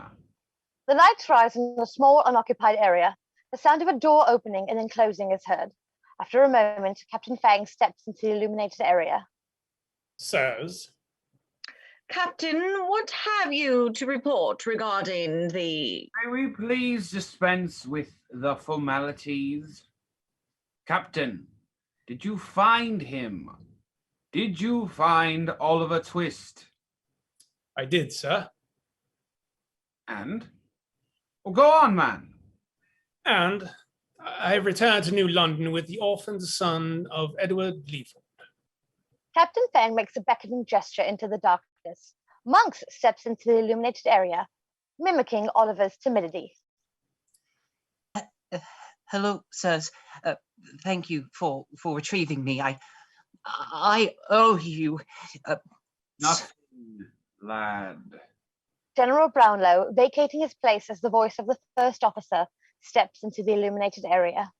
The lights rise in a small, unoccupied area. The sound of a door opening and then closing is heard. After a moment, Captain Fang steps into the illuminated area. Sirs? Captain, what have you to report regarding the... May we please dispense with the formalities? Captain, did you find him? Did you find Oliver Twist? I did, sir. And? Well, go on, man. And I have returned to New London with the orphaned son of Edward Leaford. Captain Fang makes a beckoning gesture into the darkness. Monks steps into the illuminated area, mimicking Oliver's timidity. Hello, sirs. Thank you for retrieving me. I owe you... Nothing, lad. General Brownlow, vacating his place as the voice of the first officer, steps into the illuminated area.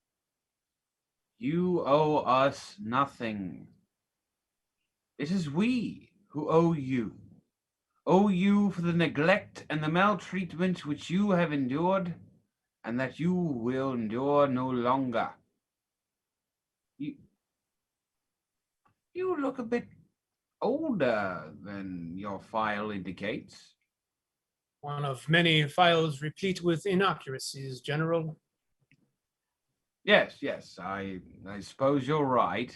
You owe us nothing. It is we who owe you. Owe you for the neglect and the maltreatment which you have endured, and that you will endure no longer. You look a bit older than your file indicates. One of many files replete with inaccuracies, General. Yes, I suppose you're right.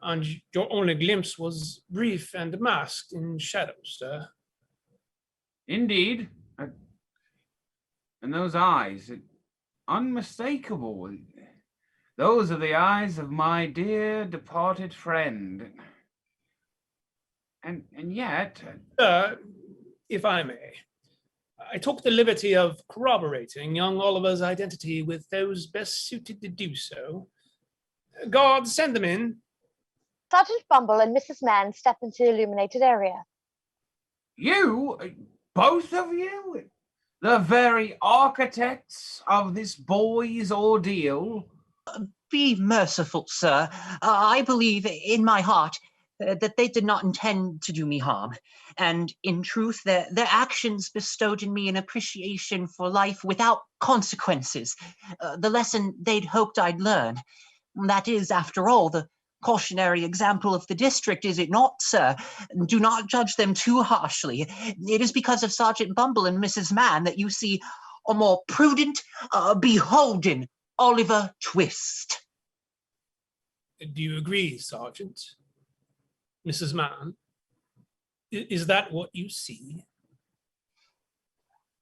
And your only glimpse was brief and masked in shadow, sir. Indeed. And those eyes, unmistakable. Those are the eyes of my dear departed friend. And yet... If I may, I took the liberty of corroborating young Oliver's identity with those best suited to do so. Guards, send them in. Sergeant Bumble and Mrs. Mann step into the illuminated area. You? Both of you? The very architects of this boy's ordeal? Be merciful, sir. I believe in my heart that they did not intend to do me harm. And in truth, their actions bestowed in me an appreciation for life without consequences. The lesson they'd hoped I'd learn. That is, after all, the cautionary example of the district, is it not, sir? Do not judge them too harshly. It is because of Sergeant Bumble and Mrs. Mann that you see a more prudent, beholden Oliver Twist. Do you agree, Sergeant? Mrs. Mann? Is that what you see?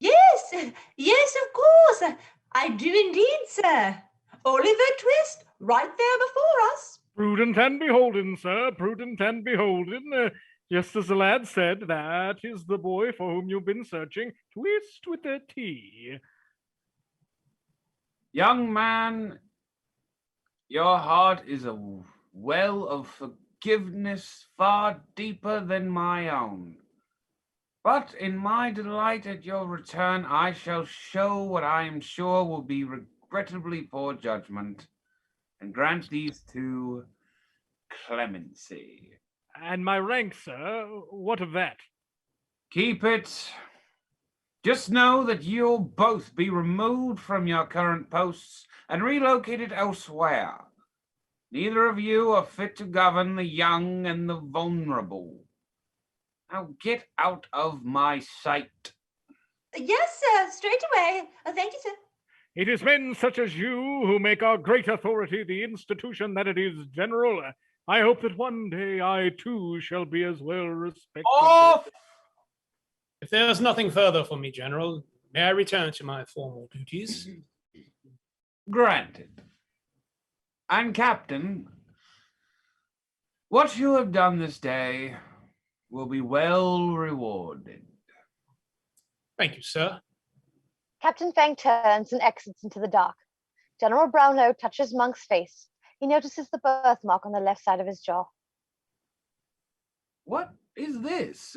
Yes, yes, of course. I do indeed, sir. Oliver Twist, right there before us. Prudent and beholden, sir, prudent and beholden. Just as the lad said, that is the boy for whom you've been searching. Twist with a T. Young man, your heart is a well of forgiveness far deeper than my own. But in my delight at your return, I shall show what I am sure will be regrettably poor judgment, and grant these two clemency. And my rank, sir, what of that? Keep it. Just know that you'll both be removed from your current posts and relocated elsewhere. Neither of you are fit to govern the young and the vulnerable. Now get out of my sight. Yes, sir, straight away. Thank you, sir. It is men such as you who make our great authority the institution that it is, General. I hope that one day I too shall be as well respected. Off! If there's nothing further for me, General, may I return to my formal duties? Granted. And Captain, what you have done this day will be well rewarded. Thank you, sir. Captain Fang turns and exits into the dark. General Brownlow touches Monk's face. He notices the birthmark on the left side of his jaw. What is this?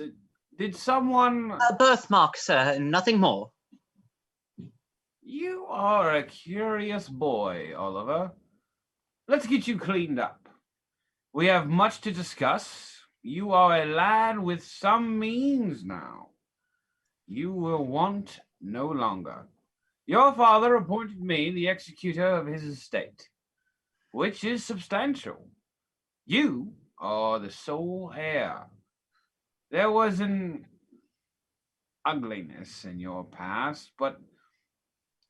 Did someone... A birthmark, sir, nothing more. You are a curious boy, Oliver. Let's get you cleaned up. We have much to discuss. You are a lad with some means now. You will want no longer. Your father appointed me the executor of his estate, which is substantial. You are the sole heir. There was an ugliness in your past, but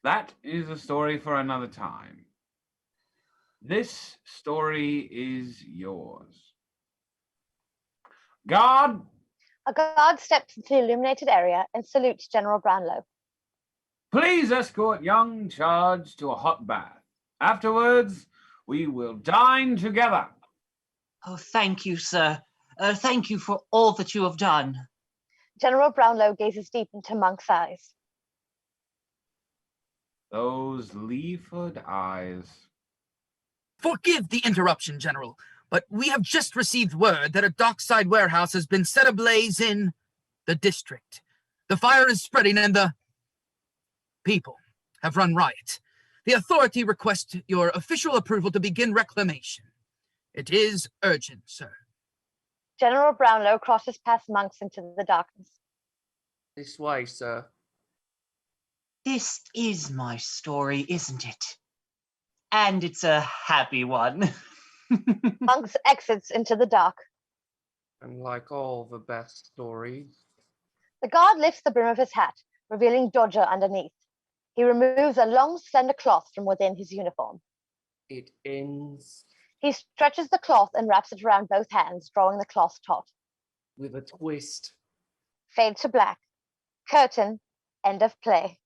that is a story for another time. This story is yours. Guard! A guard steps into the illuminated area and salutes General Brownlow. Please escort young Charge to a hot bath. Afterwards, we will dine together. Oh, thank you, sir. Thank you for all that you have done. General Brownlow gazes deep into Monk's eyes. Those Leaford eyes. Forgive the interruption, General, but we have just received word that a dockside warehouse has been set ablaze in the district. The fire is spreading and the people have run riot. The authority requests your official approval to begin reclamation. It is urgent, sir. General Brownlow crosses past Monks into the darkness. This way, sir. This is my story, isn't it? And it's a happy one. Monks exits into the dark. And like all the best stories. The guard lifts the brim of his hat, revealing Dodger underneath. He removes a long, slender cloth from within his uniform. It ends He stretches the cloth and wraps it around both hands, drawing the cloth taut. with a twist. Fade to black. Curtain. End of play.